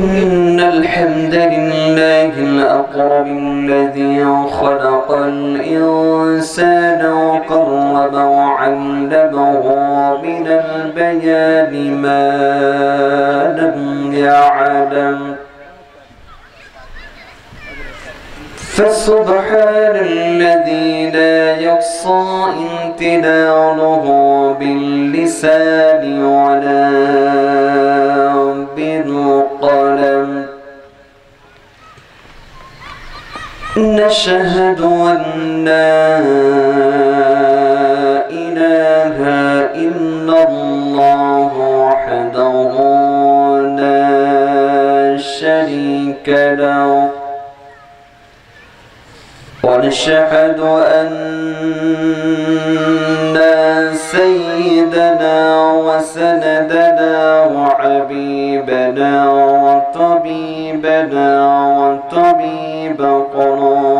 إن الحمد لله الأكرم الذي خلق الإنسان وقرب وعلمه من البيان ما لم يعلم فسبحان الذي لا يحصى امتنانه باللسان ولا بالقلم. نشهد أن لا إله إلا الله وحده لا شريك له ونشهد أن سيدنا وسندنا وحبيبنا وطبيبنا وطبيب قلوبنا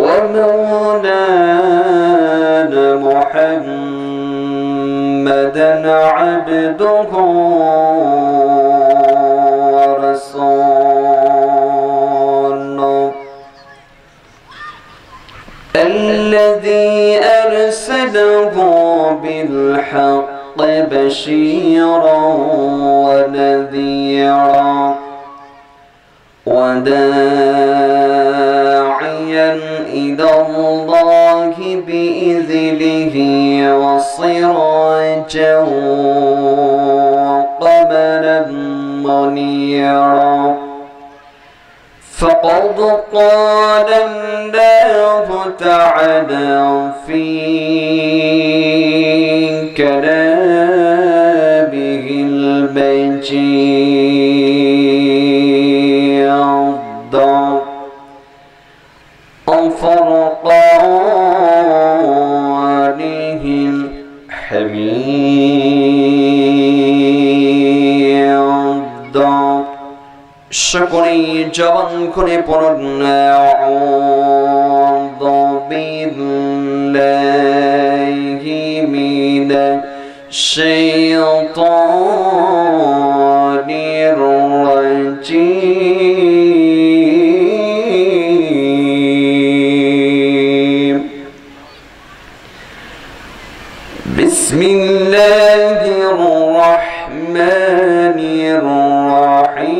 ومولانا محمدا عبده ورسوله الذي أرسله بالحق بشيرا ونذيرا وداعيا إلى الله بإذنه وسراجا وقمرا منيرا. فقد قال الله تعالى في كلامه المجيد وفرقانه الحميد. সকলেই জবান করে পড়ুন আউযু বিল্লাহি মিনাশ শাইতানির রাজীম। বিসমিল্লাহির রাহমানির রাহিম।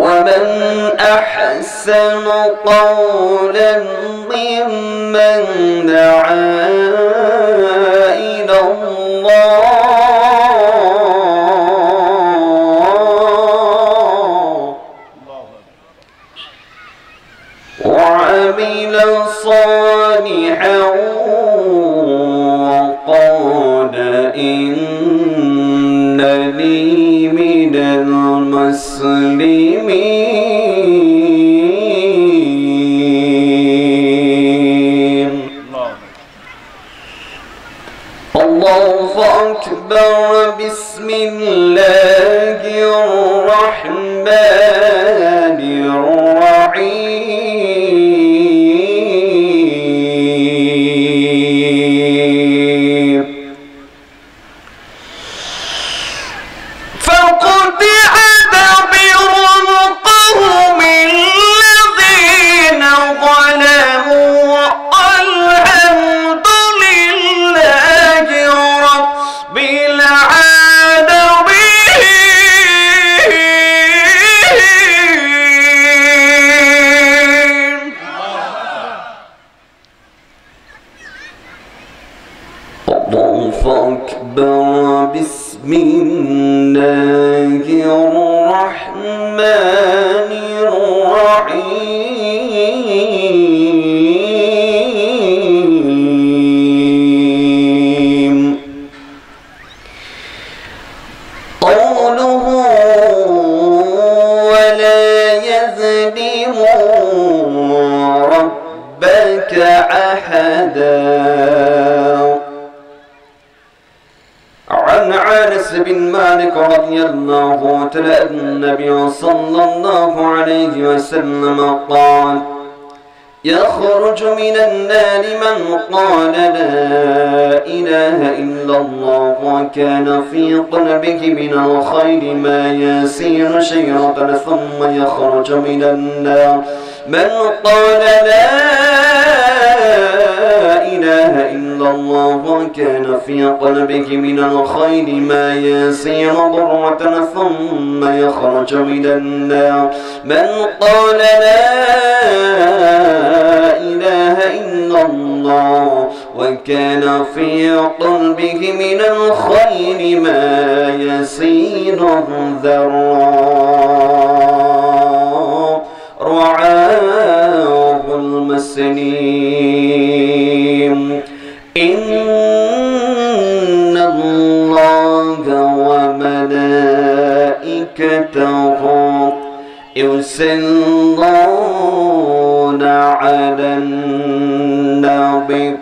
ومن أحسن قولا ممن دعا إلى الله وعمل صالحا وقال إنني من المسلمين. الله أكبر. بسم الله الرحمن الرحيم. فقطع دابر القوم الذين ظلموا والحمد لله رب العالمين. الله أكبر. بسم الله الرحمن الرحيم. قوله ولا يظلم ربك أحدا. عن أنس بن مالك رضي الله تعالى عن النبي صلى الله عليه وسلم قال يخرج من النار من قال لا إله إلا الله وكان في قلبه من الخير ما يسير شيرة ثم يخرج من النار من قال لا إله إلا الله وكان في قلبه من الخير ما يسير ضرة ثم يخرج من النار من قال لا إله إلا الله وكان في قلبه من الخير ما يسير ذرة رواه المسلم إن الله وملائكته يصلون على النبي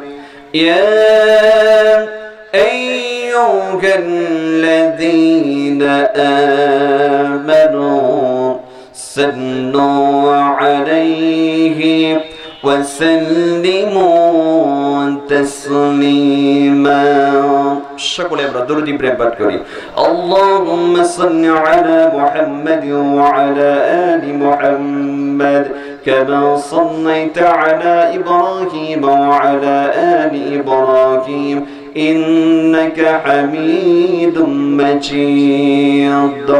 يا أيها الذين آمنوا صلوا عليه وسلموا تسليما সকলে আমরা দরুদ ইব্রাহিম পাঠ করি আল্লাহুম্মা সাল্লি আলা মুহাম্মাদ ওয়া আলা আলি মুহাম্মাদ কামা সাল্লাইতা আলা ইব্রাহিম ওয়া আলা আলি ইব্রাহিম إنك حميد مجيد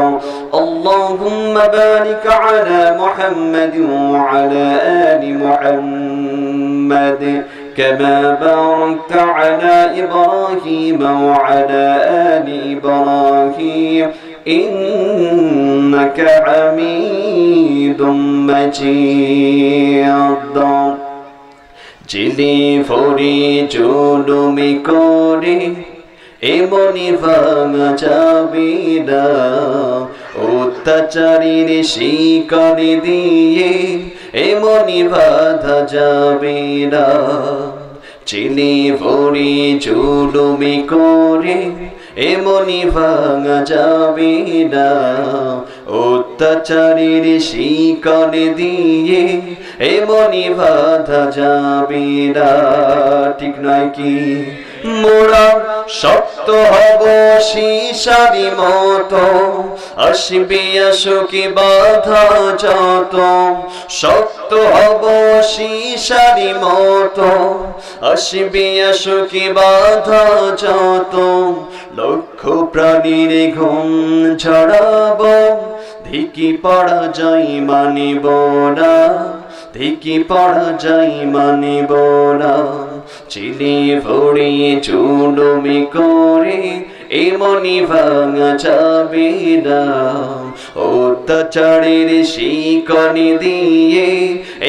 اللهم بارك على محمد وعلى آل محمد كما باركت على إبراهيم وعلى آل إبراهيم إنك حميد مجيد চিলি ফরি জুলুমি করে এমনি ভাঙা যাবে না অত্যাচারীর শিকারি দিয়ে এমনি বাধা যাবে না চিলি ফরি জুলুমি করে এমনি ভাঙা যাবে না অত্যাচারীর শিকারি দিয়ে এমনি বাধা যাবে না ঠিক নয় কি মোরা শক্ত হব শিশারি মতো আসবে আসুকি বাধা যত শক্ত হব শিশারি মতো আসবে আসুকি বাধা যত লক্ষ প্রাণীর ঘুম ঝরাবো ধিকি পড়া যাই মানিব না ধিকি পড়া যাই মানিব না চিলি ভরে চুলুমি করে এমনি ভাঙা যাবে না অত্যাচারের শিকনি দিয়ে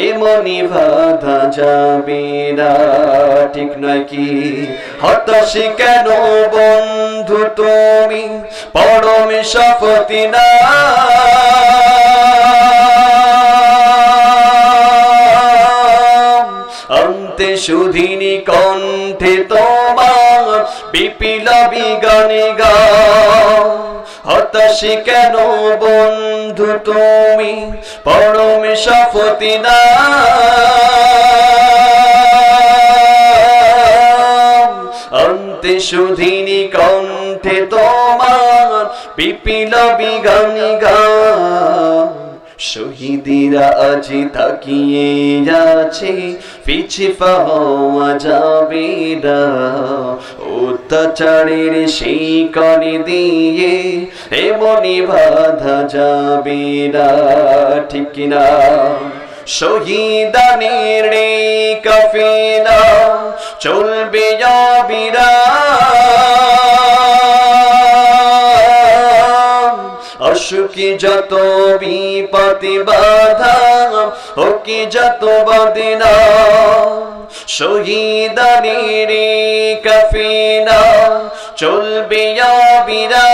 এমনি বাধা যাবে না ঠিক নাকি হতাশি কেন বন্ধু তুমি পরমে শপথি না সুধিনী কণ্ঠে তোমার বিপ্লবী গানে গাও হতাশি কেন বন্ধু তুমি পরমে শপথি না অন্তে সুধিনী কণ্ঠে তোমার বিপ্লবী গানে গাও শহীদিরা আজ তাকিয়ে আছে পিছে পাওয়া যাবে না অত্যাচারের শিকলি দিয়ে এমনি বাধা যাবে না ঠিক না শহীদানের কাফেলা চলবে অবিরাম অসুখী যত বিপত্তি বাধা ওকে যত বাদিনা শহীদানের কাফেলা চলবে অবিরাম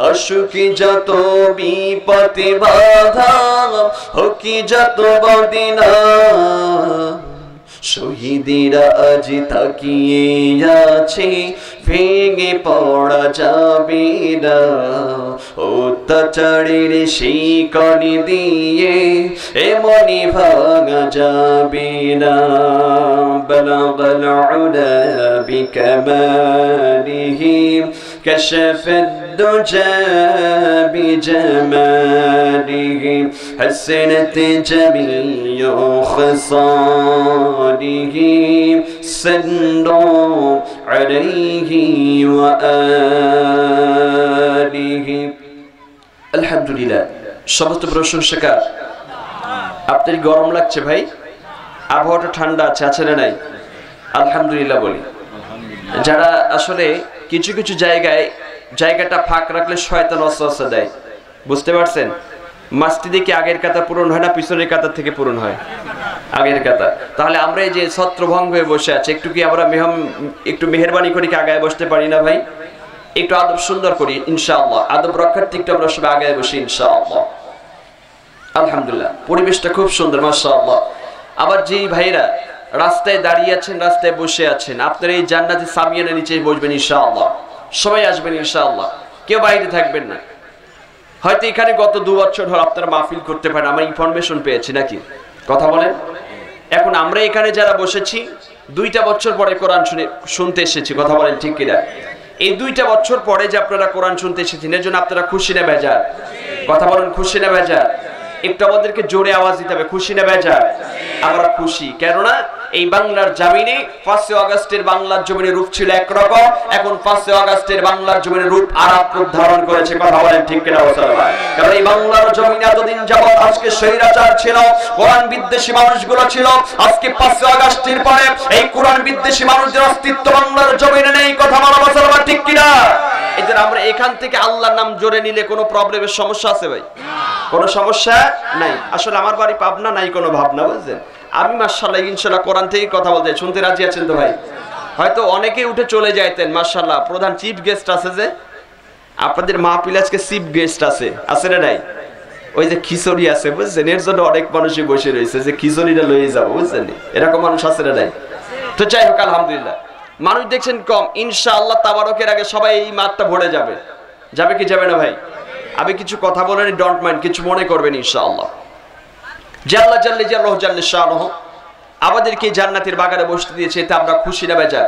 অসুখী যত বিপত্তি বাধা ওকে যত বাদিনা শহীদেরা আজ তাকিয়ে আছে, ভেঙে পড়া যাবে না, অত্যাচারের শিকলি দিয়ে এমনি ভাঙা যাবে না। বালাগাল উলা বিকামালিহি কাশাফাদ দুজা বিজামালিহি হাসনাত জামিউ খসালিহি সাল্লু আলাইহি ওয়া আলিহি। আলহামদুলিল্লাহ, সমস্ত প্রশংসা। আপনার গরম লাগছে ভাই? আবহাওয়াটা ঠান্ডা আছে, আছে না নাই? আলহামদুলিল্লাহ বলি। যারা আসলে কিছু কিছু জায়গাটা ফাঁক রাখলে শয়তান ওয়াসওয়াসা দেয়, বুঝতে পারছেন? মাস্তিদে কি আগের কাতা পূরণ হয় না পিছনের কাতার থেকে পূরণ হয়? আগের কাতা। তাহলে আমরা এই যে ছত্রভঙ্গ হয়ে বসে আছে, একটু কি আমরা একটু মেহেরবানি করি কি আগায় বসতে পারি না ভাই? একটু আদব সুন্দর করি ইনশাআল্লাহ, আদব রক্ষার্থে একটু আমরা সবাই আগায় বসি ইনশাআল্লাহ। আলহামদুলিল্লাহ, পরিবেশটা খুব সুন্দর মাশাআল্লাহ। আবার যেই ভাইরা রাস্তায় দাঁড়িয়ে আছেন, রাস্তায় বসে আছেন, আপনারা এই জান্নাতি সামিয়ানের নিচে বসবেন ইনশাআল্লাহ, সবাই আসবেন ইনশাআল্লাহ, কেউ বাইরে থাকবেন না। হয়তো এখানে গত 2 বছর ধরে আপনারা মাহফিল করতে পারেন, আমরা ইনফরমেশন পেয়েছি নাকি? কথা বলেন। এখন আমরা এখানে যারা বসেছি 2টা বছর পরে কোরআন শুনতে এসেছি, কথা বলেন ঠিক কিনা? এই 2টা বছর পরে যে আপনারা কোরআন শুনতে এসেছেন, এর জন্য আপনারা খুশি না বেজার? কথা বলেন, খুশি না বেজার? একটু আমাদেরকে জোরে আওয়াজ দিতে হবে, খুশি না বেজার? আমরা খুশি, কেননা এই বাংলার জমিনে 5 আগস্টের বাংলার জমিনের রূপ ছিল একরকম, এখন 5 আগস্টের বাংলার জমিনের রূপ আরেক রূপ ধারণ করেছে, কথা বলেন ঠিক কিনা মুসলমান? কারণ এই বাংলার জমিনে এতদিন যাবত আজকে স্বৈরাচার ছিল, কোরআন বিদ্বেষী মানুষগুলো ছিল, আজকে 5 আগস্টের পরে এই কোরআন বিদ্বেষী মানুষদের অস্তিত্ব বাংলার জমিনে নেই, কথা বলা মুসলমান ঠিক কিনা? এদের আমরা এখান থেকে আল্লাহর নাম জোরে নিলে কোনো প্রবলেমের সমস্যা আছে ভাই? কোনো সমস্যা নাই। আসলে আমার বাড়ি পাবনা, নাই কোনো ভাবনা, বুঝছেন? আমি মাশাআল্লাহ ইনশাআল্লাহ কোরআন থেকে কথা বলতে শুনতে রাজি আছেন তো ভাই? হয়তো অনেকেই উঠে চলে যাইতেন, মাশাআল্লাহ প্রধান চিফ গেস্ট আছে, যে আপনাদের মাহফিল আজকে চিফ গেস্ট আছে, আছে না নাই? ওই যে খিচুড়ি আছে, বুঝছেন? এর জন্য অনেক মানুষই বসে রয়েছে যে খিচুড়িটা লয়ে যাবো, বুঝছেন? এরকম মানুষ আছে না নাই? তো যাই হোক আলহামদুলিল্লাহ, মানুষ দেখছেন কম, ইনশাআল্লাহ তাবারকের আগে সবাই এই মাঠটা ভরে যাবে। যাবে কি যাবে না ভাই? আমি কিছু কথা বলেন, ডোন্ট মাইন্ড, কিছু মনে করবেন ইনশাআল্লাহ। জাল্লা জাল্লি জাল্লাহু জাল্লা শানুহু আমাদেরকে জান্নাতের বাগানে বসতে দিয়েছে, এতে আমরা খুশি না বেজার?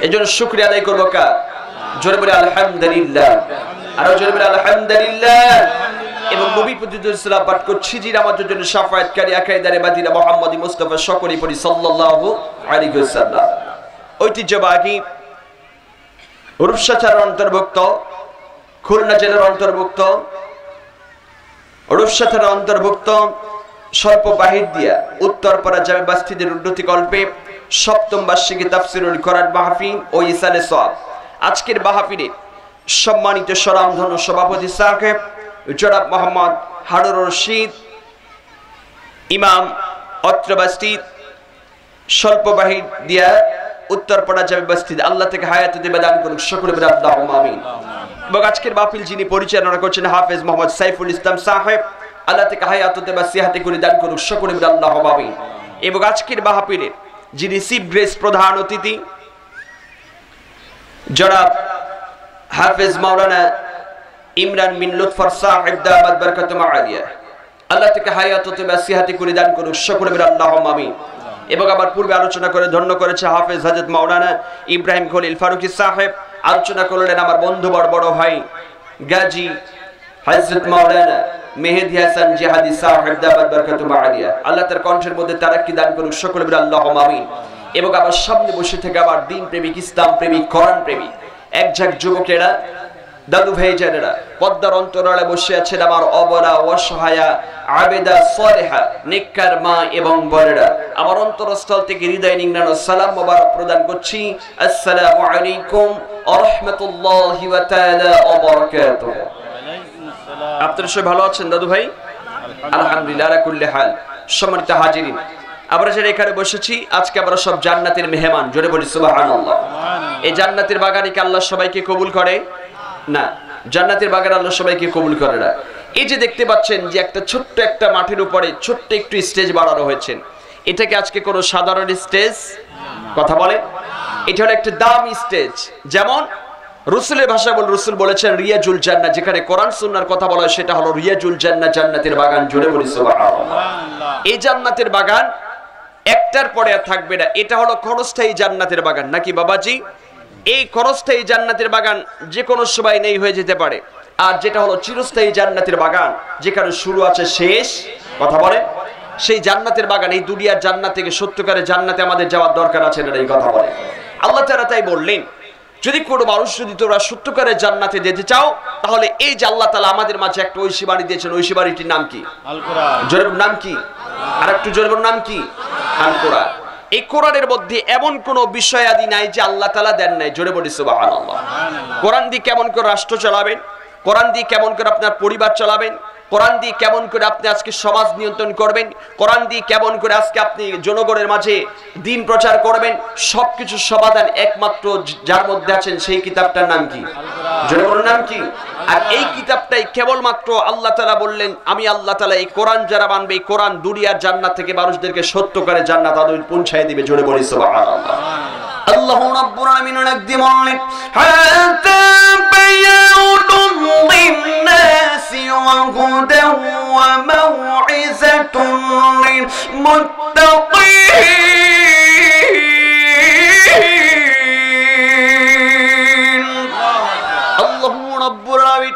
এজন্য শুকরিয়া আদায় করব কার? জোরে বলে আলহামদুলিল্লাহ, আর জোরে বলে আলহামদুলিল্লাহ। এবং নবী প্রতিদিন সালাত পাঠ করছি, যিনি আমাদের জন্য শাফায়াতকারী, আকাইদারে মাদিনা মুহাম্মদ মুস্তাফা সকলেই পড়ি সাল্লাল্লাহু আলাইহি ওয়াসাল্লাম। ঐতিহ্যবাহী রূপসার অন্তর্ভুক্ত, খুলনা জেলার অন্তর্ভুক্ত, রূপসার অন্তর্ভুক্ত স্বল্প বাহির দিয়া উত্তরপাড়া জামে মসজিদের উন্নতি কল্পে 7ম বার্ষিকী তাফসীরুল কোরআন মাহফিল ও ইসালে সওয়াব। আজকের মাহফিলে সম্মানিত স্বনামধন্য সভাপতি সাহেব জনাব মোহাম্মদ হারুন রশিদ ইমাম, অত্র মসজিদ স্বল্প বাহির দিয়া উত্তরপাড়া জামে মসজিদ, আল্লাহ থেকে হায়াত দিবে দান করুন, সকলে বলে আল্লাহুম্মা আমিন। এবং আজকের মাহফিল যিনি পরিচালনা করছেন হাফেজ মোহাম্মদ সাইফুল ইসলাম সাহেব, আল্লাহ থেকে হায়াত দেবা সিহাতে করে দান করুন, সকলে বলে আল্লাহুম্মা আমিন। এবং আজকের মাহফিলের যিনি চিফ গেস্ট প্রধান অতিথি জনাব হাফেজ মাওলানা ইমরান বিন লুৎফর সাহেব দামাত বারাকাতুহু আলিয়া, আল্লাহ থেকে হায়াত দেবা সিহাতে করে দান করুন, সকলে বলে আল্লাহুম্মা আমিন। এবং আবার পূর্বে আলোচনা করে ধন্য করেছে হাফেজ হযরত মাওলানা ইব্রাহিম খলিল ফারুকী সাহেব, আলোচনা করলেন আমার বন্ধু বড় ভাই গাজী হযরত মাওলানা মেহেদী হাসান জিহাদি সাহেব দামাত বারাকাতুহু আলিয়া, আল্লাহ তার কণ্ঠের মধ্যে তারাক্কি দান করুন, সকলে বলে আল্লাহুম্মা আমিন। এবং আবার সামনে বসে থেকে আবার দিন প্রেমিক, ইসলাম প্রেমিক, কোরআন প্রেমিক একঝাঁক যুবকেরা, দাদু ভাইজানেরা পদ্মার অন্তরালে বসে আছেন, আমার অবলা অসহায়া আবেদা সালেহা নেককার মা এবং বোনেরা, আমার অন্তরস্থল থেকে হৃদয় নিংড়ানো সালাম মোবারক প্রদান করছি। আসসালামু আলাইকুম ওয়া রাহমাতুল্লাহি ওয়া তাআলা ওয়া বারাকাতুহু। আপনারা সবাই ভালো আছেন দাদু ভাই? আলহামদুলিল্লাহ আলা কুল্লি হাল। সম্মানিত হাজিরিন, আমরা যারা এখানে বসেছি আজকে আমরা সব জান্নাতের মেহমান, জোরে বলি সুবহানাল্লাহ। এই জান্নাতের বাগানে কি আল্লাহ সবাইকে কবুল করে? না, জান্নাতের বাগান আল্লাহ সবাইকে কবুল করে না। এই যে দেখতে পাচ্ছেন যে একটা ছোট্ট একটা মাঠের উপরে ছোট্ট একটু স্টেজ বানানো হয়েছে, এটা কি আজকে কোনো সাধারণ স্টেজ? কথা বলে, এটা হলো একটা দামি স্টেজ। যেমন রসুলের ভাষা বল, রসুল বলেছেন রিয়াজুল জান্নাহ, যেখানে কোরআন সুন্নাহর কথা বলা হয় সেটা হলো রিয়াজুল জান্নাহ, জান্নাতের বাগান। জোরে বলি সুবহানাল্লাহ। এই জান্নাতের বাগান একটার পরে আর থাকবে না, এটা হলো ক্ষণস্থায়ী জান্নাতের বাগান, নাকি বাবাজি? এই ক্ষণস্থায়ী জান্নাতের বাগান যে কোনো সময় নেই হয়ে যেতে পারে। আর যেটা হলো চিরস্থায়ী জান্নাতের বাগান, যেখানে শুরু আছে শেষ, কথা বলে, সেই জান্নাতের বাগান, এই দুনিয়ার জান্নাত থেকে সত্যিকারের জান্নাতে আমাদের যাওয়ার দরকার আছে না, এই কথা বলে। আল্লাহ তাআলা তাই বললেন, যদি কোনো মানুষ যদি তোমরা সত্যিকারের জান্নাতে যেতে চাও, তাহলে এই যে আল্লাহ তাআলা আমাদের মাঝে একটা ঐশী বাড়ি দিয়েছেন, ঐশী বাড়িটির নাম কি? আল কোরআন। জোরে বলুন নাম কি? আর একটু জোরে বলুন নাম কি? আল কোরআন। এই কোরআনের মধ্যে এমন কোন বিষয় আদি নাই যে আল্লাহ তাআলা দেন নাই। জোরে বলি সুবহানাল্লাহ। কোরআন দিয়ে কেমন করে রাষ্ট্র চালাবেন, কোরআন দিয়ে কেমন করে আপনার পরিবার চালাবেন, কোরআন দিয়ে কেমন করে আপনি আজকে সমাজ নিয়ন্ত্রণ করবেন, কোরআন দিয়ে কেমন করে আজকে আপনি জনগণের মাঝে দিন প্রচার করবেন, সবকিছু সমাধান একমাত্র যার মধ্যে আছেন সেই কিতাবটার নাম কি? জনগণের নাম কি? আর এই কিতাবটাই কেবলমাত্র আল্লাহ তাআলা বললেন, আমি আল্লাহ তাআলা এই কোরআন যারা মানবে, এই কোরআন দুনিয়ার জান্নাত থেকে মানুষদেরকে সত্য করে জান্নাত আদৌ পৌঁছায় দিবে। জোরে বলি সুবহানাল্লাহ। আল্লাহু রাব্বুল আলামিন একদিন বললেন, হাতা বায়াউদুল লিন্নাসি ওয়া হুদান ওয়া মাউইযাতুন লিল মুত্তাকিন। আল্লাহু রাব্বুল আলামিন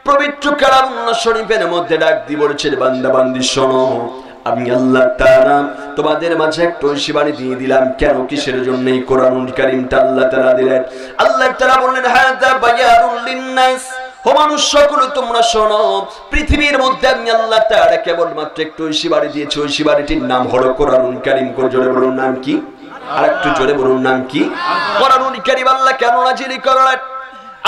পবিত্র কালাম শরীফের মধ্যে ডাক দিয়ে বলেছেন, বান্দা বান্দি শোনো, আমি আল্লাহ তাআলা তোমাদের মাঝে একটা ঐশী বাণী দিয়ে দিলাম। কেন, কিসের জন্য এই কোরআনুল কারীমটা আল্লাহ তাআলা দিলেন? আল্লাহ তাআলা বললেন, হাযা বায়ানুল লিন্নাস, ও মানুষ সকল তোমরা শোনো, পৃথিবীর মধ্যে আমি আল্লাহ তাআলা কেবলমাত্র একটা ঐশী বাণী দিয়েছি, ঐশী বাণীটির নাম হলো কোরআনুল কারীম। জোরে বলুন নাম কি? আর একটু জোরে বলুন নাম কি? কোরআনুল কারীম আল্লাহ কেন নাযিল করলেন?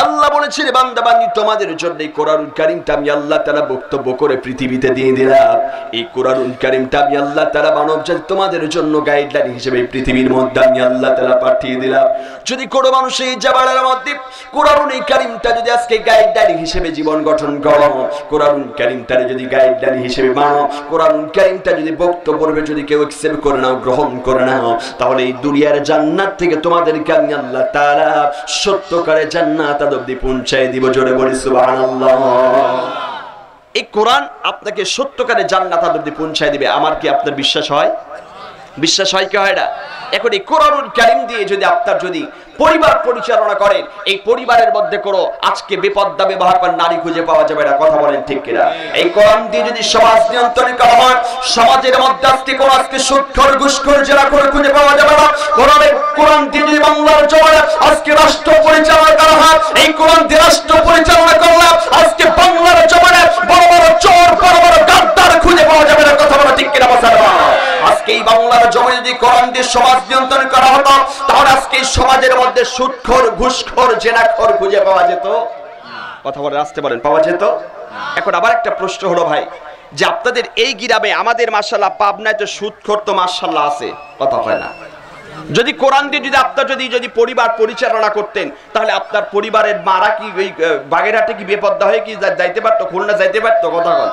আল্লাহ বলেছেন, বান্দা বান্দি তোমাদের জন্য এই কোরআনুল কারীমটা আমি আল্লাহ তাআলা বক্তব্য করে পৃথিবীতে দিয়ে দিলাম। এই কোরআনুল কারীমটা আমি আল্লাহ তাআলা মানবজাতি তোমাদের জন্য গাইডলাইন হিসেবে পৃথিবীর মধ্যে আমি আল্লাহ তাআলা পাঠিয়ে দিলাম। যদি কোনো মানুষ এই জাবানের মধ্যে কোরআনুল কারীমটা যদি আজকে গাইডলাইন হিসেবে জীবন গঠন করো, কোরআনুল কারীমটা যদি গাইডলাইন হিসেবে মানো, কোরআনুল কারীমটা যদি বক্তব্য যদি কেউ অ্যাকসেপ্ট করে নাও, গ্রহণ করে নাও, তাহলে এই দুনিয়ার জান্নাত থেকে তোমাদেরকে আমি আল্লাহ তাআলা সত্যকারে জান্নাত অবধি পৌঁছায় দিব। জোরে বলি সুবহানাল্লাহ। এই কোরআন আপনাকে সত্যকারে জান্নাত অবধি পৌঁছায় দিবে। আমার কি আপনার বিশ্বাস হয়? বিশ্বাস হয় কি হয় না? এখন এই কোরআনুল কারীম দিয়ে যদি আপনার যদি পরিবার পরিচালনা করেন, এই পরিবারের মধ্যে কোনো আজকে বেপর্দা ব্যবহার করেন নারী খুঁজে পাওয়া যাবে না। কথা বলেন ঠিক কিনা? এই কোরআন দিয়ে যদি সমাজ নিয়ন্ত্রণ করা হয়, সমাজের মধ্যে আজকে কোনো আজকে সুদখোর ঘুষখোর জেলা করে খুঁজে পাওয়া যাবে না। কোরআন দিয়ে যদি বাংলার জবানে আজকে রাষ্ট্র পরিচালনা করা হয়, এই কোরআন দিয়ে রাষ্ট্র পরিচালনা করলে আজকে বাংলার জবানে বড় বড় চোর, বড় বড় গাদ্দার খুঁজে পাওয়া যাবে না। কথা বলা ঠিক কিনা? আজকে এই বাংলার জবানে যদি কোরআন দিয়ে সমাজ নিয়ন্ত্রণ করা হতো, তাহলে আজকে সমাজের মধ্যে সুদখোর, ঘুষখোর, জেনাখোর খুঁজে পাওয়া যেত। কথা বলে আসতে পারেন, পাওয়া যেত। এখন আবার একটা প্রশ্ন হলো ভাই, যে আপনাদের এই গ্রামে আমাদের মাশাআল্লাহ পাবনায় তো সুদখোর তো মাশাআল্লাহ আছে, কথা হয় না। যদি কোরআন দিয়ে যদি আপনার যদি পরিবার পরিচালনা করতেন, তাহলে আপনার পরিবারের মারা কি ওই বাগেরহাটে কি বেপর্দা হয়ে কি যাইতে পারতো? খুলনা যাইতে পারতো? কথা হয়।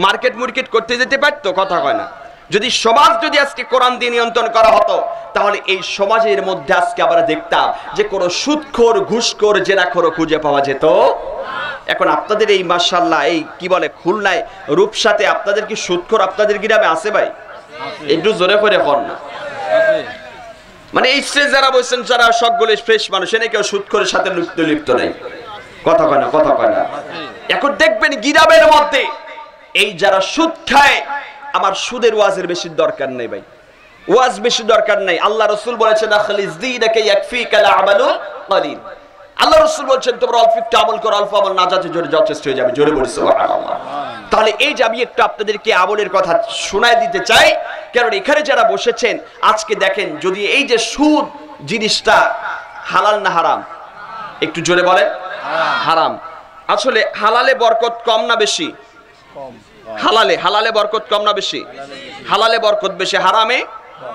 মার্কেট মুর্কেট করতে যেতে পারতো? কথা হয় না। যদি সমাজ যদি আজকে কোরআন দিয়ে নিয়ন্ত্রণ করা হতো, তাহলে এই সমাজের মধ্যে আজকে আমরা দেখতাম যে কোনো সুদখোর, ঘুষখোর, জেনাখোর খুঁজে পাওয়া যেত। এখন আপনাদের এই মাশাআল্লাহ এই কি বলে খুলনায় রূপসাতে আপনাদের কি সুদখোর আপনাদের গ্রামে আছে ভাই? একটু জোরে করে কর না। মানে এই স্টেজ যারা বলছেন, যারা সবগুলো ফ্রেশ মানুষ, এনে কেউ সুদখোরের সাথে লিপ্ত নাই। কথা কয় না, কথা কয় না। এখন দেখবেন গ্রামের মধ্যে এই যারা সুদ খায়, আমার সুদের ওয়াজের বেশি দরকার নেই ভাই, ওয়াজ বেশি দরকার নাই। আল্লাহ রাসূল বলেছেন, আখলিস দীনাকা ইয়াকফিকাল আমালু কলিল। আল্লাহ রাসূল বলেছেন, তোমরা অল্প একটু আমল করো, অল্প আমল নাজাতে জোরে যথেষ্ট হয়ে যাবে। জোরে বলি সুবহানাল্লাহ। তাহলে এই যে আমি একটু আপনাদেরকে আমলের কথা শোনায় দিতে চাই, কারণ এখানে যারা বসেছেন আজকে দেখেন, যদি এই যে সুদ জিনিসটা হালাল না হারাম? একটু জোরে বলেন। হারাম। আসলে হালালে বরকত কম না বেশি? কম। হালালে বরকত কম না বেশি? হালালে বরকত বেশি, হারামে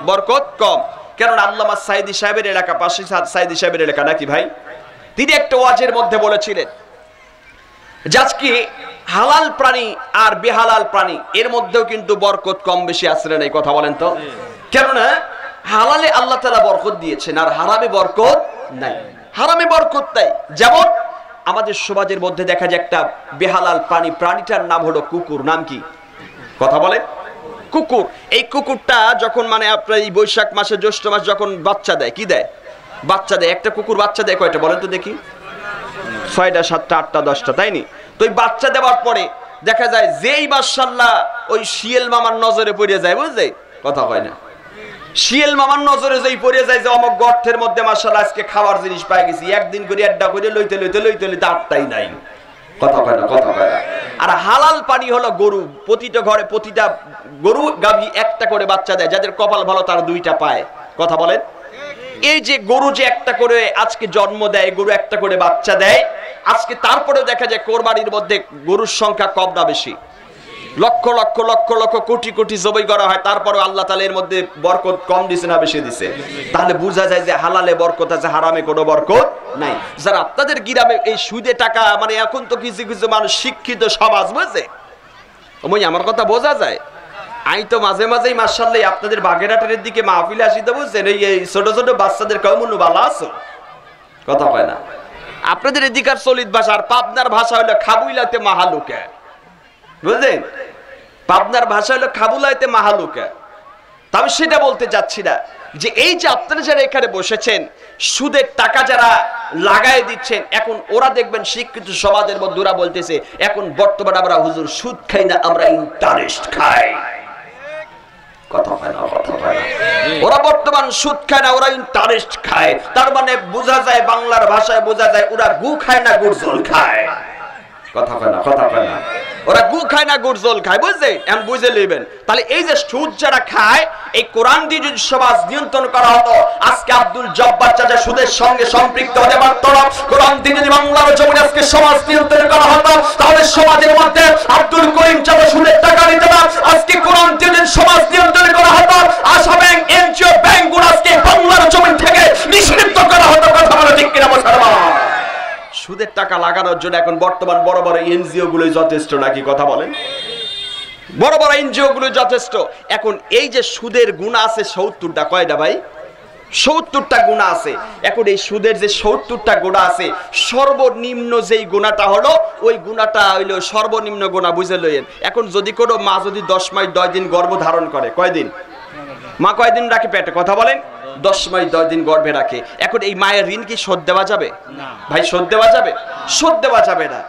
বরকত কম। কারণ আল্লামা সাইদি সাহেবের এলাকা, পাশে সাইদি সাহেবের এলাকা নাকি ভাই, তিনি একটা ওয়াজের মধ্যে বলেছিলেন যে আজকে হালাল প্রাণী আর বেহালাল প্রাণী এর মধ্যেও কিন্তু বরকত কম বেশি আছে না? কথা বলেন তো। কেননা হালালে আল্লাহ তাআলা বরকত দিয়েছেন, আর হারামে বরকত নাই। হারামে বরকত নাই। যেমন আমাদের সমাজের মধ্যে দেখা যায় একটা বেহালাল প্রাণীটার নাম হলো কুকুর। নাম কি? কথা বলেন। কুকুর। এই কুকুরটা যখন মানে আপনার এই বৈশাখ মাসে জ্যৈষ্ঠ মাস যখন বাচ্চা দেয়, কি দেয়? বাচ্চা দেয়। একটা কুকুর বাচ্চা দেয় কয়টা বলেন তো দেখি? 6টা 7টা 8টা 10টা, তাই নি? তো এই বাচ্চা দেওয়ার পরে দেখা যায় যেই মাশাআল্লাহ ওই শিয়াল মামার নজরে পড়ে যায়, বুঝলে? কথা হয় না। শিয়াল মামার নজরে যেই পড়ে যায় যে অমক গর্তের মধ্যে মাশাআল্লাহ আজকে খাবার জিনিস পাই গেছি, একদিন করে আড্ডা করে লইতে আটটাই নাই। কথা হয় না, কথা হয় না। আর হালাল পানি হলো গরু। প্রতিটা ঘরে প্রতিটা গরু গাভী একটা করে বাচ্চা দেয়, যাদের কপাল ভালো তারা 2টা পায়। কথা বলেন। এই যে গরু যে একটা করে আজকে জন্ম দেয়, গরু একটা করে বাচ্চা দেয় আজকে, তারপরেও দেখা যায় কোরবানির মধ্যে গরুর সংখ্যা কম না বেশি? লক্ষ লক্ষ লক্ষ লক্ষ কোটি কোটি জবাই করা হয়, তারপরেও আল্লাহ তাআলা এর মধ্যে বরকত কম দিছে না বেশি দিছে? তাহলে বোঝা যায় যে হালালে বরকত আছে, হারামে কোনো বরকত নাই। যারা আপনাদের গ্রামে এই সুদে টাকা, মানে এখন তো কিছু কিছু মানুষ শিক্ষিত সমাজ, বুঝছে? আমার কথা বোঝা যায়। আমি তো মাঝে মাঝেই মাশাআল্লাহ আপনাদের বাগেরহাটের দিকে মাহফিলে আসি, তো বুঝছেন এই ছোট ছোট বাচ্চাদের কেমন ভালো আছো? কথা হয় না। আপনাদের এদিকার চলিত ভাষা, আর পাবনার ভাষা হলো খাবুইলাতে মাহালুকে, বুঝলেন? পাবনার ভাষা হলো খাবুলাইতে মাহালুকে। তবে সেটা বলতে যাচ্ছি না, যে এই যে আপনারা যারা এখানে বসেছেন সুদের টাকা যারা লাগাই দিচ্ছেন, এখন ওরা দেখবেন শিক্ষিত সমাজের মধ্যে ওরা বলতেছে এখন বর্তমানে আমরা হুজুর সুদ খাই না, আমরা ইন্টারেস্ট খাই। কথা হয় না, কথা হয় না। ওরা বর্তমান সুদ খায় না, ওরা ইন্টারেস্ট খায়। তার মানে বোঝা যায়, বাংলার ভাষায় বোঝা যায় ওরা গু খায় না, গুড় জল খায়। কথা হয় না, কথা হয় না। ওরা গু খায় না, গুড় জল খায়, বুঝলেন? এখন বুঝে নেবেন। তাহলে এই যে সুদ যারা খায়, এই কোরআন দিয়ে যদি সমাজ নিয়ন্ত্রণ করা হতো, আজকে আব্দুল জব্বার চাচা সুদের সঙ্গে সম্পৃক্ত হতে পারত না। কোরআন দিয়ে যদি বাংলার জমিনে আজকে সমাজ নিয়ন্ত্রণ করা হতো, তাহলে সমাজের মধ্যে আব্দুল করিম চাচা সুদের টাকা নিতে না। আজকে কোরআন দিয়ে যদি সমাজ নিয়ন্ত্রণ করা হতো, আশা ব্যাংক, এনজিও ব্যাংকগুলো আজকে বাংলার জমিন থেকে নিষিদ্ধ করা হতো। কথা বলে ঠিক কিনা মুসলমান? সুদের টাকা লাগানোর জন্য এখন বর্তমান বড় বড় এনজিও গুলোই যথেষ্ট নাকি? কথা বলেন। বড় বড় এনজিও গুলো যথেষ্ট। এখন এই যে সুদের গুনাহ আছে 70টা, কয়টা ভাই? 70টা গুনাহ আছে। এখন এই সুদের যে 70টা গুনাহ আছে, সর্বনিম্ন যেই গুনাহটা হলো ওই গুনাহটা হইলো সর্বনিম্ন গুনাহ, বুঝে লইয়েন। এখন যদি কোনো মা যদি 10 মাস 10 দিন গর্ভ ধারণ করে, কয়দিন মা কয়দিন রাখে পেটে? কথা বলেন। 10 মাস 10 দিন গর্ভে রাখে। এখন এই মায়ের ঋণ কি শোধ দেওয়া যাবে? ভাই শোধ দেওয়া যাবে? শোধ দেওয়া যাবে না।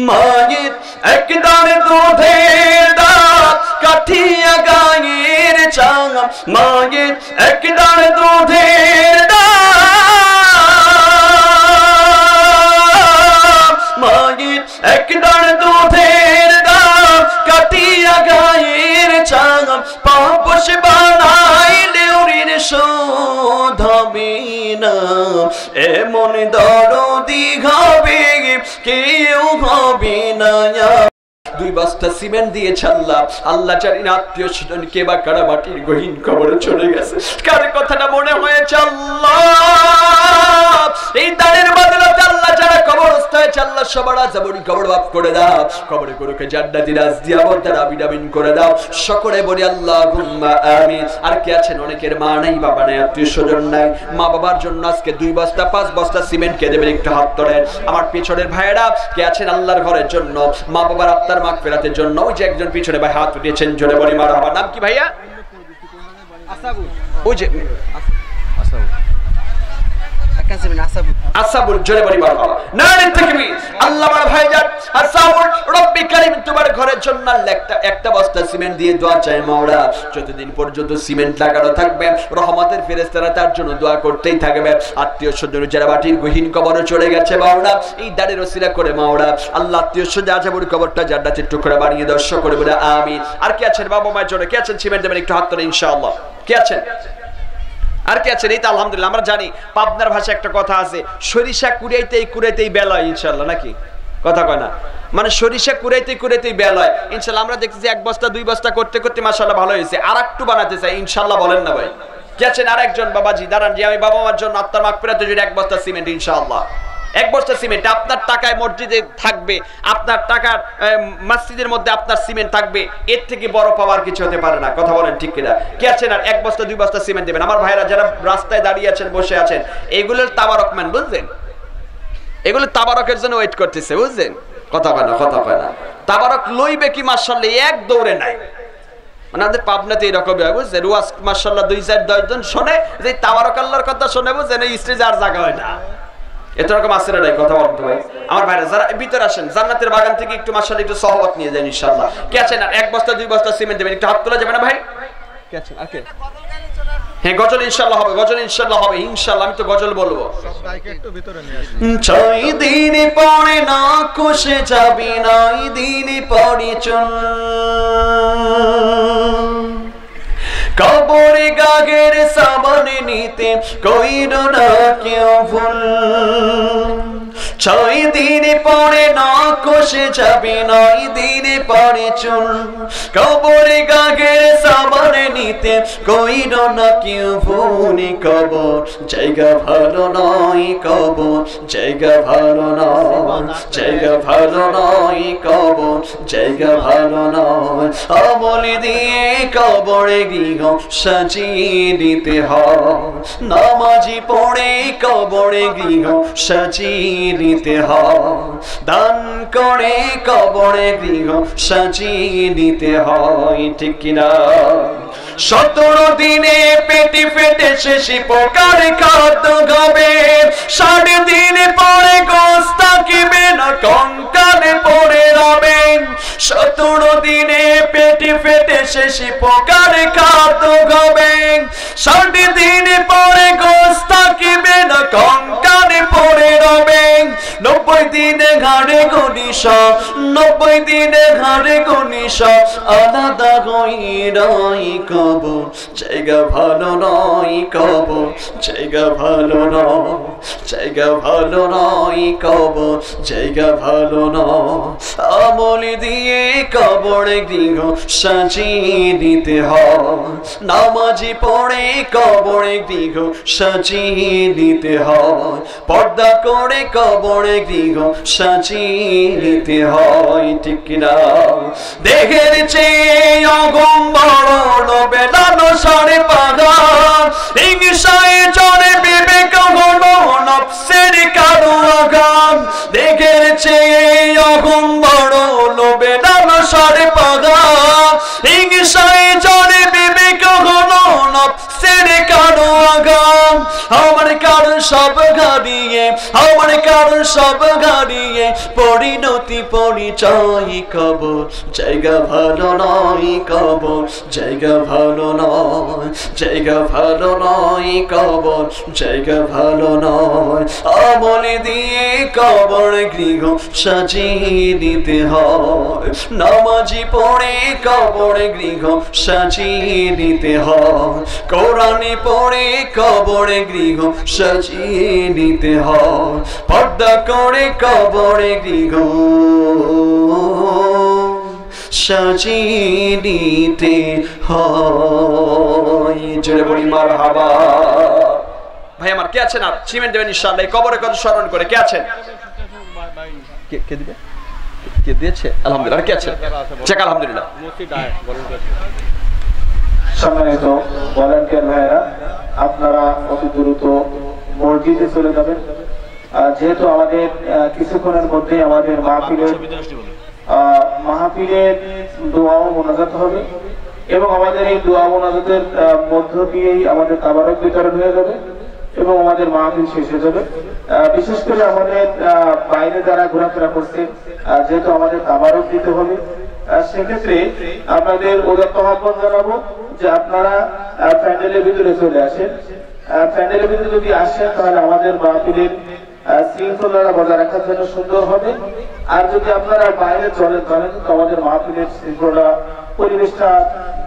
মায়ের একদারে দুধের দাঁত কাঠিয়া গায়ের চাঙ, মায়ের একদারে দুধের দাঁত, মায়ের একদারে দুধের দাঁত কাঠিয়া গায়ের চাঙ, পাপস বানাইলে ঋণ শোধ হবে না। এমন দরদি হবে কেউ হবে না। 2 বস্তা সিমেন্ট দিয়েছে আল্লাহ, আল্লাহ জানি না আত্মীয় স্বজন কে বা কারা মাটির গহীন কবরে চলে গেছে। কার কথাটা মনে হয়েছে আল্লাহ? এই দানের বদলাতে আল্লাহ যারা কবরস্থ হয়েছে, আল্লাহ সবার আযাবরি কবর মাফ করে দাও, কবরে গুলোকে জান্নাতি রাজ দিয়া বলতে আমিন আমিন করে দাও। সকলে বলি আল্লাহুম্মা আমিন। আর কে আছেন অনেকের মা নাই, বাবা নাই, আত্মীয় স্বজন নাই, মা বাবার জন্য আজকে 2 বস্তা 5 বস্তা সিমেন্ট কে দেবেন? একটু হাত তোলেন। আমার পিছনের ভাইয়েরা কে আছেন আল্লাহর ঘরের জন্য, মা বাবার আত্মার মাগফিরাতের জন্য? ওই যে একজন পিছনে ভাই হাত উঠিয়েছেন, জোরে বলি মারহাবা। নাম কি ভাইয়া? আসাবুল। ওই যে আসাবুল, জোরে বলি মারহাবা। নারে তাকবীর। আল্লাহ আমার ভাইজান আসাবুল, রব্বি কারীম তোমার ঘরের জন্য একটা বস্তা সিমেন্ট দিয়ে দোয়া চাই মাওলা। যতদিন পর্যন্ত সিমেন্ট লাগানো থাকবে রহমতের ফেরেশতারা তার জন্য দোয়া করতেই থাকবে। আত্মীয় স্বজন যারা মাটির গহীন কবরে চলে গেছে মাওলা, এই দানের ওসিলা করে মাওলা আল্লাহ আত্মীয় স্বজন আযাবুর কবরটা জান্নাতের টুকরা বানিয়ে দাও। সকলে বলে আমিন। আর কে আছেন বাবা মায়ের জন্য? কে আছেন সিমেন্ট দেবেন? একটু হাত তোলেন ইনশাআল্লাহ। কে আছেন? আর কে আছেন? এই তো আলহামদুলিল্লাহ। আমরা জানি পাবনার ভাষায় একটা কথা আছে, সরিষা কুড়াইতেই বেলা হয়, ইনশাআল্লাহ নাকি? কথা কয় না, মানে সরিষা কুড়াইতেই বেলা হয়। ইনশাআল্লাহ আমরা দেখতেছি 1 বস্তা 2 বস্তা করতে করতে মাশাআল্লাহ ভালো হয়েছে। আর একটু বানাতে চাই, ইনশাআল্লাহ বলেন না ভাই? কে আছেন? আর একজন বাবাজি দাঁড়ান, যে আমি বাবা মার জন্য আত্মার মাগফিরাতের জন্য 1 বস্তা সিমেন্ট ইনশাআল্লাহ। এক বস্তা সিমেন্ট আপনার টাকায় মসজিদে থাকবে, আপনার টাকার মসজিদের মধ্যে আপনার সিমেন্ট থাকবে, এর থেকে বড় পাওয়ার কিছু হতে পারে না। কথা বলেন ঠিক কিনা? কি আছেন আর 1 বস্তা 2 বস্তা সিমেন্ট দেবেন। আমার ভাইরা যারা রাস্তায় দাঁড়িয়ে আছেন, বসে আছেন, এগুলোর তাবারক মান বুঝলেন, এগুলো তাবারকের জন্য ওয়েট করতেছে, বুঝলেন? কথা কয় না, কথা কয় না। তাবারক লইবে কি মাশাআল্লাহ এক দৌড়ে নাই, মানে আমাদের পাবনাতে এরকমই হয়, বুঝছেন? ওয়াজ মাশাআল্লাহ 2-4-10 জন শোনে, যে তাবারক আল্লাহর কথা শুনে, বুঝছেন? এই স্টেজে আর জায়গা হয় না। এত রকম আছে না? কথা বলতে ভাই আমার ভাইরা যারা ভিতরে আসেন, জান্নাতের বাগান থেকে একটু মাশাআল্লাহ একটু সহবত নিয়ে যান ইনশাআল্লাহ। কে আছেন আর 1 বস্তা 2 বস্তা সিমেন্ট দেবেন? একটু হাত তোলা যাবে না ভাই? কে আছেন? ওকে, হ্যাঁ গজল ইনশাআল্লাহ হবে, গজল ইনশাআল্লাহ হবে, ইনশাআল্লাহ। আমি তো গজল বলবো। সব গায়কে একটু ভিতরে নিয়ে আসুন। 6 দিন পরে না কোষে যাবি, 9 দিন পরে চল, কবরে গাগের সাবানে নিতে কইর না কেউ ভুল। 6 দিন পরে না কোষে যাবি, 9 দিন পরে চুল, কবরে গাগের সাবানে নিতে কইর না কেউ ভুল। কবর জায়গা ভালো নয়, কবর জায়গা ভালো নয়, জায়গা ভালো নয়, কবর জায়গা ভালো নয়। আমল দিয়ে কবরে গৃহ সাজিয়ে দিতে হয়, নামাজি পড়ে কবরে গৃহ সাজিয়ে দিতে হয়, দান করে কবরে গৃহ সাজিয়ে দিতে হয়, ঠিক কিনা? 17 দিনে পেটি ফেটে শেষে পোকার খাদ্য খাবে, 60 দিন পরে গোশ থাকিবে না, কঙ্কালে পড়ে রবে। 17 দিনে পেটি ফেটে শেষে পোকার খাদ্য খাবে, 60 দিন পরে গোশ থাকিবে না, কঙ্কালে পড়ে রবে। 90 দিনে ঘাড়ে গনিশ, 90 দিনে ঘাড়ে গনিশ, আলাদা হইরাই কবর জায়গা ভালো নয়, কবর জায়গা ভালো নয়, জায়গা ভালো নয়, কবর জায়গা ভালো নয়। আমল দিয়ে কবরে গৃহ সাজিয়ে দিতে হয়, নামাজি পড়ে কবরে গৃহ সাজিয়ে দিতে হয়, পর্দা করে কবরে গৃহ সাজিয়ে দিতে হয়, ঠিক কিনা? দেহের চেয়ে অগম বড় লোভে লালসারে পাগার, হিংসায় চড়ে বিবেক ঘন নফসের কারো আঘাত। দেহের চেয়ে অগম বড় লোভে লালসারে পাগার, হিংসায় চড়ে বিবেক ঘন নফসের কারো আঘাত। আমার কারণ সব গাড়িয়ে, আমার কারণ সব গাড়িয়ে পরিণতি পরিচয়, কবর জায়গা ভালো নয়, কবর জায়গা ভালো নয়, জায়গা ভালো নয়, কবর জায়গা ভালো নয়। আমল দিয়ে কবর গৃহ সাজিয়ে দিতে হয়, নামাজি পড়ে কবর গৃহ সাজিয়ে দিতে হয়, কোরআনে পড়ে কবর গৃহ সাজিয়ে দিতে হয়, পর্দা করে কবর গৃহ সাজিয়ে দিতে হয়। জোরে বলি মারহাবা। ভাই আমার কে আছেন? আর সিমেন্ট দেবেন ইনশাআল্লাহ কবরে কত স্মরণ করে। কে আছেন? কে দিবে? কে দিয়েছে? আলহামদুলিল্লাহ। কে আছে? চেক আলহামদুলিল্লাহ। সম্মানিত ভলান্টিয়ার ভাইরা, আপনারা অতি দ্রুত মসজিদে চলে যাবেন, যেহেতু আমাদের কিছুক্ষণের মধ্যে আমাদের মাহফিলের দোয়া ও মোনাজাত হবে, এবং আমাদের এই দোয়া মোনাজাতের মধ্য দিয়েই আমাদের তাবারক বিতরণ হয়ে যাবে এবং আমাদের মাহফিল শেষ হয়ে যাবে। বিশেষ করে আমাদের বাইরে যারা ঘোরাফেরা করছে, যেহেতু আমাদের তাবারক দিতে হবে, সেক্ষেত্রে আপনাদের উদাত্ত আহ্বান জানাবো যে আপনারা প্যান্ডেলের ভিতরে চলে আসেন। প্যান্ডেলের ভিতরে যদি আসেন তাহলে আমাদের মাহফিলের শৃঙ্খলা বজায় রাখার জন্য সুন্দর হবে। আর যদি আপনারা বাইরে চলেন তো আমাদের মাহফিলের শৃঙ্খলা পরিবেশটা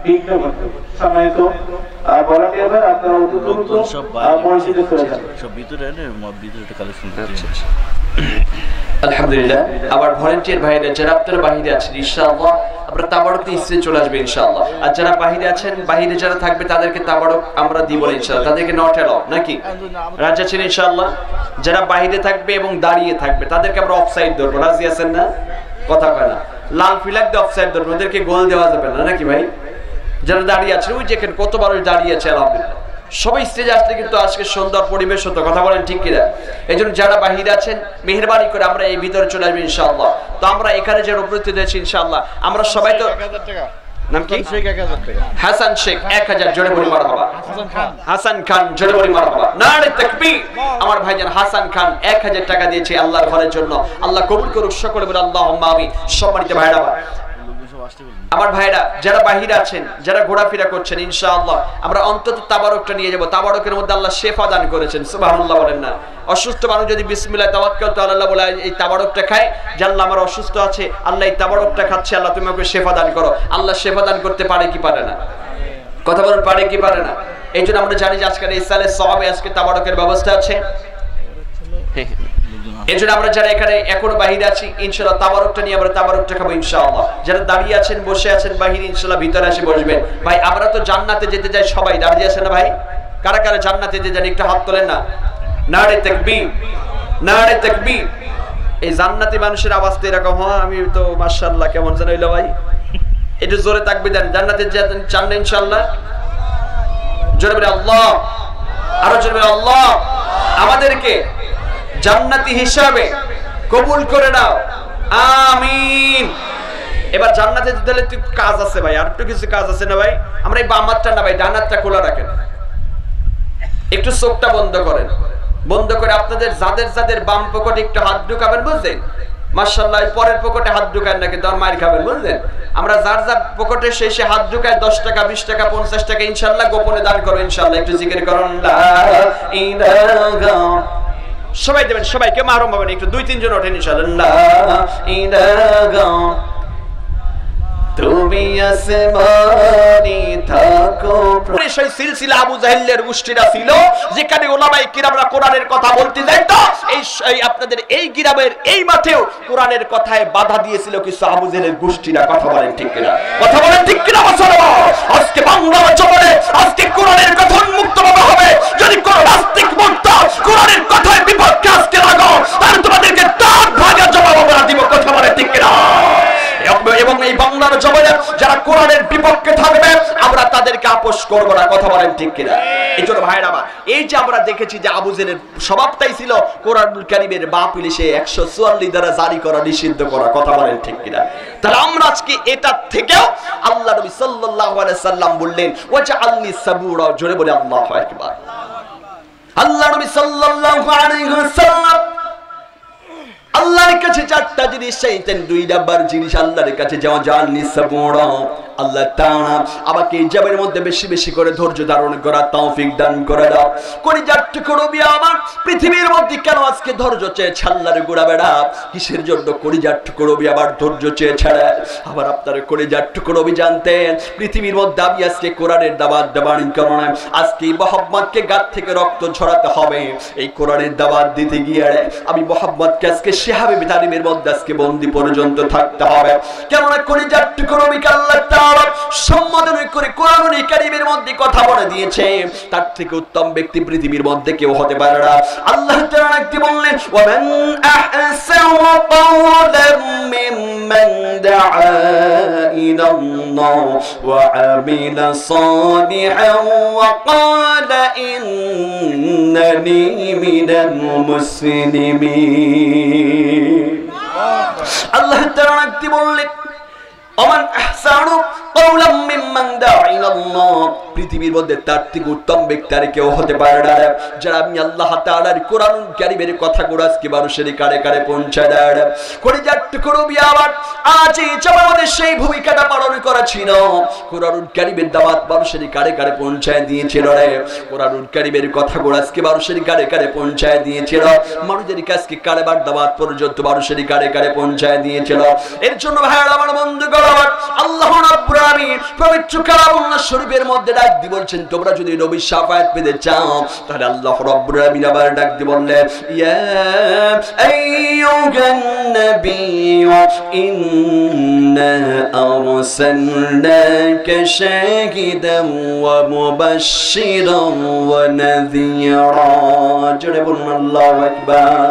বিঘ্ন ঘটবে। সম্মানিত ভলান্টিয়ার, আপনারা অতি দ্রুত মসজিদে চলে যান। সব ভিতরে কালেকশন। আলহামদুলিল্লাহ। আবার ভলান্টিয়ার ভাইরা যারা আপনারা বাহিরে আছেন ইনশাআল্লাহ আমরা তাবারুক নিয়ে চলে আসবে ইনশাআল্লাহ। আর যারা বাহিরে আছেন, বাহিরে যারা থাকবে তাদেরকে তাবারুক আমরা দিব ইনশাআল্লাহ, তাদেরকে নট এলাও নাকি রাজি আছেন ইনশাআল্লাহ। যারা বাহিরে থাকবে এবং দাঁড়িয়ে থাকবে তাদেরকে আমরা অফসাইড ধরবো, রাজি আছেন না? কথা কয় না, লাল ফিলাক দিয়ে অফসাইড ধরবো, ওদেরকে গোল দেওয়া যাবে না নাকি ভাই? যারা দাঁড়িয়ে আছে ওই যেখানে কত মানুষ দাঁড়িয়ে আছে আলহামদুলিল্লাহ, সবাই স্টেজে আসলে কিন্তু আজকে সুন্দর পরিবেশ হতো, কথা বলেন ঠিক কিনা? এই জন্য যারা বাহিরে আছেন মেহেরবানি করে আমরা এই ভিতরে চলে আসবো ইনশাআল্লাহ। তো আমরা এখানে যে উপস্থিত হয়েছি ইনশাআল্লাহ আমরা সবাই তো নাম কি? হাসান শেখ 1000 জোরে বলি মারহাবা। হাসান খান জোরে বলি মারহাবা। নারে তাকবীর। আমার ভাইজান হাসান খান 1000 টাকা দিয়েছে আল্লাহর ঘরের জন্য, আল্লাহ কবুল করুক, সকলে বলে আল্লাহুম্মা আমিন। সম্মানিত ভাইরা আমার ভাইরা যারা বাহিরে আছেন, যারা ঘোরাফেরা করছেন ইনশাআল্লাহ আমরা অন্তত তাবারকটা নিয়ে যাব। তাবারকের মধ্যে আল্লাহ শেফা দান করেছেন, সুবহানাল্লাহ বলেন না? অসুস্থ মানুষ যদি বিসমিল্লাহ তাওয়াক্কালতু আলাল্লাহ বলে এই তাবারকটা খায়, যে আল্লাহ আমার অসুস্থ আছে, আল্লাহ এই তাবারকটা খাচ্ছে, আল্লাহ তুমি আমাকে শেফা দান করো। আল্লাহ শেফা দান করতে পারে কি পারে না? কথা বলেন পারে কি পারে না? এই জন্য আমরা জানি যে আজকের ইসালের সওয়াবে আজকে তাবারকের ব্যবস্থা আছে। এজন্য আমরা যারা এখানে এখনো বাহিরে আছি ইনশাআল্লাহ তাবারকটা নিয়ে আমরা তাবারকটা খাবো ইনশাআল্লাহ। যারা দাঁড়িয়ে আছেন, বসে আছেন বাহিরে ইনশাআল্লাহ ভিতরে এসে বসবেন। ভাই আমরা তো জান্নাতে যেতে চাই, সবাই দাঁড়িয়ে আছেন না ভাই? কারা কারা জান্নাতে যেতে চান একটু হাত তোলেন না? নারে তাকবীর, নারে তাকবীর। এই জান্নাতি মানুষের আওয়াজ তো এরকম হয়, আমি তো মাশাআল্লাহ কেমন যেন হইলো ভাই, একটু জোরে তাকবীর দেন। জান্নাতে যেতে চান না ইনশাআল্লাহ? জোরে বলে আল্লাহ, আরো জোরে বলে আল্লাহ। আমাদেরকে জান্নাতি হিসাবে কবুল করে নাও, আমিন। এবার জান্নাতে যেতে হলে একটু কাজ আছে ভাই, আর একটু কিছু কাজ আছে না ভাই? আমরা এই বাম হাতটা না ভাই ডান হাতটা খোলা রাখেন, একটু চোখটা বন্ধ করেন, বন্ধ করে আপনাদের যাদের যাদের বাম পকেটে একটু হাত ঢুকাবেন, বুঝলেন? মাশাআল্লাহ পরের পকেটে হাত ঢুকান না কিন্তু মার খাবেন, বুঝলেন? আমরা যার যার পকেটে শেষে হাত ঢুকায় 10 টাকা 20 টাকা 50 টাকা ইনশাআল্লাহ গোপনে দান করো ইনশাআল্লাহ। একটু জিকির করুন লা ইলাহা, সবাই দেবেন, সবাইকে মাহরুম হবেন, একটু 2-3 জন ওঠেন ইনশাআল্লাহ। লা ইলাহা তুমি আসমানে থাকো। সেই সিলসিলা আবু জাহেলের গোষ্ঠীরা ছিল যেখানে ওলামায়ে কিরামরা কোরআনের কথা বলতে যাইতো, এই আপনাদের এই গ্রামের এই মাঠেও কোরআনের কথায় বাধা দিয়েছিল কিছু আবু জাহেলের গোষ্ঠীরা। কথা বলেন ঠিক কিনা? কথা বলেন ঠিক কিনা? আজকে বাংলার জমিনে আজকে কোরআনের কথা উন্মুক্তভাবে হবে। যদি কোন নাস্তিক মুক্তা কোরআনের কথায় বিপক্ষে আজকে লাগাও, তাহলে তোমাদেরকে দাঁত ভাঙা জবাব আমরা দিব। কথা বলেন ঠিক কিনা? এবং এই বাংলার জমিনে যারা কোরআনের বিপক্ষে থাকবে আমরা তাদেরকে আপোষ করব না। কথা বলেন ঠিক কিনা? এই জন্য ভাইরা আমার এই যে আমরা দেখেছি যে আবু জেহেলের স্বভাবটাই ছিল কোরআনুল কারীমের বাতিল সে 144 দ্বারা জারি করা, নিষিদ্ধ করা। কথা বলেন ঠিক কিনা? তাহলে আমরা আজকে এটা থেকেও আল্লাহ নবী সাল্লাল্লাহু আলাইহি সাল্লাম বললেন ওয়াজআলনি সাবুরা, জোরে বলে আল্লাহু আকবার। আল্লাহ নবী সাল্লাল্লাহু আলাইহি ওয়াসাল্লাম আল্লাহর কাছে 4টা জিনিস চাইতেন, 2 নাম্বার জিনিস আল্লাহর কাছে যাওয়া জালনি সাবুরা, আল্লাহ তাআলা আমাকে এই জবের মধ্যে বেশি বেশি করে ধৈর্য ধারণ করার তৌফিক দান করে দাও। কলিজার টুকরো বিয়া আমার পৃথিবীর মধ্যে কেন আজকে ধৈর্য চেয়ে ছাল্লার গোড়া বেড়া, কিসের জন্য কলিজার টুকরো বিয়া আবার ধৈর্য চেয়ে ছাড়া? আবার আপনার কলিজার টুকরো বি জানতেন পৃথিবীর মধ্যে আমি আজকে কোরআনের দাওয়াত দেবানি কারণে আজকে মুহাম্মদকে গাত থেকে রক্ত ঝরাতে হবে। এই কোরআনের দাওয়াত দিতে গিয়ে আমি মুহাম্মদকে আজকে শিহাবে বিতালিমের মধ্যে আজকে বন্দী পর্যন্ত থাকতে হবে। কেননা কলিজার টুকরো বি আল্লাহ তাআলা সম্বোধন করে কোরআনুল কারীমের মধ্যে কথা বলে দিয়েছে, তার থেকে উত্তম ব্যক্তি পৃথিবীর মধ্যে কেউ হতে পারে না। আল্লাহ তাআলা কি বললেন? ওয়া মান আহসানু কাওলাম মিম্মান দাআ ইলাল্লাহ ওয়া আমিলা সালিহান ওয়া ক্বালা ইন্নানি মিনাল মুসলিমিন। আল্লাহ তাআলা কি বললেন? ওমান আহসানু কাওলাম মিম্মান দাআ ইলাল্লাহ, পৃথিবীর মধ্যে তার থেকে উত্তম ব্যক্তি আর কেউ হতে পারে না যারা আমি আল্লাহ তাআলার কোরআনুল কারীমের কথাগুলো আজকে মানুষের কানে কানে পৌঁছে দেয়। কলিজার টুকরো বিয়াবার আজ এই জবানের সেই ভূমিকাটা পালন করেছিল, কোরআনুল কারীমের দাওয়াত মানুষের কানে কানে পৌঁছায় দিয়েছিল রে। কোরআনুল কারীমের কথাগুলো আজকে মানুষের কানে কানে পৌঁছায় দিয়েছিল, মানুষের কাছে কালেমার দাওয়াত পর্যন্ত মানুষের কানে কানে পৌঁছায় দিয়েছিল। এর জন্য ভাইরা আমার বন্ধুগণ, আল্লাহ রাব্বুল আলামিন পবিত্র কালামুল্লাহ শরীফের মধ্যে ডাক দিয়ে বলছেন তোমরা যদি নবীর শাফায়াত পেতে চাও তাহলে আল্লাহ রাব্বুল আলামিন আবার ডাক দিয়ে বললেন ইয়া আইয়ুহান নাবিয়্যু ইন্না আরসালনাকা শাহিদান ওয়া মুবাশশিরান ওয়া নাযীরা। জোরে বলুন আল্লাহু আকবার।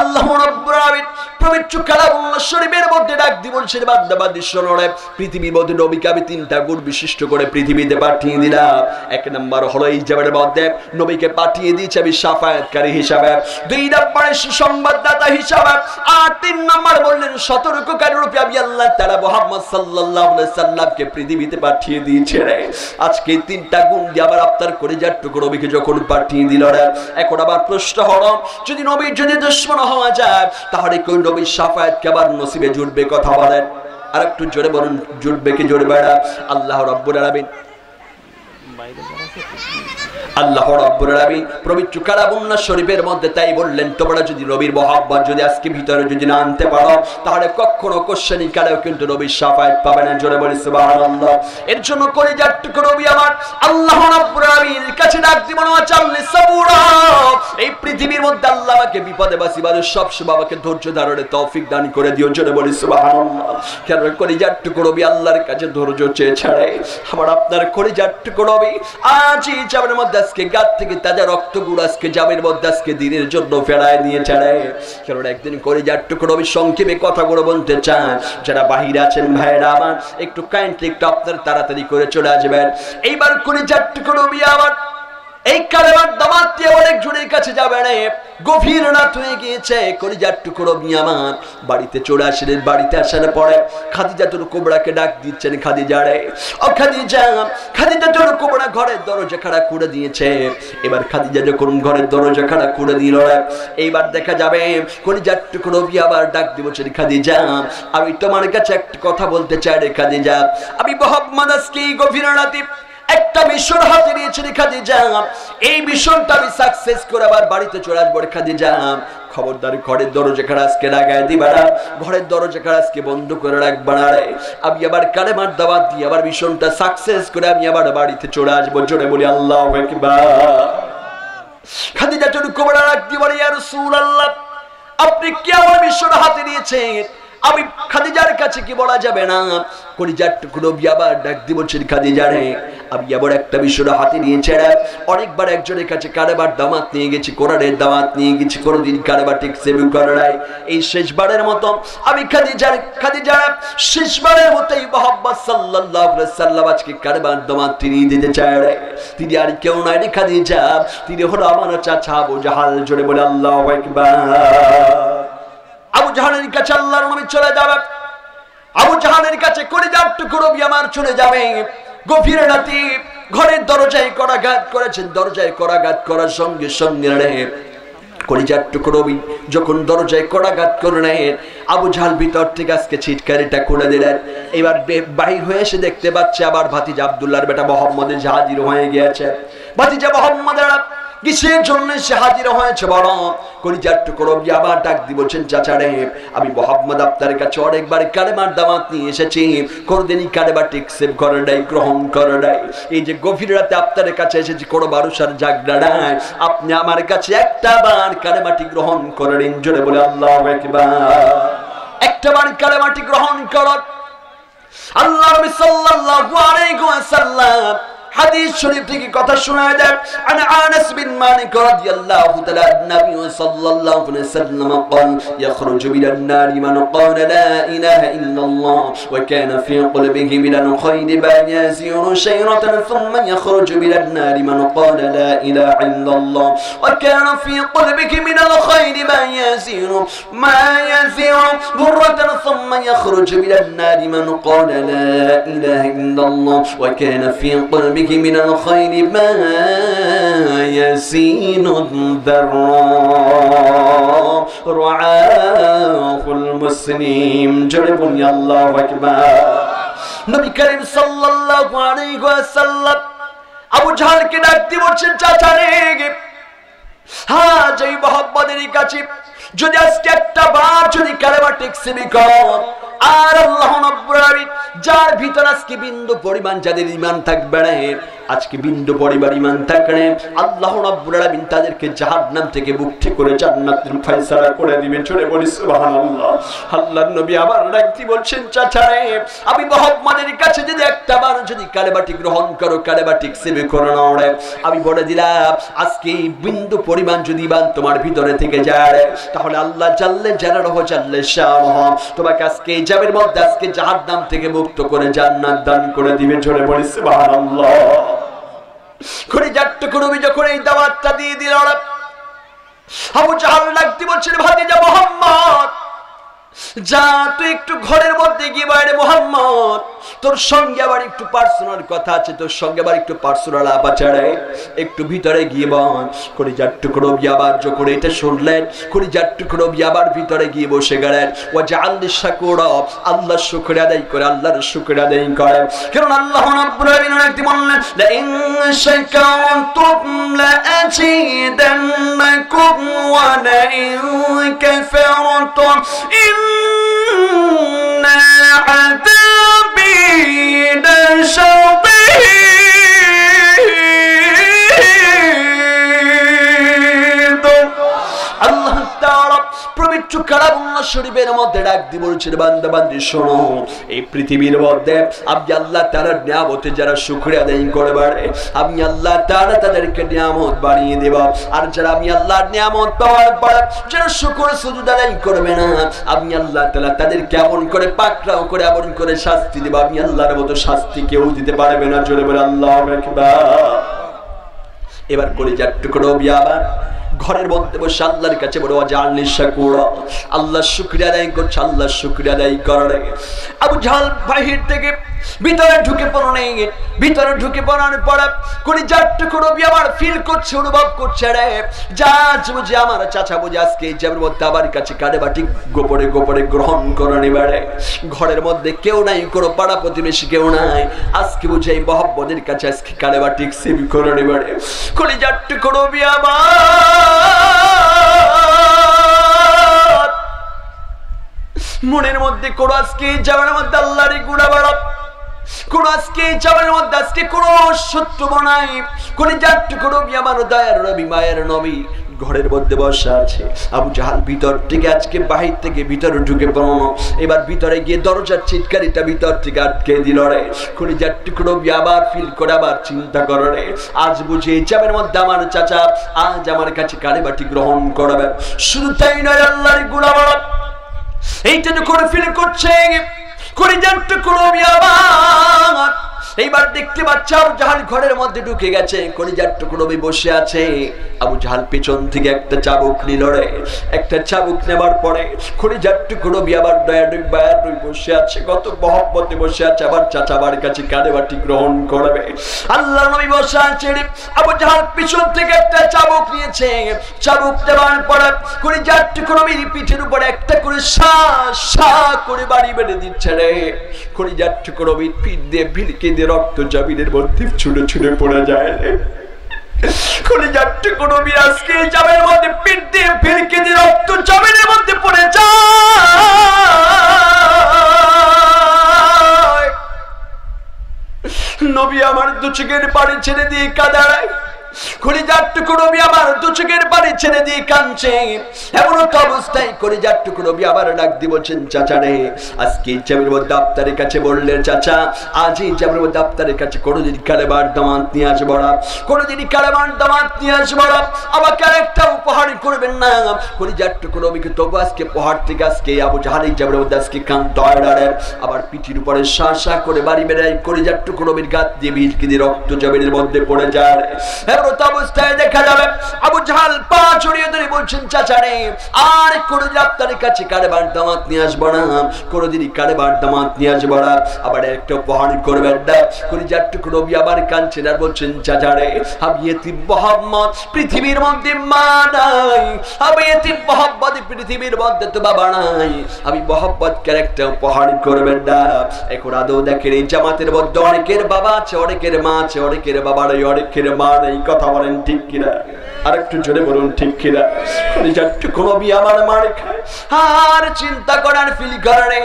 আল্লাহ রাব্বুল আলামিন পবিত্র কালামুল্লাহ শরীফের মধ্যে ডাক দিয়ে বলছেন বান্দা বান্দি শোনো রে, পৃথিবীর মধ্যে নবীকে আমি তিনটা গুণ বিশিষ্ট করে পৃথিবীতে পাঠিয়ে দিলাম। এক নাম্বার হলো এই জামানের মধ্যে নবীকে পাঠিয়ে দিয়েছি আমি শাফায়াতকারী হিসাবে, দুই নম্বরে সুসংবাদদাতা হিসাবে, আর তিন নম্বর বললেন সতর্ককারী রূপে আমি আল্লাহ তাআলা মুহাম্মদ সাল্লাল্লাহু আলাইহি সাল্লামকে পৃথিবীতে পাঠিয়ে দিয়েছে রে। আজকে তিনটা গুণ দিয়ে আবার আপনার কলিজার টুকরো নবীকে যখন পাঠিয়ে দিল রে, এখন আবার প্রশ্ন হলো যদি নবীর যদি দুশমন হওয়া যায় তাহলে কোন নবীর শাফায়াত কে আবার নসিবে জুটবে? কথা বলেন আর একটু জোরে বলুন, জুটবে কি জুটবে না? আল্লাহ রাব্বুল আলামিন আল্লাহ রাব্বুল আলামিন পবিত্র কালামুল্লাহ শরীফের মধ্যে তাই বললেন তোমরা যদি নবীর মহব্বত যদি আজকে ভিতরে যদি না আনতে পারো তাহলে কখনো কোশ্চেনই কালেও কিন্তু নবীর শাফায়াত পাবে না। জোরে বলি সুবহানাল্লাহ। এর জন্য কলিজার টুকরো নবী আমার আল্লাহ রাব্বুল আলামিনের কাছে ডাক দিব না চাললে সাবুরা। এই পৃথিবীর মধ্যে আল্লাহ আমাকে বিপদে বাঁচিবার সব সময় আমাকে ধৈর্য ধারণের তৌফিক দান করে দিও। জোরে বলি সুবহানাল্লাহ। কেন কলিজার টুকরো নবী আল্লাহর কাছে ধৈর্য চেয়ে ছাড়ে আমার আপনার কলিজার টুকরো নবী আজ এই জামের মধ্যে আজকে গাত থেকে তাজা রক্তগুলো আজকে জামের মধ্যে আজকে দিনের জন্য ফেরায় নিয়ে ছাড়ে। কারণ একদিন কলিজার টুকরো নবী সংক্ষেপে কথাগুলো বলতে চান। যারা বাহিরে আছেন ভাইরা আমার একটু কাইন্ডলি একটু আপনার তাড়াতাড়ি করে চলে আসবেন। এইবার কলিজার টুকরো নবী আমার এই কালেমার দাওয়াত দিয়ে অনেক জনের কাছে যাবে না। গভীর রাত হয়ে গিয়েছে, কলিজার টুকরো নবী আমার বাড়িতে চলে আসলেন। বাড়িতে আসার পরে খাদিজাতুল কুবরাকে ডাক দিচ্ছেন, খাদিজা রে ও খাদিজা। খাদিজাতুল কুবরা ঘরের দরজা খাড়া করে দিয়েছে। এবার খাদিজা যখন ঘরের দরজা খাড়া করে দিল এইবার দেখা যাবে কলিজার টুকরো নবী আবার ডাক দিচ্ছেন, খাদিজা আমি তোমার কাছে একটা কথা বলতে চাই রে খাদিজা। আমি মুহাম্মদ আজকে গভীর রাতে একটা মিশন হাতে নিয়েছি খাদিজা। এই মিশনটা আমি সাকসেস করে আবার বাড়িতে চলে আসবো খাদিজা। খবরদার ঘরের দরজা খাড়া আজকে লাগাই দিবা না, ঘরের দরজা খাড়া আজকে বন্ধ করে রাখবা না রে। আমি আবার কালেমার দাওয়াত দিয়ে আবার মিশনটা সাকসেস করে আমি আবার বাড়িতে চলে আসবো। জোরে বলি আল্লাহু আকবার। খাদিজা চলে কুবরা ডাক দিয়ে বলে ইয়া রাসূলুল্লাহ আপনি কি আমার মিশন হাতে নিয়েছেন? আমি খাদিজার কাছে কি বলা যাবে না? কলিজার টুকরো নবী আবার ডাক দিয়ে বলছেন, খাদিজা রে আমি আবার একটা বিষয় হাতে নিয়েছি। অনেকবার একজনের কাছে কারবার দাওয়াত নিয়ে গেছি, কোরআনের দাওয়াত নিয়ে গেছি, কোনোদিন কারবার ঠিক সেভিং করে নাই। এই শেষবারের মতো আমি খাদিজা শেষবারের মতো এই মুহাম্মদ সাল্লাল্লাহু আলাইহি সাল্লাম আজকে কারবার দাওয়াত তিনি দিতে চায় রে। তিনি আর কেউ নাই রে খাদিজা, তিনি হলো আমার চাচা আবু জাহাল। জোরে বলে আল্লাহু আকবার। আবু জাহালের কাছে আল্লাহর নবী চলে যাবে। আবু জাহালের কাছে কলিজার টুকরো নবী আমার চলে যাবে। গভীর রাতে ঘরের দরজায় করাঘাত করেছেন। দরজায় করাঘাত করার সঙ্গে সঙ্গে কলিজার টুকরো নবী যখন দরজায় করাঘাত করলেন আবু জাহাল ভিতর থেকে আজকে ছিটকারিটা খুলে দিলেন। এবার বাহির হয়ে এসে দেখতে পাচ্ছে আবার ভাতিজা আব্দুল্লাহর বেটা মোহাম্মদের হাজির হয়ে গিয়েছে। ভাতিজা মোহাম্মদের কিসের জন্য সে হাজির হয়েছে বড়? কলিজার টুকরো নবী আবার ডাক দিয়ে বলছেন, চাচা রে আমি মুহাম্মদ আপনার কাছে অনেকবার কালেমার দাওয়াত নিয়ে এসেছি, কোনদিনই কালেমা টিকসেপ করে নাই, গ্রহণ করে নাই। এই যে গভীর রাতে আপনার কাছে এসেছি কোনো ভরসার জায়গা নাই, আপনি আমার কাছে একটা বার কালেমাটি গ্রহণ করে নিন। জোরে বলে আল্লাহু আকবার। একটা বার কালেমাটি গ্রহণ করুন। আল্লাহ নবী সাল্লাল্লাহু আলাইহি ওয়াসাল্লাম হাদিস শরীফ থেকে কথা শোনায় দেন। আনাস বিন মালিক রাদিয়াল্লাহু তাআলা নবী সাল্লাল্লাহু আলাইহি ওয়াসাল্লাম قال يخرج من النار من قال لا اله الا الله وكان في قلبه من الخير ما يزير شيرة ثم يخرج من النار من قال لا اله الا الله وكان في قلبه من الخير ما يزير ذرة ثم يخرج من النار من قال لا اله الا الله وكان في قلبه من الخير ما يزين الذرة رعاه المسلم. جربوا يا الله أكبر. নবী করিম সাল্লাল্লাহু আলাইহি ওয়াসাল্লাম আবু জাহলকে ডাক দিয়ে বলছেন, চাচা রে হ্যাঁ যেই মুহাম্মদের কাছে যদি আজকে একটা বার যদি কালেমা টিকসিবি কর আর আল্লাহ রাব্বুল আলামিন যার ভিতর আজকে বিন্দু পরিমাণ যাদের ঈমান থাকবে না, আজকে বিন্দু পরিমাণ ঈমান থাকলে আল্লাহ রাব্বুল আলামিন তাদেরকে জাহান্নাম থেকে মুক্তি করে জান্নাতের ফয়সালা করে দিবেন। চলে বলি সুবহানাল্লাহ। আল্লাহর নবী আবার রাখতি বলছেন, চাচা রে, আমি মুহাম্মাদের কাছে যদি একটা বার যদি কালেমাটি গ্রহণ করো, কালেমাটি সেবে করো না রে, আমি বলে দিলাম আজকে বিন্দু পরিমাণ যদি ঈমান তোমার ভিতরে থেকে যায়, তাহলে আল্লাহ জাল্লে জালালুহু জাল্লে শানুহু তোমাকে আজকে জাবের মধ্যে আজকে জাহান্নাম থেকে মুক্ত করে জান্নাত দান করে দিবেন। চলে বলি সুবহানাল্লাহ। খলিজার টুকরা যখন এই দাওয়াতটা দিয়ে দিল, আবু জাহল ডাকতে বলছেন, ভাতিজা মুহাম্মদ, যা তুই একটু ঘরের মধ্যে গিয়ে বাইরে, মুহাম্মদ তোর সঙ্গে আবার একটু পার্সোনাল কথা আছে, তোর সঙ্গে আবার একটু পার্সোনাল আপাচারে একটু ভিতরে গিয়ে বল। খলিজার টুকরো আবার যখন এটা শুনলেন, খলিজার টুকরো আবার ভিতরে গিয়ে বসে গেলেন। ও জাআলনি শাকুরা, আল্লাহর শুকরিয়া আদায় করে, আল্লাহর শুকরিয়া আদায় করে। কারণ আল্লাহ রাব্বুল আলামিন একটি বললেন, লা ইন শাকারতুম লা আযীদান্নাকুম ওয়া লা ইন কাফারতুম ইন্না আযাবি লাশাদীদ। আল্লাহ তাআলা পবিত্র কালামুল্লাহ শরীফের মধ্যে ডাক দিয়ে বলছেন, বান্দা বান্দি শোনো, এই পৃথিবীর মধ্যে আমি আল্লাহ তাআলার নিয়ামতে যারা শুকরিয়া আদায় করবে, আমি আল্লাহ তাআলা তাদেরকে নিয়ামত বাড়িয়ে দেব। আর যারা আমি আল্লাহর নিয়ামত পাওয়ার পর যারা শুকর সুজুদ আদায় করবে না, আমি আল্লাহ তাআলা তাদেরকে এমন করে পাকড়াও করে এমন করে শাস্তি দেব, আমি আল্লাহর মতো শাস্তি কেউ দিতে পারবে না। জোরে বলে আল্লাহু আকবার। এবার কলিজার টুকরো আবার ঘরের মধ্যে বসে আল্লাহর কাছে বড় জাআলনি শাকুরা, আল্লাহর শুকরিয়া আদায় করছে, আল্লাহর শুকরিয়া আদায় করে। আবু জাহল বাহির থেকে ভিতরে ঢুকে পড়লেন, ভিতরে ঢুকে পড়ার পর কলিজার টুকরো আবার ফিল করছে, অনুভব করছে, রে জাজ বুঝে আমার চাচা বুঝে আজকে জাবের মধ্যে আবার কাছে কালেমাটি গোপনে গোপনে গ্রহণ করে নেবে। ঘরের মধ্যে কেউ নাই, কোনো পাড়া প্রতিবেশী কেউ নাই, আজকে বুঝে এই মুহাম্মদের কাছে আজকে কালেমাটি সেভ করে নেবে। কলিজার টুকরো আবার মনের মধ্যে কোনো আজকে জাবের মধ্যে আল্লাহরই গুণাবাড়া, কোন আজকে জাবের মধ্যে আজকে কোন শত্রু বানাই, কলিজার টুকরো আমার দয়ার নবী মায়ের নবী ঘরের মধ্যে বসে আছে। আবু জাহাল ভিতর থেকে আজকে বাহির থেকে ভিতরে ঢুকে পড়লো। এবার ভিতরে গিয়ে দরজার চিৎকারিটা ভিতর থেকে আটকে দিল রে। কলিজার টুকরো আবার ফিল করে আবার চিন্তা করে রে, আজ বুঝে জাবের মধ্যে আমার চাচা আজ আমার কাছে কালেমাটি গ্রহণ করবে। শুধু তাই নয়, আল্লাহর গুণাবাড়া এইটা যখন ফিল করছে, কলিজার টুকরো আবার এইবার দেখতে পাচ্ছে আবু জাহাল ঘরের মধ্যে ঢুকে গেছে, কলিজার টুকরো বসে আছে। আবু জাহাল পেছন থেকে একটা চাবুক নিল রে, একটা চাবুক নেবার পরে কলিজার টুকরো আবার দয়া বসে আছে, কত মহব্বতে বসে আছে, আবার চাচাবার কাছে কালেমাটি গ্রহণ করবে। আল্লাহর নবী বসে আছে, আবু জাহাল পিছন থেকে একটা চাবুক নিয়েছে, চাবুক নেবার পরে কলিজার টুকরো পিঠের উপরে একটা করে সা সা করে বাড়ি বেঁধে দিচ্ছে রে। কলিজার টুকরো পিঠ দিয়ে ভিলকে দিয়ে রক্ত জমিনের মধ্যে ছুটে ছুটে পড়ে যায় রে। কলিজার টুকরো আজকে জাবের মধ্যে পিঠ দিয়ে ভিলকে দিয়ে রক্ত জমিনের মধ্যে পড়ে যায়। নবী আমার দু চোখের পানি ছেড়ে দিয়ে কাঁদায়, কলিজার টুকরো আমার দু চোখের পানি ছেড়ে দিয়ে কাঁদছে। এমন তো অবস্থায় কলিজার টুকরো আবার ডাক দিয়ে বলছেন, চাচা রে আজকে জাবের মধ্যে আপনাদের কাছে বললেন, চাচা আজ এই জাবের মধ্যে আপনাদের কাছে কোনোদিন কালেমার দামাত নিয়ে আসবো না, কোনোদিন কালেমার দামাত নিয়ে আসবো না, আমাকে আর একটা উপহার করবেন না। কলিজার টুকরো তবু আজকে উপহার থেকে আজকে আবু জাহাল এই জাবের মধ্যে আজকে কান্ত আবার পিঠির উপরে সা সা করে বাড়ি বেড়ায়, কলিজার টুকরো গাত দিয়ে ভিলকে দিয়ে রক্ত জমিনের মধ্যে পড়ে যায়। অবস্থায় দেখা যাবে আবু জাহাল পা ছড়িয়ে ধরে বলছেন, চাচা রে আর কোনদিন আপনার কাছে কালেমার দামাত নিয়ে আসবো না, কোনদিনই কালেমার দামাত নিয়ে আসবো না, আবার একটা উপহার করবেন না। কলিজার টুকরো আবার কাঁদছেন আর বলছেন, চাচা রে আমি এতিম মুহাম্মদ, পৃথিবীর মধ্যে মা নাই, আমি এতিম মুহাম্মদ, পৃথিবীর মধ্যে তো বাবা নাই, আমি মুহাম্মদকে একটা উপহার করবেন না। এখন আদৌ দেখেন এই জামাতের মধ্যে অনেকের বাবা আছে, অনেকের মা আছে, অনেকের বাবা নেই, অনেকের মা নেই। কথা বলেন ঠিক কিনা? আর একটু জোরে বলুন ঠিক কিনা? কলিজার টুকরো আমার মার খায়, আর চিন্তা করার ফিল করে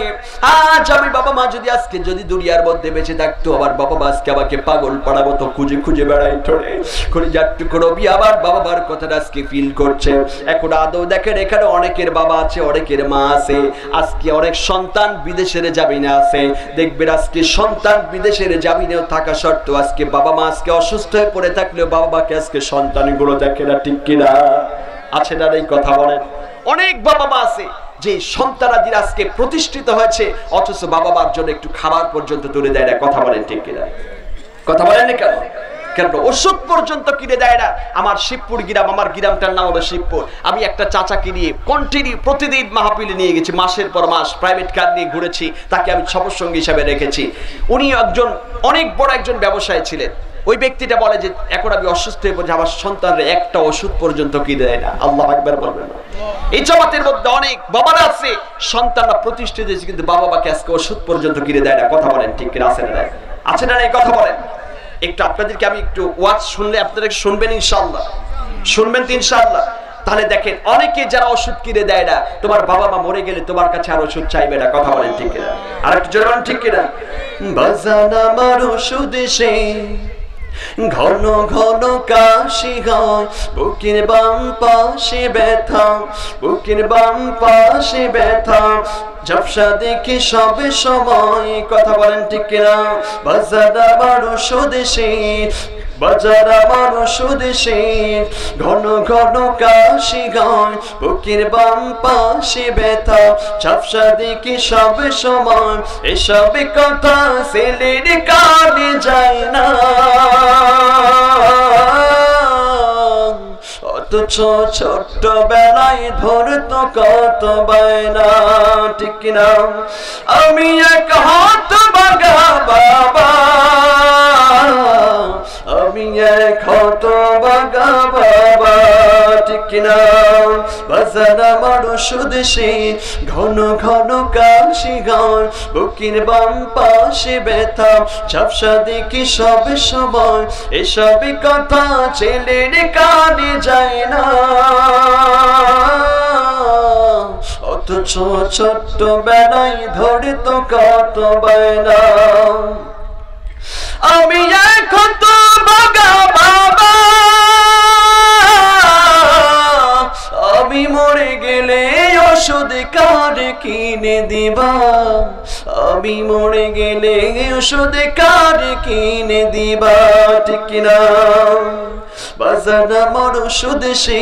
আজ আমি বাবা মা যদি আজকে যদি দুনিয়ার মধ্যে বেঁচে থাকতো, আবার বাবা মা আজকে আমাকে পাগল পাড়াবো তো খুঁজে খুঁজে বেড়াই ঠোরে করে যাট্টু করবি আবার বাবা মার কথাটা আজকে ফিল করছে। এখন আদৌ দেখেন এখানে অনেকের বাবা আছে, অনেকের মা আছে, আজকে অনেক সন্তান বিদেশের জামিনে আছে। দেখবেন আজকে সন্তান বিদেশের জামিনেও থাকা সত্ত্বেও আজকে বাবা মা আজকে অসুস্থ হয়ে পড়ে থাকলেও বাবা মাকে আজকে সন্তানগুলো দেখে না, ঠিক কিনা? আছে না এই কথা বলেন? অনেক বাবা মা আছে যে সন্তানাদি আজকে প্রতিষ্ঠিত হয়েছে অথচ বাবা মার জন্য একটু খাবার পর্যন্ত তুলে দেয় না, কথা বলেন ঠিক কিনা? কথা বলেন না কেন? কেন ওষুধ পর্যন্ত কিনে দেয় না। আমার শিবপুর গ্রাম, আমার গ্রামটার নাম হলো শিবপুর। আমি একটা চাচাকে নিয়ে কন্টিনিউ প্রতিদিন মাহফিলে নিয়ে গেছি, মাসের পর মাস প্রাইভেট কার নিয়ে ঘুরেছি, তাকে আমি সফরসঙ্গী হিসাবে রেখেছি। উনি একজন অনেক বড় একজন ব্যবসায়ী ছিলেন। ওই ব্যক্তিটা বলে যে এখন আমি অসুস্থ হয়ে পড়ছি, আমার সন্তানরা একটা ওষুধ পর্যন্ত কিনে দেয় না। আল্লাহ আকবার বলবেন না? এই জমাতের মধ্যে অনেক বাবারা আছে সন্তানরা প্রতিষ্ঠিত হয়েছে কিন্তু বাবা মাকে আজকে ওষুধ পর্যন্ত কিনে দেয় না, কথা বলেন ঠিক কিনা? আছে না? আছে না এই কথা বলেন? একটু আপনাদেরকে আমি একটু ওয়াজ শুনলে আপনারা শুনবেন ইনশাআল্লাহ, শুনবেন তো ইনশাআল্লাহ। তাহলে দেখেন অনেকে যারা ওষুধ কিনে দেয় না, তোমার বাবা মা মরে গেলে তোমার কাছে আর ওষুধ চাইবে না, কথা বলেন ঠিক কিনা? আর একটু জোরে বলেন ঠিক কিনা? বাজান আমার ওষুধ সে ঘন ঘন কাশি হয়, বুকের বাম পাশে ব্যথা, বুকের বাম পাশে ব্যথা, ঝাপসা দেখি সবে সময়, কথা বলেন ঠিক কিনা? বাজার আমার ওষুধ সে, বাজার আমার ওষুধ সে ঘন ঘন কাশি হয়, বুকের বাম পাশে ব্যথা, ঝাপসা দেখি সবে সময়, এসব কথা ছেলের কানে যায় না, অথচ ছোট্ট বেলায় ধরতো কত বায়না, ঠিক কিনা? আমি এক হাত বাগা বাবা, আমি এক হাত বাগা বাবা, ঠিক কিনা? বাজার আমার ওষুধ সে ঘন ঘন কাশি গান, বুকের বাম পাশে ব্যথা, ঝাপসা দেখি সব সময়, এসব কথা ছেলের কানে যায় না, অথচ ছোট্ট বেলায় ধরে তো কত বায়না। আমি এখন তো বাগা বাবা, আমি মরে গেলে ওষুধ কার কিনে দিবা, আমি মরে গেলে ওষুধ কার কিনে দিবা, ঠিক কিনা? বাজার আমার ওষুধ সে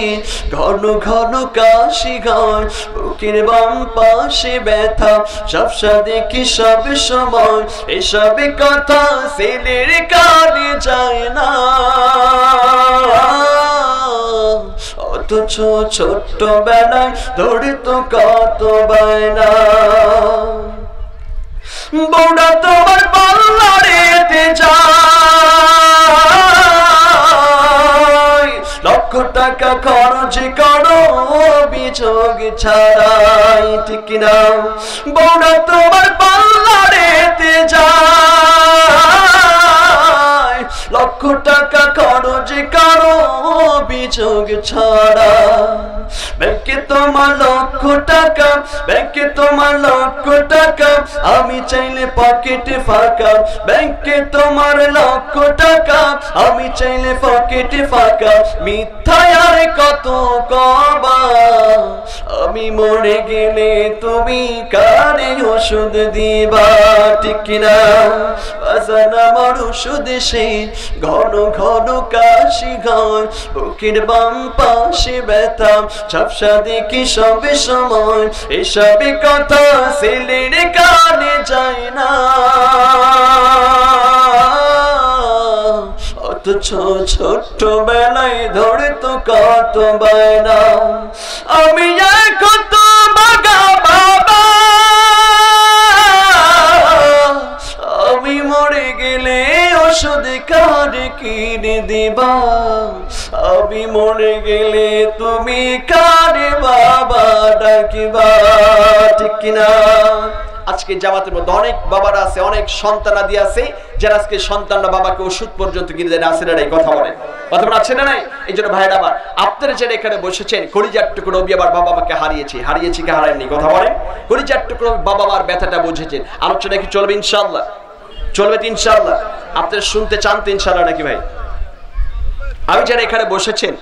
ঘন ঘন কাশি গায়, বুকের বাম পাশে ব্যথা, ঝাপসা দেখি সব সময়, এসব কথা ছেলের কানে যায় না, অথচ ছোট্ট বেলায় ধরে তো কত বায়না। বউটা তোমার পাল্লারেতে যায়, লক্ষ টাকা খরচ করো অভিযোগ ছাড়াই, ঠিক কিনা? বউটা তোমার পাল্লারেতে যায়, লক্ষ টাকা খরচ করো অভিযোগ ছাড়া, ব্যাংকে তোমার লক্ষ টাকা, ব্যাংকে তোমার লক্ষ টাকা, আমি চাইলে পকেটে ফাঁকা, ব্যাংকে তোমার লক্ষ টাকা, আমি চাইলে পকেটে ফাঁকা, মিথ্যায় আর কত কবা, আমি মরে গেলে তুমি কারে ওষুধ দিবা, ঠিক কিনা? বাজার আমার ওষুধ সে ঘন ঘন কাশি গায়, বুকের বাম পাশে ব্যথা, ঝাপসা দেখি সবে সময়, এসব কথা ছেলের কানে যায় না, অথচ ছোট্ট বেলায় ধরে তো কত বায়না। আমি এখন তো বাগা বাবা, আমি মরে গেলে ওষুধ কার কিনে দিবা, আমি মরে গেলে তুমি কারে বাবা ডাকিবা, ঠিক কিনা? আজকে জামাতের মধ্যে অনেক বাবারা আছে, অনেক সন্তানাদি আছে যারা আজকে সন্তানরা বাবাকে ওষুধ পর্যন্ত কিনে দেয়, আছে না নাই? কথা বলেন, কথা বলা আছে না নাই? এই জন্য ভাইরা আমার, আপনারা যারা এখানে বসেছেন, কলিজার টুকরো নবী আবার বাবা মাকে হারিয়েছি কি হারায়নি? কথা বলেন, কলিজার টুকরো বাবা মার ব্যথাটা বুঝেছেন। আলোচনা কি চলবে ইনশাআল্লাহ? চলবে তো ইনশাআল্লাহ? আপনারা শুনতে চান তো ইনশাআল্লাহ নাকি ভাই? আমি যারা এখানে বসেছেন,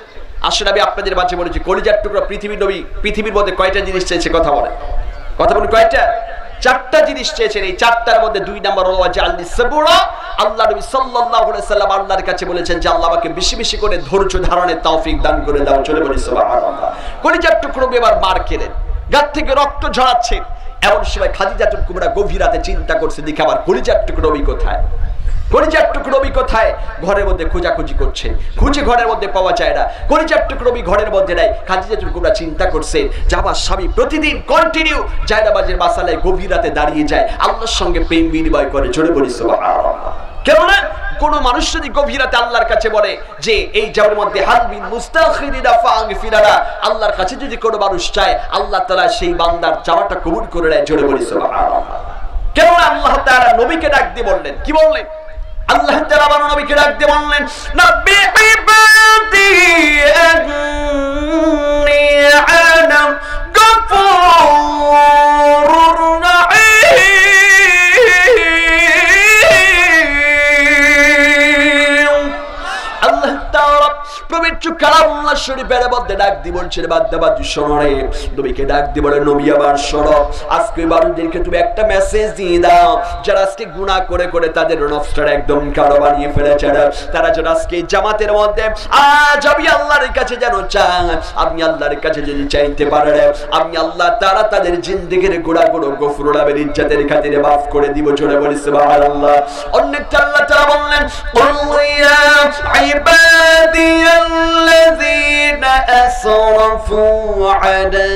আসলে আমি আপনাদের মাঝে বলেছি, কলিজার টুকরো পৃথিবীর নবী পৃথিবীর মধ্যে কয়টা জিনিস চেয়েছে? কথা বলেন, কথা বলেন, কয়টা? 4টা জিনিস চেয়েছেন। এই 4টার মধ্যে 2 নাম্বার হলো জাআলনি সাবুরা। আল্লাহ নবী সাল্লাল্লাহু আলাইহি সাল্লাম আল্লাহর কাছে বলেছেন যে আল্লাহ আমাকে বেশি বেশি করে ধৈর্য ধারণের তৌফিক দান করে দাও। চলে বলি সুবহানাল্লাহ। কলিজার টুকরো এবার মার খেলেন, গাত থেকে রক্ত ঝরাচ্ছে, এমন সময় খাদিজাতুল কুবরা গভীর রাতে চিন্তা করছে, দেখে আবার কলিজার টুকরো নবী কোথায়, কলিজার টুকরো নবী কোথায়? ঘরের মধ্যে খোঁজাখুঁজি করছে, খুঁজে ঘরের মধ্যে পাওয়া যায় না, কলিজার টুকরো নবী ঘরের মধ্যে নাই। খাদিজাতুল কুবরা চিন্তা করছে যে আমার স্বামী প্রতিদিন কন্টিনিউ জায়নামাজের মাসালায় গভীর রাতে দাঁড়িয়ে যায়, আল্লাহর সঙ্গে প্রেম বিনিময় করে। জোরে বলি সুবহানাল্লাহ। কেননা কোন মানুষ যদি গভীর রাতে আল্লাহর কাছে বলে যে এই জাওয়ার মধ্যে হালবিন মুস্তাখিরিনা ফাগফিরানা, আল্লাহর কাছে যদি কোনো মানুষ চায়, আল্লাহ তাআলা সেই বান্দার চাওয়াটা কবুল করে নেয়। জোরে বলি সুবহানাল্লাহ। কেননা আল্লাহ তাআলা নবীকে ডাক দিয়ে বললেন, কি বললেন? আল্লাহ তাআলা আমার নবীকে ডাক দিয়ে বললেন, নব্বি ইবাদি আন্নী আনা গফুরুর রাহিম। আল্লাহ তাআলা পবিত্র কালামুল্লাহ শরীফের মধ্যে ডাক দিয়ে বলছেন, বান্দাবাজি শোনো রে। নবীকে ডাক দিয়ে বলে, নবী আমার শোনো, আজকে বারুদেরকে তুমি একটা মেসেজ দিয়ে দাও, যারা আজকে গুনাহ করে করে তাদের নফসটা একদম কালো বানিয়ে ফেলেছে, তারা যেন আজকে জামাতের মধ্যে আজ আমি আল্লাহর কাছে যেন চান, আপনি আল্লাহর কাছে যদি চাইতে পারেন, আমি আল্লাহ তাআলা তাদের জিন্দেগির গুনাহগুলো গফুরুল আবের ইজ্জতের খাতিরে মাফ করে দিব। জোরে বলি সুবহানাল্লাহ। অন্যটা আল্লাহ তাআলা বললেন, কুল ইয়া ইবাদিয়াল্লাযীনা আসরাফু আলা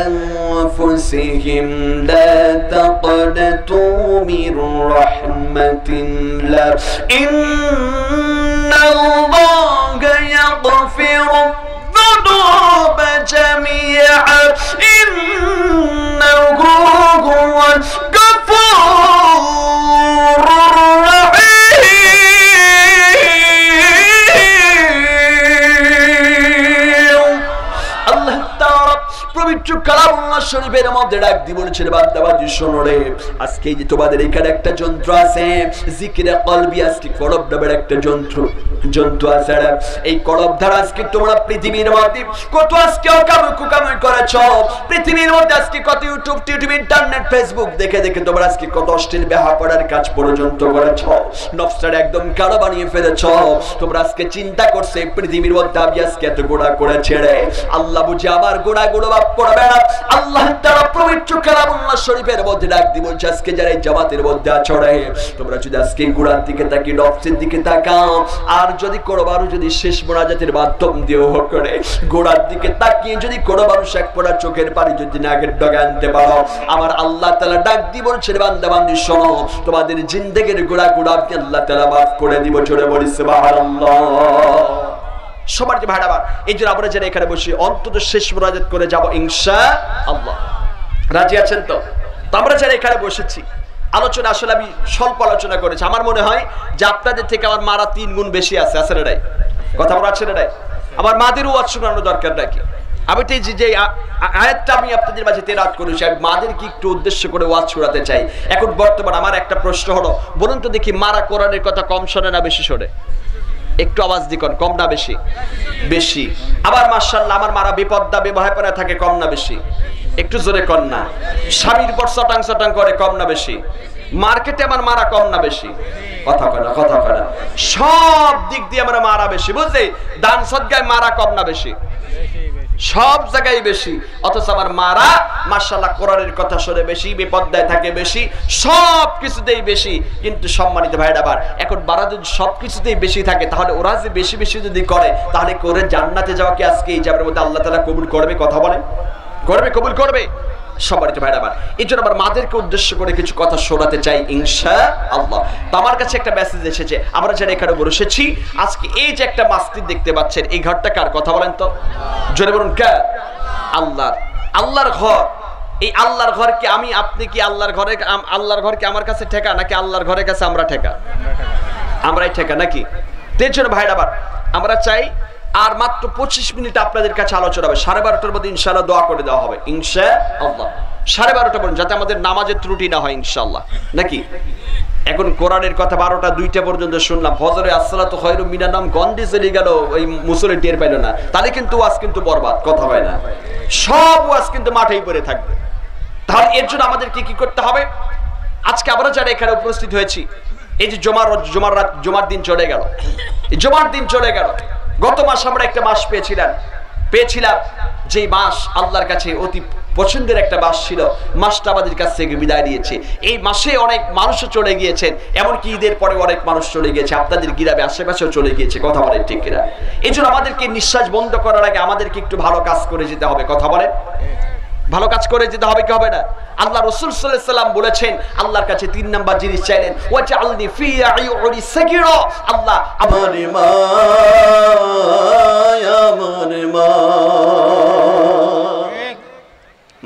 আনফুসিহিম লা তাকনাতু মির রাহমাতিল্লাহ ইন্নাল্লাহা ইয়াগফিরু যুনুবা জামিআ ইন্নাহু হুয়াল গফুরুর রাহিম। আল্লাহ তাআলা পবিত্র কালামুল্লাহ শরীফের মধ্যে ডাক দিয়ে বলেছেন, বান্দাবাজি শোনো রে, আজকে যে তোমাদের এখানে একটা যন্ত্র আছে, জিকিরে কলবি, আজকে কলব নামের একটা যন্ত্র আছে। এই কলব দ্বারা আজকে তোমরা পৃথিবীর মধ্যে কত আজকে অকামই করেছ, পৃথিবীর মধ্যে আজকে কত ইউটিউব ইন্টারনেট ফেসবুক দেখে দেখে তোমরা আজকে কত অশ্লীল বেহাপড়ার কাজ পর্যন্ত করেছ, নফসটা একদম কালো বানিয়ে ফেলেছ। তোমরা আজকে চিন্তা করছে পৃথিবীর মধ্যে আমি আজকে এত গোনা করেছে রে, আল্লাহ বুঝে আমার গোনাগুলো মাফ করবে না। আল্লাহ তাআলা পবিত্র কালামুল্লাহ শরীফের মধ্যে ডাক দিয়ে বলছে, আজকে যারা এই জামাতের মধ্যে আছো রে, তোমরা যদি আজকে গোনার দিকে তাকিয়ে নফসের দিকে তাকাও, আর যদি কোনো মানুষ যদি শেষ মোনাজাতের মাধ্যম দিয়েও হোক করে গোড়ার দিকে তাকিয়ে যদি কোনো মানুষ এক ফোঁটা চোখের পানি যদি নাকের ডগা আনতে পারো, আমার আল্লাহ তাআলা ডাক দিয়ে বলছেন, বান্দা বান্দি শোনো, তোমাদের জিন্দেগির গোনাগুলো আমি আল্লাহ তাআলা মাফ করে দিব। জোরে বলি সুবহানাল্লাহ। সবার যে ভাড়া, এই জন্য আমরা যারা এখানে বসি অন্তত শেষ মোনাজাত করে যাব ইনশাআল্লাহ। রাজি আছেন তো? আমরা যারা এখানে বসেছি, আলোচনা আসলে আমি স্বল্প আলোচনা করেছি। আমার মনে হয় যে আপনাদের থেকে আমার মারা 3 গুণ বেশি আছে, আছে না নাই? কথা বলা আছে না নাই? আমার মাদের ওয়াজ শোনানোর দরকার নাকি? আমি তো যে আয়াতটা আমি আপনাদের মাঝে তেলাওয়াত করেছি, আমি মাদেরকে একটু উদ্দেশ্য করে ওয়াজ শোনাতে চাই। এখন বর্তমান আমার একটা প্রশ্ন হলো, বলুন তো দেখি, মারা কোরআনের কথা কম শোনে না বেশি শোনে? একটু আওয়াজ দিকন, কম না বেশি? বেশি। আবার মাশাআল্লাহ আমার মারা বিপদটা বিবাহপনা থাকে, কম না বেশি? একটু জোরে কর না। স্বামীর পর সটাং করে, কম না বেশি? মার্কেটে আমার মারা কম না বেশি? কথা কয় না, কথা কয় না। সব দিক দিয়ে আমরা মারা বেশি, বুঝলে? দান সদকায় মারা কম না বেশি? সব জায়গায় বেশি। অথচ আমার মারা মাশাআল্লাহ কোরআনের কথা শুনে বেশি, বিপদায় থাকে বেশি, সব কিছুতেই বেশি। কিন্তু সম্মানিত ভাইরা, আবার এখন বারা যদি সব কিছুতেই বেশি থাকে, তাহলে ওরা যে বেশি বেশি যদি করে, তাহলে করে জান্নাতে যাওয়া কি আজকে এই জাবের মধ্যে আল্লাহ তাআলা কবুল করবে? কথা বলেন, করবে? কবুল করবে? সম্মানিত ভাইরা আমার, এই জন্য আমার মাদেরকে উদ্দেশ্য করে কিছু কথা শোনাতে চাই ইনশাআল্লাহ। তো আমার কাছে একটা মেসেজ এসেছে, আমরা যারা এখানে বসেছি আজকে, এই যে একটা মসজিদ দেখতে পাচ্ছেন, এই ঘরটা কার? কথা বলেন তো, জোরে বলুন, কার? আল্লাহর। আল্লাহর ঘর। এই আল্লাহর ঘরকে আমি আপনি কি আল্লাহর ঘরকে আমার কাছে ঠেকা নাকি আল্লাহর ঘরের কাছে আমরা ঠেকা? আমরাই ঠেকা নাকি? এর জন্য ভাইরা আবার আমরা চাই আর মাত্র 25 মিনিট আপনাদের কাছে আলোচনা হবে। 12:30টার মধ্যে ইনশাআল্লাহ দোয়া করে দেওয়া হবে ইনশাআল্লাহ। 12:30টা পর্যন্ত যাতে আমাদের নামাজের ত্রুটি না হয় ইনশাআল্লাহ নাকি। এখন কোরআনের কথা 12টা 2টা পর্যন্ত শুনলাম, ফজরে আসসালাতু খায়রুম মিনান নাওম গন্ডি চলে গেল, ওই মুসল্লি টের পাইল না, তাহলে কিন্তু ওয়াজ কিন্তু বরবাদ, কথা হয় না, সব ওয়াজ কিন্তু মাঠেই পড়ে থাকবে। তাহলে এর জন্য আমাদেরকে কি করতে হবে? আজকে আমরা যারা এখানে উপস্থিত হয়েছি, এই যে জুমার দিন চলে গেল, এই জুমার দিন চলে গেল। গত মাস আমরা একটা মাস পেয়েছিলাম যে মাস আল্লাহর কাছে অতি পছন্দের একটা মাস ছিল। মাসটা আমাদের কাছ থেকে বিদায় নিয়েছে। এই মাসে অনেক মানুষও চলে গিয়েছেন, এমনকি ঈদের পরে অনেক মানুষ চলে গিয়েছে, আপনাদের গ্রামে আশেপাশেও চলে গিয়েছে, কথা বলেন ঠিক কিনা? এই জন্য আমাদেরকে নিঃশ্বাস বন্ধ করার আগে আমাদেরকে একটু ভালো কাজ করে যেতে হবে, কথা বলেন। ভালো কাজ করে যেতে হবে, কি হবে না? আল্লাহ রাসূল সাল্লাল্লাহু আলাইহি সাল্লাম বলেছেন, আল্লাহর কাছে 3 নাম্বার জিনিস চাইলেন, ওয়াজআলনি ফি আইউনি সাগীরা, আল্লাহ আমার মা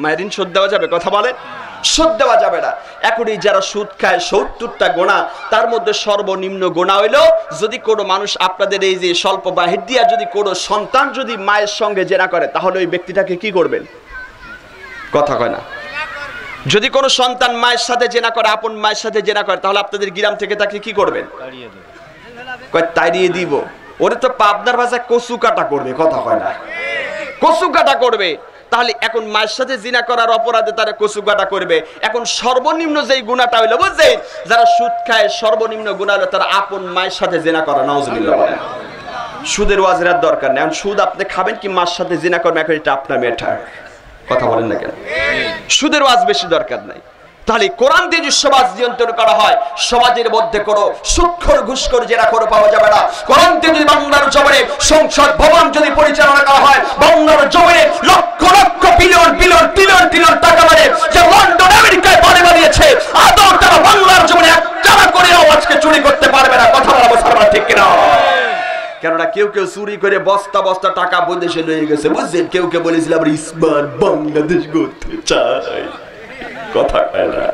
মায়ের শোধ দেওয়া যাবে, কথা বলেন, শোধ দেওয়া যাবে না। এখন এই যারা সুদ খায় 70টা গোনা, তার মধ্যে সর্বনিম্ন গোনা হইল যদি কোনো মানুষ আপনাদের এই যে স্বল্প বাহির দিয়া যদি কোনো সন্তান যদি মায়ের সঙ্গে জেনা করে, তাহলে ওই ব্যক্তিটাকে কি করবেন? কথা কয় না। যদি কোনো সন্তান মায়ের সাথে জেনা করে, আপন মায়ের সাথে জেনা করে, তাহলে আপনাদের গ্রাম থেকে তাকে কি করবেন? তাড়িয়ে দিব। ওরে তো পাবনার ভাষায় কচু কাটা করবে, কথা কয় না, কচু কাটা করবে। তাহলে এখন মায়ের সাথে জিনা করার অপরাধে তারা কচু কাটা করবে। এখন সর্বনিম্ন যেই গুনাহটা হইলো, বুঝছেন, যারা সুদ খায় সর্বনিম্ন গুনাহ হলো তারা আপন মায়ের সাথে জিনা করা, নাউজুবিল্লাহ বলেন। সুদের ওয়াজের দরকার নেই। এখন সুদ আপনি খাবেন কি মার সাথে জিনা করবেন, এখন এটা আপনার ম্যাটার, কথা বলেন না কেন? সুদের ওয়াজ বেশি দরকার নাই। তাহলে কোরআন দিয়ে যে সমাজ নিয়ন্ত্রণ করা হয়, সমাজের মধ্যে কোনো সুদখোর ঘুষখোর জেরা করে পাওয়া যাবে না। কোরআন দিয়ে যদি বাংলার জমিনে সংসদ ভবন যদি পরিচালনা করা হয়, বাংলার জমিনে lakh lakh billion billion trillion trillion টাকা মানে যে লন্ডন আমেরিকায় বাড়ি বানিয়েছে, আদৌ তারা বাংলার জমিনে একটানা করেও আজকে চুরি করতে পারবে না, কথা বলা মুসলমান ঠিক কিনা? কেননা কেউ কেউ চুরি করে বস্তা বস্তা টাকা বৈদেশে লয়ে গেছে, বুঝছেন। কেউ কেউ বলেছিল আমরা স্মার্ট বাংলাদেশ করতে চাই, কথা কয় না,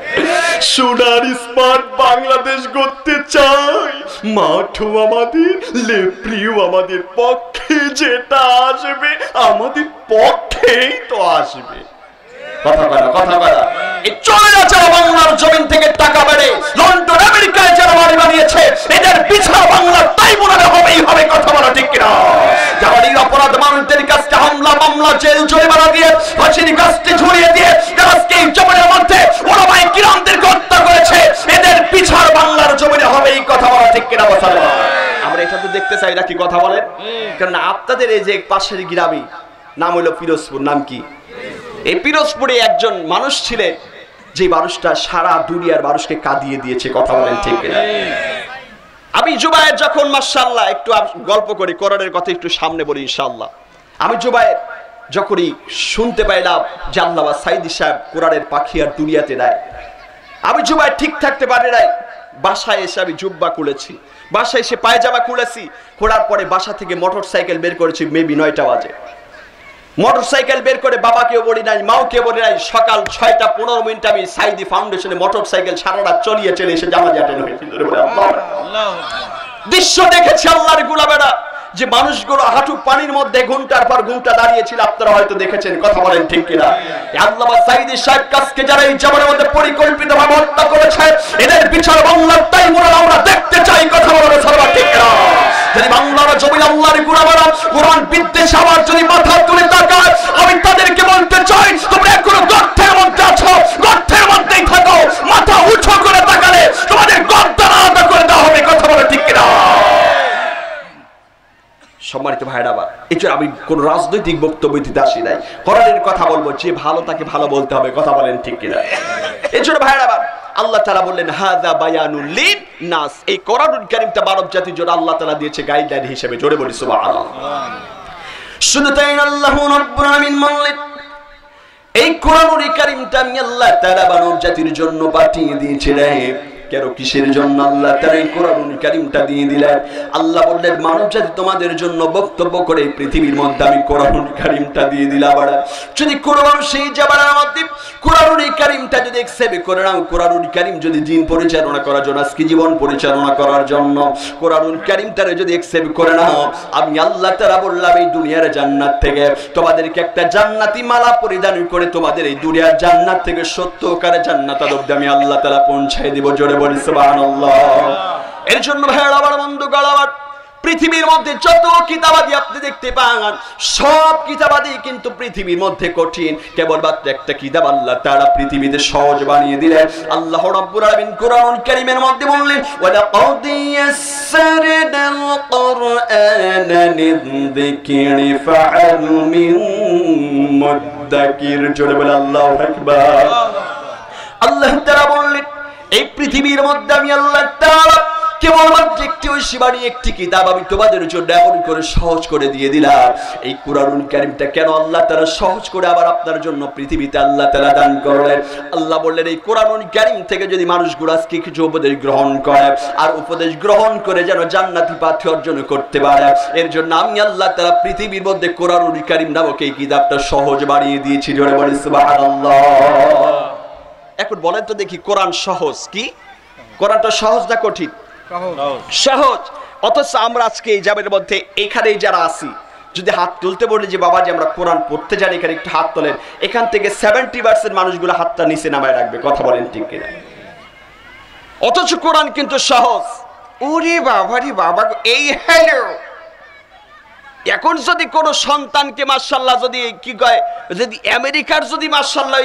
সোনার স্মার্ট বাংলাদেশ করতে চাই। মাঠও আমাদের, লেপ্রিও আমাদের পক্ষে, যেটা আসবে আমাদের পক্ষেই তো আসবে, কথা কয় না, কথা কয় না। এই চলে যাচ্ছে বাংলার জমিন থেকে টাকা বেড়ে লন্ডন আমেরিকায় যারা বাড়ি বানিয়েছে, এদের পিছনে বাংলার তাই মনে হবেই হবে, কথা বলা ঠিক কিনা? যারা নিরপরাধ মানুষদের কাছে হামলা মামলা জেল জরিমানা দিয়ে ফাঁসির কাজটি ঝুলিয়ে দিয়ে আজকে এই জমিনের মধ্যে ওলামায়ে কিরামদেরকে হত্যা করেছে, এদের পিছনে বাংলার জমিনে হবেই, কথা বলা ঠিক কিনা? আমরা এটা তো দেখতে চাই না, কি কথা বলেন? কারণ আপনাদের এই যে পাশের গ্রামে নাম হলো পিরোজপুর, নাম কি? এই পিরোজপুরে একজন মানুষ ছিলেন, যে মানুষটা সারা দুনিয়ার মানুষকে কাঁদিয়ে দিয়েছে, কথা বলেন ঠিক কিনা? আমি জুবায়ের যখন, মাশাআল্লাহ, একটু গল্প করি, কোরআনের কথা একটু সামনে বলি ইনশাআল্লাহ। আমি জুবায়ের যখনই শুনতে পাইলাম যে আল্লামা সাঈদী সাহেব কোরআনের পাখি আর দুনিয়াতে নাই, আমি জুবায়ের ঠিক থাকতে পারি নাই। বাসায় এসে আমি জুব্বা খুলেছি, বাসায় এসে পায়জামা খুলেছি, খোলার পরে বাসা থেকে মোটরসাইকেল বের করেছি, মেবি 9টা বাজে। মোটরসাইকেল বের করে বাবাকেও বলি নাই, মাওকেও বলি নাই। সকাল 6:15 আমি সাঈদী ফাউন্ডেশনে মোটরসাইকেল সারা রাত চলিয়ে চলে এসে জানাজা অ্যাটেন্ড হয়েছি। দৃশ্য দেখেছি আল্লাহর গোলামেরা, যে মানুষগুলো হাঁটু পানির মধ্যে ঘন্টার পর ঘন্টা দাঁড়িয়েছিল, আপনারা হয়তো দেখেছেন, কথা বলেন ঠিক কিনা? আল্লামা সাঈদী সাহেব কাজকে যারা এই জীবনের মধ্যে পরিকল্পিতভাবে হত্যা করেছে, এদের বিচার বাংলার তাই মোরাল আমরা দেখতে চাই, কথা বলেন সর্বা ঠিক কিনা? যদি বাংলার জমিন আল্লাহর গোলামেরা কোরআন বিদ্বেষে আবার যদি মাথা তুলে তাকায়, আমি তাদেরকে বলতে চাই, তোমরা এখনো গর্তের মধ্যে আছো, গর্তের মধ্যেই থাকো। মাথা উঁচু করে তাকালে তোমাদের গর্দান আলাদা করে দেওয়া হবে, কথা বলে ঠিক কিনা? সম্মানিত ভাইরা, আবার এই জন্য আমি কোন রাজনৈতিক বক্তব্য দিতে আসি নাই, কোরআনের কথা বলবো। যে ভালো তাকে ভালো বলতে হবে, কথা বলেন ঠিক কিনা? এই জন্য ভাইরা, আবার আল্লাহ তাআলা বললেন হাযা বায়ানুল লিন-নাস। এই কোরআনুল কারীমটা মানব জাতির জন্য আল্লাহ তাআলা দিয়েছে গাইডলাইন হিসেবে, জোরে বলি সুবহানাল্লাহ। শুধু তাই না, আল্লাহু রাব্বুল আলামিন বললেন এই কোরআনুল কারীমটা আমি আল্লাহ তাআলা মানব জাতির জন্য পাঠিয়ে দিয়েছি রে। কেন কিসের জন্য আল্লাহ তাআলা এই কোরআনুল কারীমটা দিয়ে দিলেন? আল্লাহ বললেন মানব জাতি তোমাদের জন্য বক্তব্য করে পৃথিবীর মধ্যে আমি কোরআনুল কারীমটা দিয়ে দিলাম। যদি কোরআন সেই জামানার মধ্যে কোরআনুল কারীমটা যদি একসেপ্ট করে নাও, কোরআনুল কারীম যদি দিন পরিচালনা করার জন্য, আজকে জীবন পরিচালনা করার জন্য কোরআনুল কারীমটারে যদি একসেপ্ট করে নাও, আমি আল্লাহ তাআলা বললাম এই দুনিয়ার জান্নাত থেকে তোমাদেরকে একটা জান্নাতি মালা পরিধান করে তোমাদের এই দুনিয়ার জান্নাত থেকে 70 কারে জান্নাত অবধি আমি আল্লাহ তাআলা পৌঁছায় দিব। জোরে বলি সুবহানাল্লাহ। এর জন্য ভাইরা আমার বন্ধুগণ, আমার পৃথিবীর মধ্যে যত কিতাবাদি আপনি দেখতে পান, সব কিতাবাদি কিন্তু পৃথিবীর মধ্যে কঠিন। কেবলমাত্র একটা কিতাব আল্লাহ তাআলা পৃথিবীতে সহজ বানিয়ে দিলেন। আল্লাহ রাব্বুল আলামিন কোরআনুল কারীমের মধ্যে বললেন ওয়ালাকাদ ইয়াসসারনাল কুরআনা লিযিকরি ফাআল মিন মুদ্দাকির। জোরে বলে আল্লাহু আকবার। আল্লাহ তাআলা বললেন এই পৃথিবীর মধ্যে আমি আল্লাহ তাআলা কেবলমাত্র একটি ঐশীবাণী, একটি কিতাব আমি তোমাদের জন্য এমন করে সহজ করে দিয়ে দিলাম। এই কোরআনুল কারীমটা কেন আল্লাহ তাআলা সহজ করে আবার আপনার জন্য পৃথিবীতে আল্লাহ তাআলা দান করলেন? আল্লাহ বললেন এই কোরআনুল কারীম থেকে যদি মানুষগুলো আজকে কিছু উপদেশ গ্রহণ করে, আর উপদেশ গ্রহণ করে যেন জান্নাতি পাথি অর্জন করতে পারে, এর জন্য আমি আল্লাহ তাআলা পৃথিবীর মধ্যে কোরআনুল কারীম নামক এই কিতাবটা সহজ বানিয়ে দিয়েছি। জোরে বলি সুবহানাল্লাহ। এখন বলেন তো দেখি, কোরআন সহজ কি? কোরআনটা সহজ না কঠিন? সহজ। অথচ আমরা আজকে এই জাবের মধ্যে এখানেই যারা আছি, যদি হাত তুলতে বলি যে বাবা যে আমরা কোরআন পড়তে জানি, এখানে একটু হাত তোলেন, এখান থেকে 70% মানুষগুলো হাতটা নিচে নামায় রাখবে। কথা বলেন ঠিক কিনা? অথচ কোরআন কিন্তু সহজ। ওরে বাবা রে বাবা, এই হ্যালো এখন যদি কোন সন্তানকে মাশাআল্লাহ যদি কি কয়, যদি আমেরিকার যদি মাশাআল্লাহ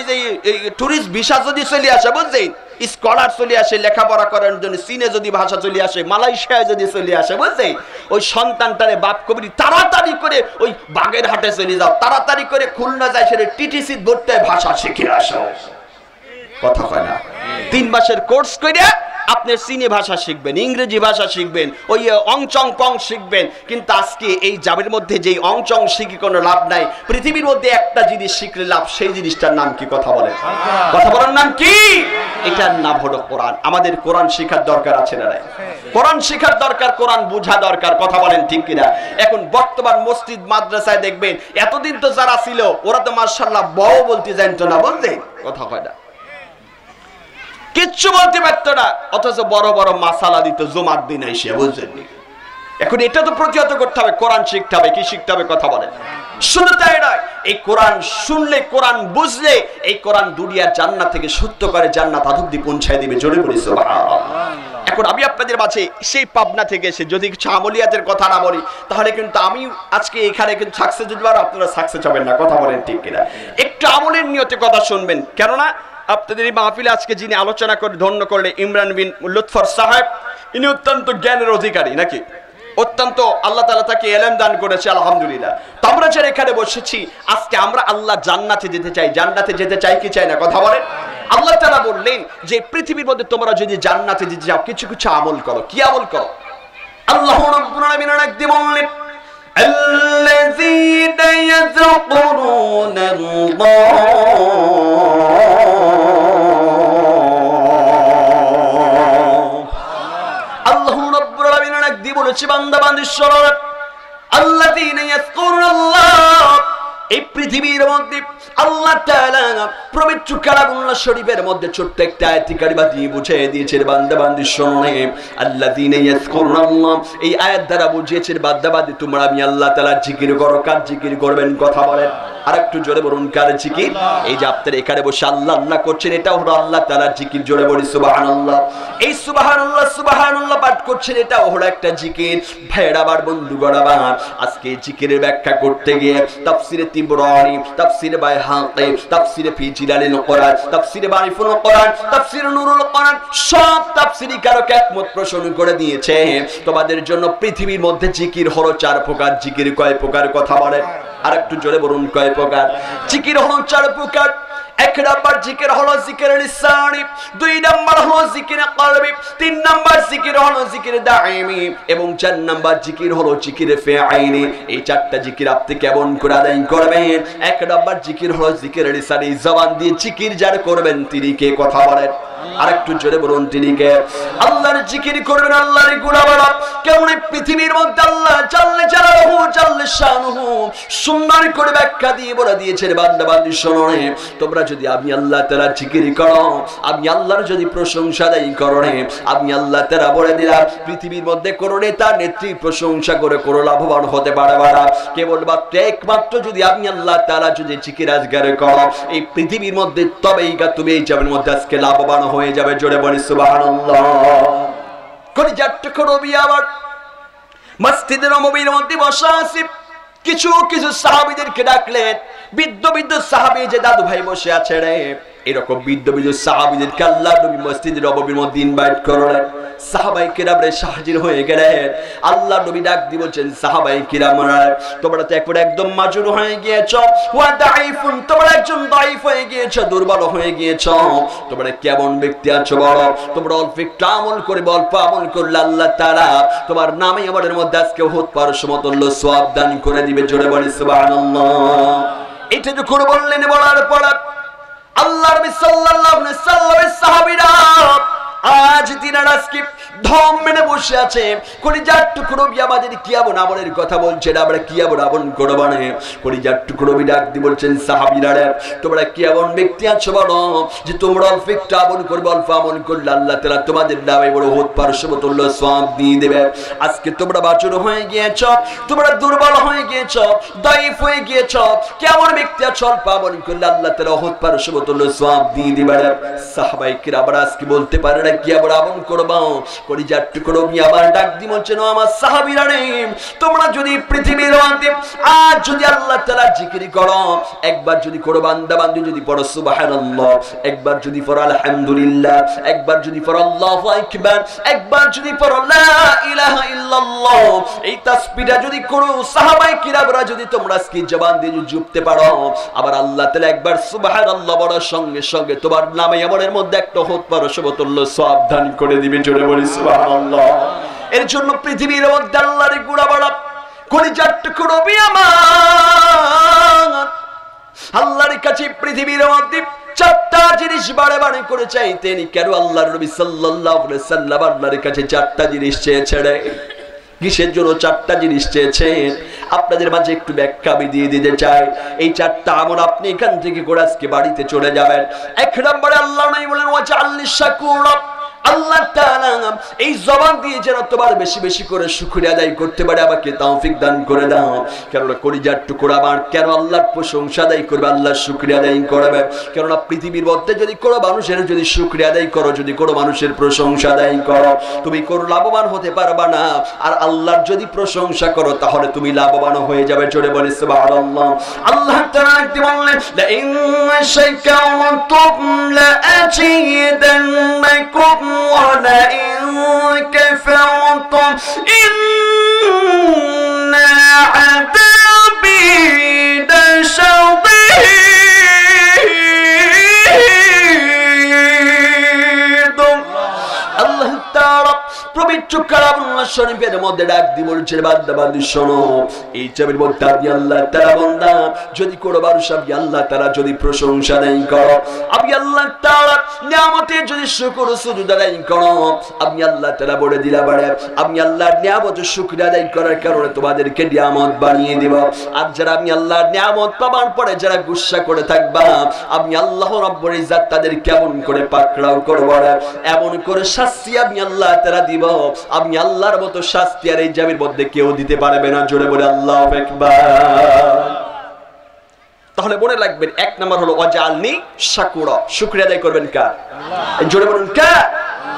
এই টুরিস্ট ভিসা যদি চলে আসে, বুঝছেন, স্কলার চলে আসে লেখাপড়া করার জন্য, চীনে যদি ভাষা চলে আসে, মালয়েশিয়ায় যদি চলে আসে, বুঝছেন, ওই সন্তানটারে বাপ কবি তাড়াতাড়ি করে ওই বাগেরহাটে চলে যাও, তাড়াতাড়ি করে খুলনা যায়, সেটা টিটিসি ধরতে ভাষা শিখে আসো। কথা কয় না? 3 মাসের কোর্স করে আপনি চীনি ভাষা শিখবেন, ইংরেজি ভাষা শিখবেন, ওই অংচং পং শিখবেন। কিন্তু আজকে এই জাবের মধ্যে যেই অংচং শিখে কোনো লাভ নাই। পৃথিবীর মধ্যে একটা জিনিস শিখলে লাভ, সেই জিনিসটার নাম কি? কথা বলেন। কথা বলার নাম কি? এটার নাম হলো কোরআন। আমাদের কোরআন শেখার দরকার আছে না নাই? কোরআন শেখার দরকার, কোরআন বোঝা দরকার। কথা বলেন ঠিক কিনা? এখন বর্তমান মসজিদ মাদ্রাসায় দেখবেন, এতদিন তো যারা ছিল ওরা তো মাশাআল্লাহ বউ বলতে জানতো না, বলতে কথা কয় না, কিচ্ছু বলতে পারতো না, অথচ বড় বড় মাসালা দিত জুমার দিন এসে, বুঝলেন? এখন এটা তো প্রতিহত করতে হবে, কোরআন শিখতে হবে। কি শিখতে হবে? কথা বলেন। শুধু তাই নয়, এই কোরআন শুনলে, কোরআন বুঝলে, এই কোরআন দুনিয়ার জান্নাত থেকে সত্য করে জান্নাত অবধি পৌঁছায় দিবে। জোরে বলি সুবহানাল্লাহ। এখন আমি আপনাদের মাঝে সেই পাবনা থেকে এসে যদি কিছু আমলিয়াতের কথা না বলি, তাহলে কিন্তু আমি আজকে এখানে কিন্তু সাকসেস যদি পারো, আপনারা সাকসেস হবেন না। কথা বলেন ঠিক কিনা? একটু আমলের নিয়তে কথা শুনবেন। কেননা আপনাদের এই মাহফিলে আজকে যিনি আলোচনা করে ধন্য করলে ইমরান বিন লুৎফর সাহেব, ইনি অত্যন্ত জ্ঞানের অধিকারী, নাকি? অত্যন্ত আল্লাহ তাআলা তাকে ইলম দান করেছে, আলহামদুলিল্লাহ। তো আমরা যারা এখানে বসেছি, আজকে আমরা আল্লাহ জান্নাতে যেতে চাই। জান্নাতে যেতে চাই কি চাই না? কথা বলেন। আল্লাহ তাআলা বললেন যে পৃথিবীর মধ্যে তোমরা যদি জান্নাতে যেতে চাও, কিছু কিছু আমল করো। কি আমল করো? আল্লাহ রাব্বুল আলামিন একদিন বললেন الذين يذكرون الله আল্লাহ রাব্বুল আলামিন একদিন বলেছে বান্দা বান্দীরা, আল্লাযীনা ইয়াযকুরুনাল্লাহ, এই পৃথিবীর মধ্যে আল্লাহ তাআলা পবিত্র কালামুল্লাহ শরীফের মধ্যে ছোট্ট একটা আয়াত কারিমা দিয়ে বুঝিয়ে দিয়েছেন বান্দা বান্দী শুনে। আল্লাযীনা ইয়াযকুরুনাল্লাহ, এই আয়াত দ্বারা বুঝিয়েছেন বান্দা বান্দী তোমরা আমি আল্লাহ তাআলার জিকির করো। কার জিকির করবেন? কথা বলেন। আরেকটু জোরে বলুন, কার জিকির? এই যে আপনারা এখানে বসে আল্লাহ আল্লাহ করছেন, এটা হলো আল্লাহ তাআলার জিকির। জোরে বলি সুবহানাল্লাহ। এই সুবহানাল্লাহ সুবহানাল্লাহ পাঠ করছেন, এটা হলো একটা জিকির। ভাইরা আমার, বন্ধুগণ আমার, আজকে জিকিরের ব্যাখ্যা করতে গিয়ে তাফসিরে তিবরানি, তাফসিরে বাইহাকি, তাফসিরে ফি জিলালিল কোরআন, তাফসিরে মারিফুল কোরআন, তাফসিরে নুরুল কোরআন, সব তাফসিরি কারক একমত পোষণ করে দিয়েছে তোমাদের জন্য পৃথিবীর মধ্যে জিকির হলো 4 প্রকার। জিকির কয় প্রকার? কথা বলেন। আরেকটু জোরে বলুন, কয় প্রকার? জিকির হলো 4 প্রকার। 1 নাম্বার জিকির হলো জিকির লিসানি, 2 নাম্বার হলো জিকির কলবি, 3 নাম্বার জিকির হলো জিকির দাইমি, এবং 4 নাম্বার জিকির হলো জিকির ফাইলি। এই 4টা জিকির আপনি কেমন করে আদায় করবেন? 1 নাম্বার জিকির হলো জিকির লিসানি, জবান দিয়ে জিকির যার করবেন তিনি কে? কথা বলেন। আর একটু জোরে বলুন তিনি কে? আল্লাহর জিকির করবেন, আল্লাহর গুণগান। কেমন পৃথিবীর মধ্যে আল্লাহ জাল্লে জালালুহু জাল্লে শানুহু সুন্দর করে ব্যাখ্যা দিয়ে বলে দিয়েছেন, বান্দা বান্দি শোনো রে, তোমরা যদি আমি আল্লাহ তাআলা জিকির করো, আমি আল্লাহর যদি প্রশংসা দেই করো রে, আমি আল্লাহ তাআলা বলে দিলাম পৃথিবীর মধ্যে কোন নেতা নেত্রী প্রশংসা করে কোন লাভবান হতে পারবে না। কেবলমাত্র একমাত্র যদি আমি আল্লাহ তাআলা যদি জিকির আজগার করো এই পৃথিবীর মধ্যে, তবেই তুমি এই জামের মধ্যে আজকে লাভবান হয়ে যাবে। জোরে বলি সুবহানাল্লাহ। কোন যাট্টু নবী আবার মসজিদের নববীর মধ্যে বসা আছে, কিছু কিছু সাহাবীদেরকে ডাকলেন। বৃদ্ধ বৃদ্ধ সাহাবী যে দাদু ভাই বসে আছে রে, এরকম বৃদ্ধ বৃদ্ধ সাহাবীদেরকে আল্লাহ নবী মসজিদের নববীর মধ্যে ইনভাইট করলেন। সাহাবায়ে কিরাম রে হাজির হয়ে গেলেন। আল্লাহ নবী ডাক দিয়ে বলছেন, সাহাবায়ে কিরামরা তোমরা তো একদম মাজুর হয়ে গিয়েছো, ওয়া দাঈফুন, তোমরা একজন দাঈফ হয়ে গিয়েছো, দুর্বল হয়ে গিয়েছো। তোমরা কেমন ব্যক্তি আছো বলো? তোমরা অল্প একটু আমল করে অল্প আমল করলে আল্লাহ তাআলা তোমার নামে আমাদের মধ্যে আজকে হুত পারসমতুল্য সওয়াব দান করে দিবে। জোরে বলি সুবহানাল্লাহ। এটা যখন বললেন, বলার পর আল্লাহর নবী সাল্লাল্লাহু আলাইহি ওয়াসাল্লামের সাহাবীরা আজ দিনার আজকে ধম মেনে বসে আছে। কলিজার টুকরো আমাদের কি এমন আমলের কথা বলছেন, আমরা কি এমন আমল করব না? কলিজার টুকরো ডাক দিয়ে বলছেন, সাহাবীরা তোমরা কি এমন ব্যক্তি আছো বলো যে তোমরা অল্প একটু আমল করবে, অল্প আমল করলে আল্লাহ তাআলা তোমাদের নামে বড় হুত পারসমতুল্য সওয়াব দিয়ে দেবে। আজকে তোমরা বাচুর হয়ে গিয়েছো, তোমরা দুর্বল হয়ে গিয়েছো, দাঈফ হয়ে গিয়েছো। কেমন ব্যক্তি আছো অল্প আমল করলে আল্লাহ তাআলা হুত পারসমতুল্য সওয়াব দিয়ে দিবে। সাহাবায়ে কিরামরা আজকে বলতে পারে না কি আবার আমল করবা? কলিজার টুকরো আবার ডাক দি বলছেন, আমার সাহাবীরা রে, তোমরা যদি পৃথিবীর মধ্যে আজ যদি আল্লাহ তাআলা জিকির করো, একবার যদি করো বান্দা বান্দি যদি পড়ো সুবহানাল্লাহ, একবার যদি পড়ো আলহামদুলিল্লাহ, একবার যদি পড়ো আল্লাহু আকবার, একবার যদি পড়ো লা ইলাহা ইল্লাল্লাহ, এই তাসবিহটা যদি করো, সাহাবায়ে কিরামরা যদি তোমরা আজকে জবান দিয়ে জুপতে পারো, আবার আল্লাহ তাআলা একবার সুবহানাল্লাহ বলার সঙ্গে সঙ্গে তোমার নামে আমলের মধ্যে একটা হুত পারসমতুল্য সওয়াব দান করে দিবেন। জোরে বলি সুবহানাল্লাহ। এর জন্য পৃথিবীর মধ্যে আল্লাহর গুণগান কলিজার টুকরো আমার আল্লাহর কাছে পৃথিবীর মধ্যে চারটা জিনিস বারে বারে করে চাইতেন। কেন আল্লাহর নবী সাল্লাল্লাহু আলাইহি ওয়াসাল্লাম আল্লাহর কাছে চারটা জিনিস চেয়েছেন? কিসের জন্য চারটা জিনিস চেয়েছেন? আপনাদের মাঝে একটু ব্যাখ্যা আমি দিয়ে দিতে চাই। এই চারটা আমল আপনি এখান থেকে করে আজকে বাড়িতে চলে যাবেন। এক নম্বরে আল্লাহ নবী বলেন, ওয়াজআলনি শাকুরা, আল্লাহ তাআলা এই জবান দিয়ে যেন তোমার বেশি বেশি করে শুকরিয়া আদায় করতে পারে, আমাকে তৌফিক দান করে দাও। কেননা কলিজার টুকরা আমার কেন আল্লাহর প্রশংসা আদায় করবে, আল্লাহর শুকরিয়া আদায় করবে? কেননা পৃথিবীর মধ্যে যদি কোনো মানুষের যদি শুকরিয়া আদায় করো, যদি কোনো মানুষের প্রশংসা আদায় করো, তুমি কোনো লাভবান হতে পারবা না। আর আল্লাহর যদি প্রশংসা করো তাহলে তুমি লাভবান হয়ে যাবে। জোরে বলি সুবহানাল্লাহ। আল্লাহ তাআলা বললেন, লা ইন শাকারতুম লা আযীদান্নাকুম ولئن كفرتم إن عذابي لشديد। الله تعالى পবিত্র কালামুল্লাহ শরীফের মধ্যে ডাক দি বলছেন, বান্দা বান্দি শোনো, এই চাবির মধ্যে আমি আল্লাহ তাআলা বান্দা যদি কোনো মানুষ আমি আল্লাহ তাআলা যদি প্রশংসা দেই করো, আমি আল্লাহ তাআলা নিয়ামতের যদি শুকর সুজুদ আদায় করো, আমি আল্লাহ তাআলা বলে দিলাম আমি আল্লাহর নিয়ামতের শুকরিয়া আদায় করার কারণে তোমাদেরকে নিয়ামত বানিয়ে দেব। আর যারা আমি আল্লাহর নিয়ামত পাবার পরে যারা গুসা করে থাকবা, আমি আল্লাহ রাব্বুল ইজ্জত তাদের কেমন করে পাকড়াও করব, এমন করে শাস্তি আমি আল্লাহ তাআলা দিব, আমি আল্লাহর মতো শাস্তি আর এই জামির মধ্যে কেউ দিতে পারবে না। জোরে বলে আল্লাহু আকবার। তাহলে মনে রাখবেন, এক নাম্বার হলো ওয়াজআলনি শাকুরা, শুকরিয়া আদায় করবেন কার? আল্লাহ। জোরে বলুন কার?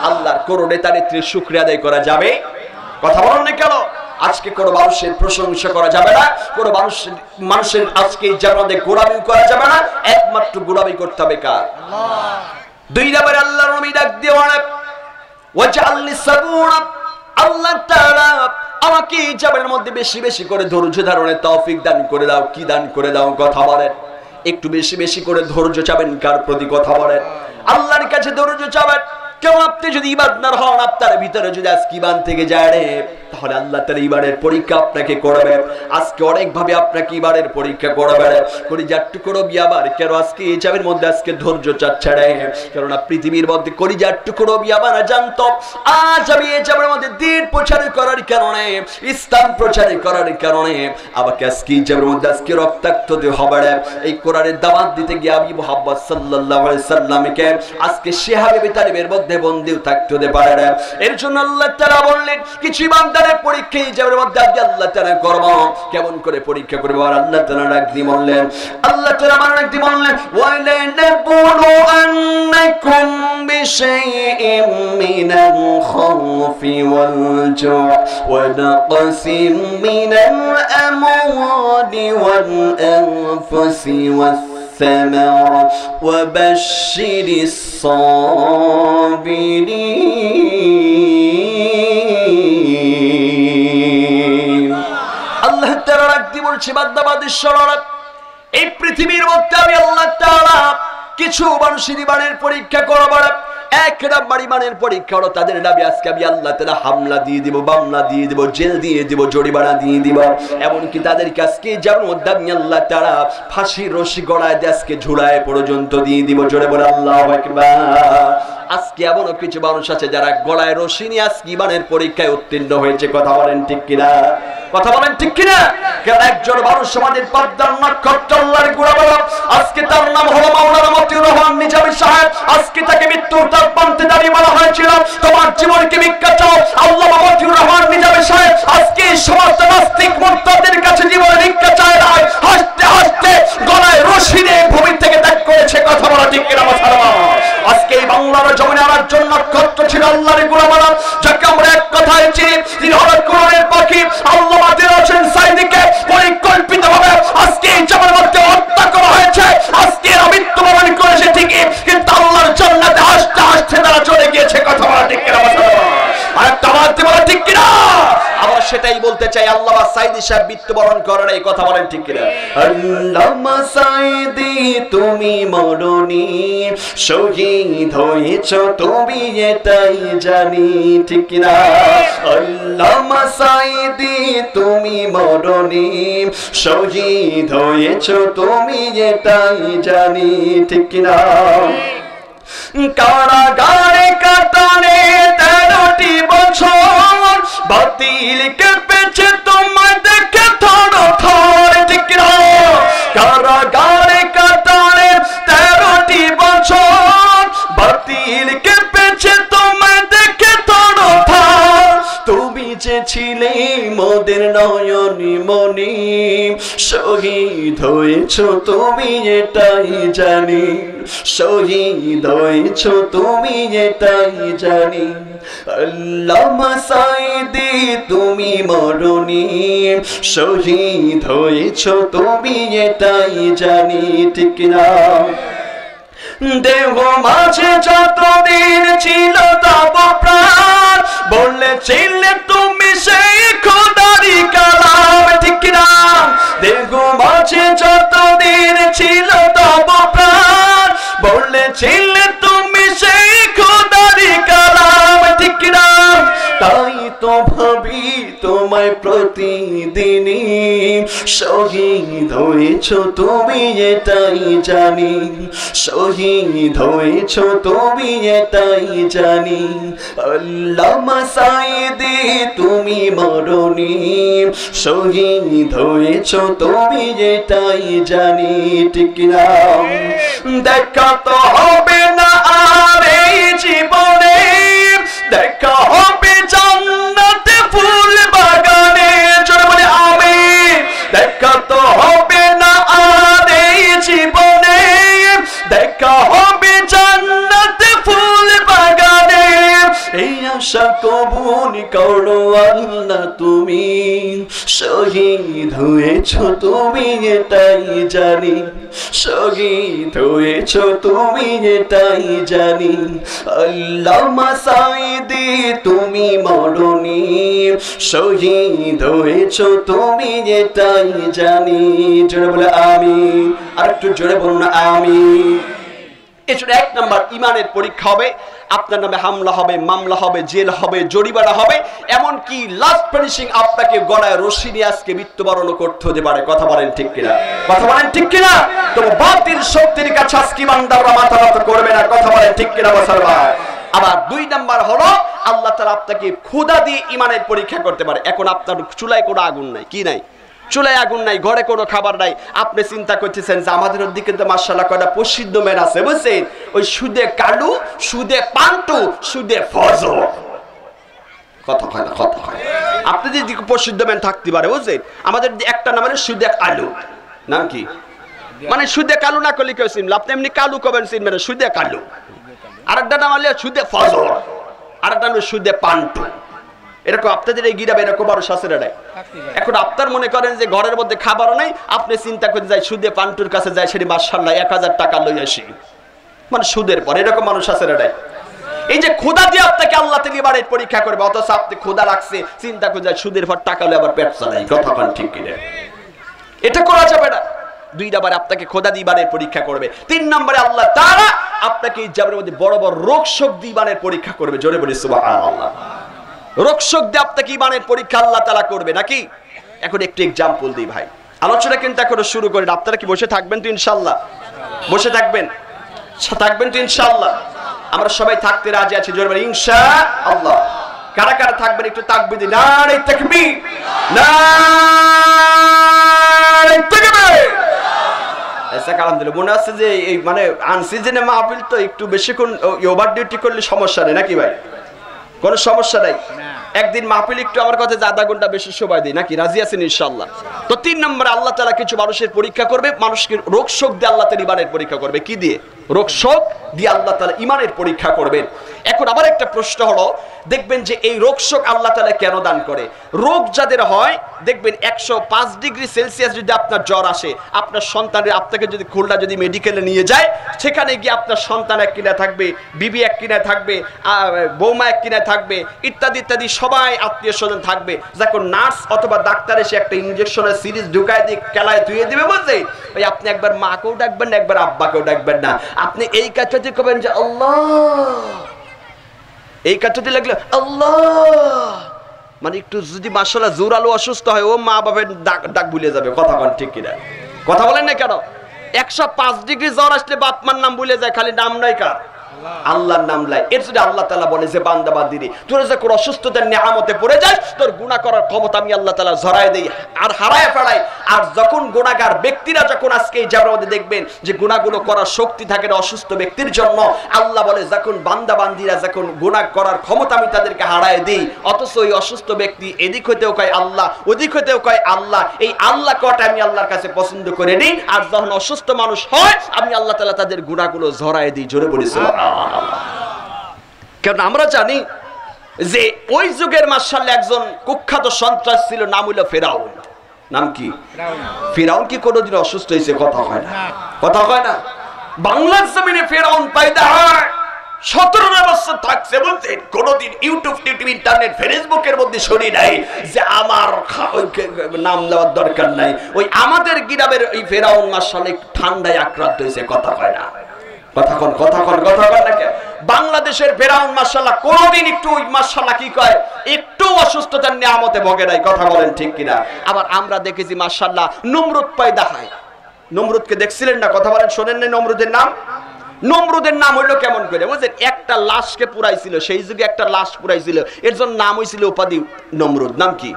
আল্লাহর। কোন নেতা নেত্রীর শুকরিয়া আদায় করা যাবে? কথা বলেন না কেন? আজকে কোনো মানুষের প্রশংসা করা যাবে না, কোনো মানুষের আজকে জামাতে গোলামি করা যাবে না, একমাত্র গোলামি করতে হবে কার? আল্লাহ। দুই নম্বরে আল্লাহর নবী ডাক দিয়ে বলেন, ওয়াজআলনি সাবুরা, আল্লাহ তাআলা আমাকে এই জামানের মধ্যে বেশি বেশি করে ধৈর্য ধারণের তৌফিক দান করে দাও। কি দান করে দাও? কথা বলেন। একটু বেশি বেশি করে ধৈর্য চাবেন কার প্রতি? কথা বলেন। আল্লাহর কাছে ধৈর্য চাবেন। কেন আপনি যদি ইমানদার হন, আপনার ভিতরে যদি আজকে ঈমান থেকে যায় রে, তাহলে আল্লাহ তাআলা ঈমানের পরীক্ষা আপনাকে করবে। আজকে অনেক ভাবে আপনাকে ঈমানের পরীক্ষা করবে। কলিজার টুকরো বিয়াবার কেন আজকে এই জামের মধ্যে আজকে ধৈর্য চাচ্ছে রে? কারণ পৃথিবীর মধ্যে কলিজার টুকরো বিয়াবারা জানতো আজ আমি এই জামের মধ্যে দ্বীন প্রচার করার কারণে, ইসলাম প্রচার করার কারণে আমাকে আজকে এই জামের মধ্যে আজকে রক্তাক্ত হবে। এই কোরআনের দাওয়াত দিতে গিয়ে আমি মুহাম্মদ সাল্লাল্লাহু আলাইহি সাল্লামকে আজকে শিহাবে আবি তালিবের মধ্যে বন্দী থাকতে হতে পারে না। এর জন্য আল্লাহ তাআলা বললেন কিছু ইমানদারের পরীক্ষা এই জামের মধ্যে আল্লাহ তাআলা করব। কেমন করে পরীক্ষা করবে? আর আল্লাহ তাআলা ডাকদি বললেন, আল্লাহ তাআলা ডাকদি বললেন ওয়ালানাবুলু আন্নাকুম বিশাইইম মিনাল খাউফি ওয়াল জু'i ওয়া নাকসিম মিনাল আমওয়ালি ওয়াল আনফুসি ওয়াস الثمرات وبشر الصابرين আল্লাহ তাআলা রাখতে বলছে বান্দাবাদের শরণার্থ এই পৃথিবীর মধ্যে আমি আল্লাহ তাআলা কিছু মানুষের ঈমানের পরীক্ষা করব। এক নাম্বার ঈমানের পরীক্ষা হলো তাদের নামে আজকে আমি আল্লাহ তাআলা হামলা দিয়ে দিব, মামলা দিয়ে দিব, জেল দিয়ে দিব, জরিমানা দিয়ে দিব। এমনকি তাদেরকে আজকে যেমন মধ্যে আমি আল্লাহ তাআলা ফাঁসির রশি গলায় দিয়ে আজকে ঝুলায় পর্যন্ত দিয়ে দিব। জোরে বলে আল্লাহু আকবার। আজকে এমনও কিছু মানুষ আছে যারা গলায় রশি নিয়ে আজকে ঈমানের পরীক্ষায় উত্তীর্ণ হয়েছে। কথা বলেন ঠিক কিনা? কথা বলেন ঠিক কিনা? কারণ একজন মানুষ আমাদের পর্দার নক্ষত্র আল্লাহর গোলাম, আজকে তার নাম হলো মাওলানা মতিউর রহমান নিজামী সাহেব। আজকে তাকে মৃত্যুর দ্বার প্রান্তে দাঁড়িয়ে বলা হয়েছিল তোমার জীবনকে ভিক্ষা চাও। আল্লামা মতিউর রহমান নিজামী সাহেব আজকে সমস্ত নাস্তিক মুরতাদের কাছে জীবনে ভিক্ষা চায় না, হাসতে হাসতে গলায় রশি নিয়ে ভূমি থেকে ত্যাগ করেছে। কথা বলা ঠিক কিনা? আজকে এই বাংলার জমিনে আমার জন্য নক্ষত্র ছিল আল্লাহর গোলাম, যাকে আমরা এক কথায় চিনি, তিনি হলেন কোরআনের পাখি আল্লামা দিল হোসেন সাইদিকে পরিকল্পিতভাবে আজকে এই জামার মধ্যে হত্যা করা হয়েছে। আজকে এরা মৃত্যুবরণ করেছে ঠিকই, কিন্তু আল্লাহর জান্নাতে হাসতে হাসতে তারা চলে গিয়েছে। কথা বলা ঠিক কিনা? আরেকটা বলতে বলা ঠিক কিনা? আবার সেটাই বলতে চাই, আল্লামা সাইদি সাহেব মৃত্যুবরণ করেন, এই কথা বলেন ঠিক কিনা? আল্লামা সাইদি তুমি মরণি, শহীদ হয়েছ তুমি এটাই জানি, ঠিক কিনা? আল্লামা সাইদি তুমি মরণি, শহীদ হয়েছ তুমি এটাই জানি, ঠিক কিনা? কারাগারে কাটানে 13টি বছর, বাতিল কেঁপেছে তোমায় দেখে থর থর, ঠিক কিনা? কারাগারে কাটানে 13টি বছর, বাতিল কেঁপেছে তোমায় দেখে থর থর। তুমি যে ছিলে মোদের নয়নি মনি, শহীদ হয়েছ তুমি এটাই জানি, শহীদ হয়েছ তুমি এটাই জানি। আল্লামা সাইদি তুমি মরণি, শহীদ হয়েছ তুমি এটাই জানি, ঠিক কিনা? দেহ মাঝে যতদিন ছিল তব প্রাণ, বলেছিলে তুমি সেই খোদারি কালাম, ঠিক কিনা? দেহ মাঝে যতদিন ছিল তব প্রাণ, বলেছিলে তুমি সেই খোদারি কালাম, ঠিক কিনা? তাই তো ভাবি তোমায় প্রতিদিনই, শহীদ হয়েছ তুমি এটাই জানি, শহীদ হয়েছ তুমি এটাই জানি। আল্লামা সাইদি তুমি মরণি, শহীদ হয়েছ তুমি এটাই জানি, ঠিক কিনা? দেখা তো হবে না আর এই জীবনে, দেখা হবে জান্নাতে ফুল বাগানে, জোরে বলে আমিন। দেখা তো হবে না আর এই জীবনে, দেখা হবে জান্নাতে ফুল বাগানে। এই আশা কবুল করো আল্লাহ তুমি, শহীদ হয়েছ তুমি এটাই জানি, শহীদ হয়েছ তুমি এটাই জানি। আল্লামা সাইদি তুমি মরণি, শহীদ হয়েছ তুমি এটাই জানি। জোরে বলে আমিন। আর একটু জোরে বলুন না আমিন। এছাড়া 1 নাম্বার ঈমানের পরীক্ষা হবে আপনার নামে হামলা হবে, মামলা হবে, জেল হবে, জরিমানা হবে, এমনকি লাস্ট ফিনিশিং আপনাকে গলায় রশি দিয়ে আজকে মৃত্যুবরণ করতে হতে পারে। কথা বলেন ঠিক কিনা? কথা বলেন ঠিক কিনা? তো বাতিল শক্তির কাছে আজকে ইমানদাররা মাথা নত করবে না। কথা বলেন ঠিক কিনা মুসলমান? আবার 2 নাম্বার হলো আল্লাহ তাআলা আপনাকে ক্ষুধা দিয়ে ঈমানের পরীক্ষা করতে পারে। এখন আপনার চুলায় কোনো আগুন নাই, কি নাই? চুলায় আগুন নাই, ঘরে কোনো খাবার নাই। আপনি চিন্তা করতেছেন যে আমাদের ওদিকে তো মাশাআল্লাহ কয়টা প্রসিদ্ধ মেন আছে, বুঝছেন? ওই সুদে কালু, সুদে পান্টু, সুদে ফজর। কথা হয় না, কথা হয়। আপনাদের দিকে প্রসিদ্ধ মেন থাকতে পারে, বুঝছেন? আমাদের একটা নাম মানে সুদে কালু। নাম কি? মানে সুদে কালু না করলে কেউ চিনল, আপনি এমনি কালু কবেন চিনবেন, সুদে কালু। আরেকটা নাম হলে সুদে ফজর, আরেকটা নাম সুদে পান্টু। এরকম আপনাদের এই গিরাবে এরকম বড় শাসেরা নাই। এখন আপনার মনে করেন যে ঘরের মধ্যে খাবারও নাই, আপনি চিন্তা করে যাই সুদে পান্টুর কাছে যাই, সেটি মাশাআল্লাহ 1000 টাকা লই আসি, মানে সুদের পর। এরকম মানুষ শাসেরা নাই। এই যে ক্ষুধা দিয়ে আপনাকে আল্লাহ তাআলা এবারে পরীক্ষা করবে, অথচ আপনি ক্ষুধা লাগছে, চিন্তা করে যাই সুদের পর টাকা লই আবার পেট চালাই। কথা বলেন ঠিক কিনা? এটা করা যাবে না। 2 নাম্বারে আপনাকে খোদা দিয়ে ইমানের পরীক্ষা করবে। 3 নম্বরে আল্লাহ তাআলা আপনাকে এই জাবের মধ্যে বড় বড় রোগ শোক দিয়ে ইমানের পরীক্ষা করবে। জোরে বলি সুবহানাল্লাহ। রোগ শোক দিয়ে আপনাকে ইমানের পরীক্ষা আল্লাহ তাআলা করবে নাকি? এখন একটু एग्जांपल দিই ভাই, আলোচনা কিন্তু এখন শুরু করেন। আপনারা কি বসে থাকবেন তো ইনশাআল্লাহ? বসে থাকবেন? থাকবেন তো ইনশাআল্লাহ? আমরা সবাই থাকতে রাজি আছি। জোরে বলি ইনশাআল্লাহ। কারা কারা থাকবেন একটু তাকবীর দিন। নারে তাকবীর, নারে তাকবীর। আলহামদুলিল্লাহ। মনে আছে যে এই মানে আনসিজনে মাহফিল তো একটু বেশিক্ষণ ওভার ডিউটি করলে সমস্যা নেই নাকি ভাই? কোনো সমস্যা নাই। একদিন মাহফিল একটু আমার কাছে 1/2 ঘন্টা বেশি সময় দিই নাকি? রাজি আছেন ইনশাআল্লাহ? তো 3 নম্বরে আল্লাহ তাআলা কিছু মানুষের পরীক্ষা করবে। মানুষকে রোগ শোক দিয়ে আল্লাহ তাআলা ইমানের পরীক্ষা করবে। কি দিয়ে? রোগ শোক দিয়ে আল্লাহ তাআলা ইমানের পরীক্ষা করবেন। এখন আবার একটা প্রশ্ন হলো, দেখবেন যে এই রোগ শোক আল্লাহ তাআলা কেন দান করে? রোগ যাদের হয় দেখবেন 105 ডিগ্রি সেলসিয়াস যদি আপনার জ্বর আসে, আপনার সন্তানের আপনাকে যদি খুলনা যদি মেডিকেলে নিয়ে যায়, সেখানে গিয়ে আপনার সন্তান এক কিনা থাকবে, বিবি এক কিনা থাকবে, বৌমা এক কিনা থাকবে, ইত্যাদি ইত্যাদি সবাই আত্মীয় স্বজন থাকবে। যখন নার্স অথবা ডাক্তার এসে একটা ইনজেকশনের সিরিজ ঢুকায় দিয়ে কেলায় ধুয়ে দিবে, বলছে ওই আপনি একবার মাকেও ডাকবেন না, একবার আব্বাকেও ডাকবেন না। আপনি এই কাজটাতে করবেন যে আল্লাহ, এই কাজটাতে লাগলে আল্লাহ, মানে একটু যদি মাশাআল্লাহ জোরালো অসুস্থ হয়, ও মা বাবার ডাক ভুলে যাবে। কথা বলেন ঠিক কিনা? কথা বলেন না কেন? 105 ডিগ্রি জ্বর আসলে বাপ মার নাম ভুলে যায়, খালি নাম নাই কার? আল্লাহর নাম লাই। এর যদি আল্লাহ তাআলা বলে যে বান্দা বান্দিরে তোরা যে কোন অসুস্থতার নিয়ামতে পড়ে যাস, তোর গুনাহ করার ক্ষমতা আমি আল্লাহ তাআলা ঝরায় দেই আর হারায় ফেলাই। আর যখন গুনাহগার ব্যক্তিরা যখন আজকে এই জাবরের মধ্যে দেখবেন যে গুনাহগুলো করার শক্তি থাকে না অসুস্থ ব্যক্তির জন্য, আল্লাহ বলে যখন বান্দা বান্দিরা যখন গুনাহ করার ক্ষমতা আমি তাদেরকে হারায় দেই, অথচ ওই অসুস্থ ব্যক্তি এদিক হইতেও কয় আল্লাহ, ওদিক হইতেও কয় আল্লাহ। এই আল্লাহ কটা আমি আল্লাহর কাছে পছন্দ করে নিই। আর যখন অসুস্থ মানুষ হয়, আমি আল্লাহ তাআলা তাদের গুনাহগুলো ঝরায় দিই। জোরে বলি সুবহানাল্লাহ। কারণ আমরা জানি যে ওই যুগের মাশাআল্লাহ একজন কুখ্যাত সন্ত্রাস ছিল, নাম হলো ফেরাউন। নাম কি? ফেরাউন কি কোনোদিন অসুস্থ হয়েছে? কথা হয় না, কথা হয় না। বাংলার জমিনে ফেরাউন পয়দা হয়, 17 বছর থাকছে, বলতে কোনোদিন ইউটিউব ইন্টারনেট ফেসবুকের মধ্যে শুনি নাই যে আমার নাম দেওয়ার দরকার নাই। ওই আমাদের গ্রামের ওই ফেরাউন মাশাআল্লাহ ঠান্ডায় আক্রান্ত হয়েছে। কথা হয় না, কথা কোন কথা কোন কথা কোন নাকি? বাংলাদেশের ফেরাউন মাশাআল্লাহ কোনদিন একটু মাশাআল্লাহ কি কয় একটু অসুস্থতার নিয়ামতে ভোগে নাই। কথা বলেন ঠিক কিনা? আবার আমরা দেখেছি মাশাআল্লাহ নমরুদ পয়দা হয়। নমরুদকে দেখছিলেন না? কথা বলেন, শোনেন না নমরুদের নাম? নমরুদের নাম হইলো কেমন করে বুঝলেন? একটা লাশকে পুরাইছিল, সেই যুগে একটা লাশ পুরাইছিল, এর জন্য নাম হয়েছিল উপাধি নমরুদ। নাম কি?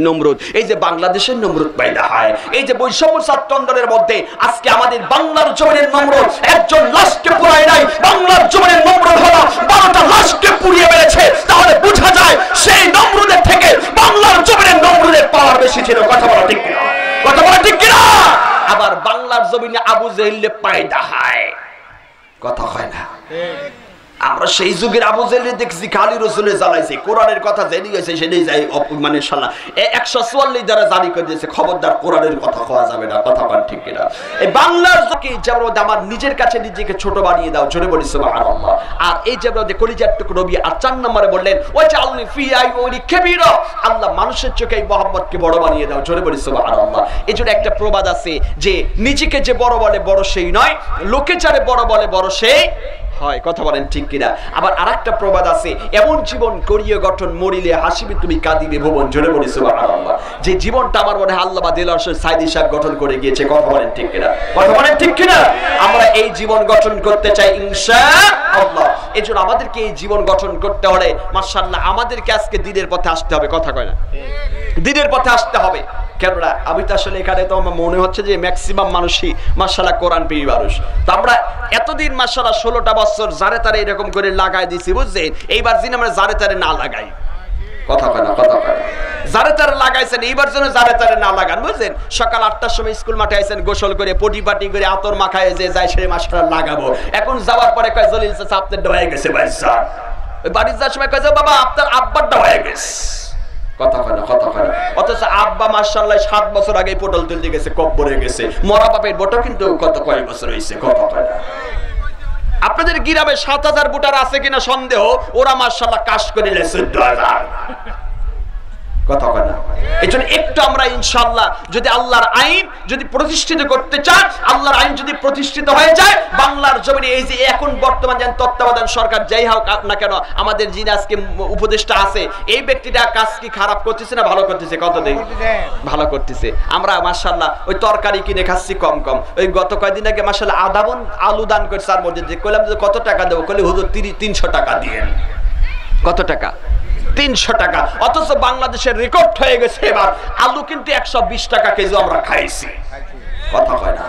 নমরুদ। এই যে বাংলাদেশের নমরুদ পয়দা হয়, এই যে বৈষম্য ছাত্র আন্দোলনের মধ্যে আজকে আমাদের বাংলার জমিনের নমরুদ একজন লাশকে পুরায় নাই, বাংলার জমিনের নমরুদ হলো 12টা লাশকে পুড়িয়ে মেরেছে। তাহলে বোঝা যায় সেই নমরুদের থেকে বাংলার জমিনের নমরুদের পাওয়ার বেশি ছিল। কথা বলা ঠিক কিনা? কথা বলা ঠিক কিনা? আবার বাংলার জমিনে আবু জেহেল পয়দা হয়। কথা হয় না? আমরা সেই যুগের আবু জেহেল দেখছি খালি রসুলে জ্বালাইছে, কোরআনের কথা জেনে গেছে সেটাই যাই মানে শালা 144 দ্বারা জারি করে দিয়েছে, খবরদার কোরআনের কথা কওয়া যাবে না। কথা বল ঠিক কিনা? এই বাংলার যুগে যেমন আমার নিজের কাছে নিজেকে ছোট বানিয়ে দাও। জোরে বলি সুবহানাল্লাহ। আর এই যেমন কলিজার টুকরো নবী আর 4 নম্বরে বললেন ওয়াজআলনি ফি আইউনি কাবীরা, আল্লাহ মানুষের চোখে মুহাম্মদকে বড় বানিয়ে দাও। জোরে বলি সুবহানাল্লাহ। এজন্য একটা প্রবাদ আছে যে নিজেকে যে বড় বলে বড় সেই নয়, লোকে যারে বড় বলে বড় সেই হয়। কথা বলেন ঠিক কিনা? আবার আরেকটা প্রবাদ আছে, এমন জীবন করিয়ে গঠন মরিলে হাসিবে তুমি কাঁদিবে ভুবন। জোরে বলি সুবহানাল্লাহ। যে জীবনটা আমার মনে হয় আল্লাহ বা দিলওয়ার সাইদি সাহেব গঠন করে গিয়েছে। কথা বলেন ঠিক কিনা? কথা বলেন ঠিক কিনা? আমরা এই জীবন গঠন করতে চাই ইনশাআল্লাহ। এজন্য আমাদেরকে এই জীবন গঠন করতে হলে মাশাআল্লাহ আমাদেরকে আজকে দ্বীনের পথে আসতে হবে। কথা কয় না? দ্বীনের পথে আসতে হবে। কেননা আমি তো আসলে এখানে তো আমার মনে হচ্ছে যে ম্যাক্সিমাম মানুষই মাশাআল্লাহ কোরআন প্রিয় মানুষ। তো আমরা এতদিন মাশাআল্লাহ 16টা বছর জারে তারে এরকম করে লাগাই দিছি, বুঝছেন? এইবার দিন আমরা জারে তারে না লাগাই। কথা কয় না? কথা কয় না? জারে তারে লাগাইছেন, এইবার জন্য জারে তারে না লাগান, বুঝছেন? সকাল 8টার সময় স্কুল মাঠে আইছেন, গোসল করে পটি পাটি করে আতর মাখায় যে যায় সে মাশাআল্লাহ লাগাবো। এখন যাওয়ার পরে কয় জলিল চাচা আপনারটা হয়ে গেছে ভাই স্যার। ওই বাড়ি যাওয়ার সময় কয় বাবা আপনার আব্বারটা হয়ে গেছে। কথা কয় না? কথা কয় না? অথচ আব্বা মাশাআল্লাহ 7 বছর আগে পটল তুলতে গেছে, কব্বরে গেছে। মরা বাপের বটো কিন্তু কত কয় বছর হইছে। কথা কয় না? আপনাদের গ্রামে 7000 ভোটার আছে কিনা সন্দেহ, ওরা মাশাআল্লাহ কাশ করে 14000। কথা কয় না? এজন্য একটু আমরা ইনশাআল্লাহ যদি আল্লাহর আইন যদি প্রতিষ্ঠিত করতে চান, আল্লাহর আইন যদি প্রতিষ্ঠিত হয়ে যায় বাংলার জমিনে, এই যে এখন বর্তমান যেন তত্ত্বাবধান সরকার যাই হোক না কেন, আমাদের যিনি আজকে উপদেষ্টা আছে, এই ব্যক্তিটা কাজ কি খারাপ করতেছে না ভালো করতেছে? কত দেই? ভালো করতেছে। আমরা মাশাআল্লাহ ওই তরকারি কিনে খাচ্ছি কম কম। ওই গত কয়েকদিন আগে মাশাআল্লাহ আধা মণ আলু দান করছে, আর মধ্যে কইলাম যে কত টাকা দেবো, কইলে হুজুর 300 টাকা দিয়েন। কত টাকা? 300 টাকা। অথচ বাংলাদেশের রেকর্ড হয়ে গেছে এবার আলু কিন্তু 120 টাকা কেজি আমরা খাইছি। কথা কয় না?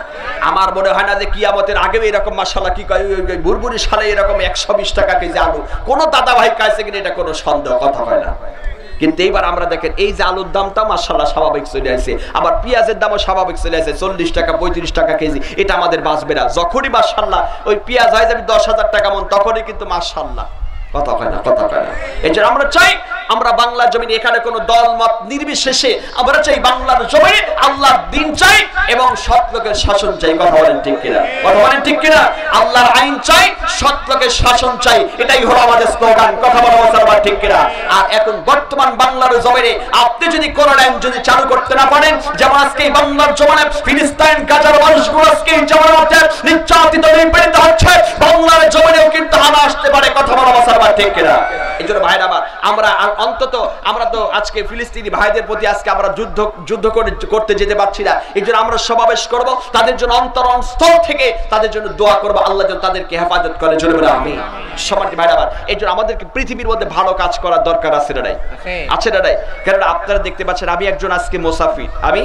আমার মনে হয় না যে কিয়ামতের আগেও এরকম মাশাআল্লাহ কি কয় বুরবুরি সালে এরকম 120 টাকা কেজি আলু কোন দাদা ভাই খাইছে কিনা এটা কোনো সন্দেহ। কথা কয় না? কিন্তু এইবার আমরা দেখেন এই যে আলুর দামটা মাশাআল্লাহ স্বাভাবিক চলে আসছে, আবার পেঁয়াজের দামও স্বাভাবিক চলে আসছে 40 টাকা 35 টাকা কেজি। এটা আমাদের বাঁচবে না। যখনই মাশাআল্লাহ ওই পেঁয়াজ হয়ে যাবে 10,000 টাকা মন, তখনই কিন্তু মাশাআল্লাহ। কথা কয় না? কথা কয় না? এজন্য আমরা চাই আমরা বাংলার জমিনে এখানে কোনো দল মত নির্বিশেষে আমরা চাই বাংলার জমিনে আল্লাহর দ্বীন চাই এবং সৎ লোকের শাসন চাই। কথা বলেন ঠিক কিনা? কথা বলেন ঠিক কিনা? আল্লাহর আইন চাই, সৎ লোকের শাসন চাই, এটাই হলো আমাদের স্লোগান। কথা বলা মুসলমান ঠিক কিনা? আর এখন বর্তমান বাংলার জমিনে আপনি যদি কোরআন আইন যদি চালু করতে না পারেন, যেমন আজকে বাংলার জমিনে ফিলিস্তিন গাজার মানুষগুলো আজকে যেমন নির্যাতিত নিপীড়িত হচ্ছে, বাংলার জমিনেও কিন্তু হানা আসতে পারে। কথা বলা মুসলমান ঠিক কিনা? এইজন্য ভাইরা আমার আমরা অন্তত আমরা তো আজকে ফিলিস্তিনি ভাইদের প্রতি আজকে আমরা যুদ্ধ করতে যেতে পারছি না। এইজন্য আমরা সমাবেশ করব, তাদের জন্য অন্তরস্থল থেকে তাদের জন্য দোয়া করব, আল্লাহ যেন তাদেরকে হেফাজত করে। জোরে বলে আমিন। সমাজ ভাইরা আমার এইজন্য আমাদেরকে পৃথিবীর মধ্যে ভালো কাজ করার দরকার আছে না নাই? আছে না নাই? কারণ আপনারা দেখতে পাচ্ছেন আমি একজন আজকে মুসাফির, আমি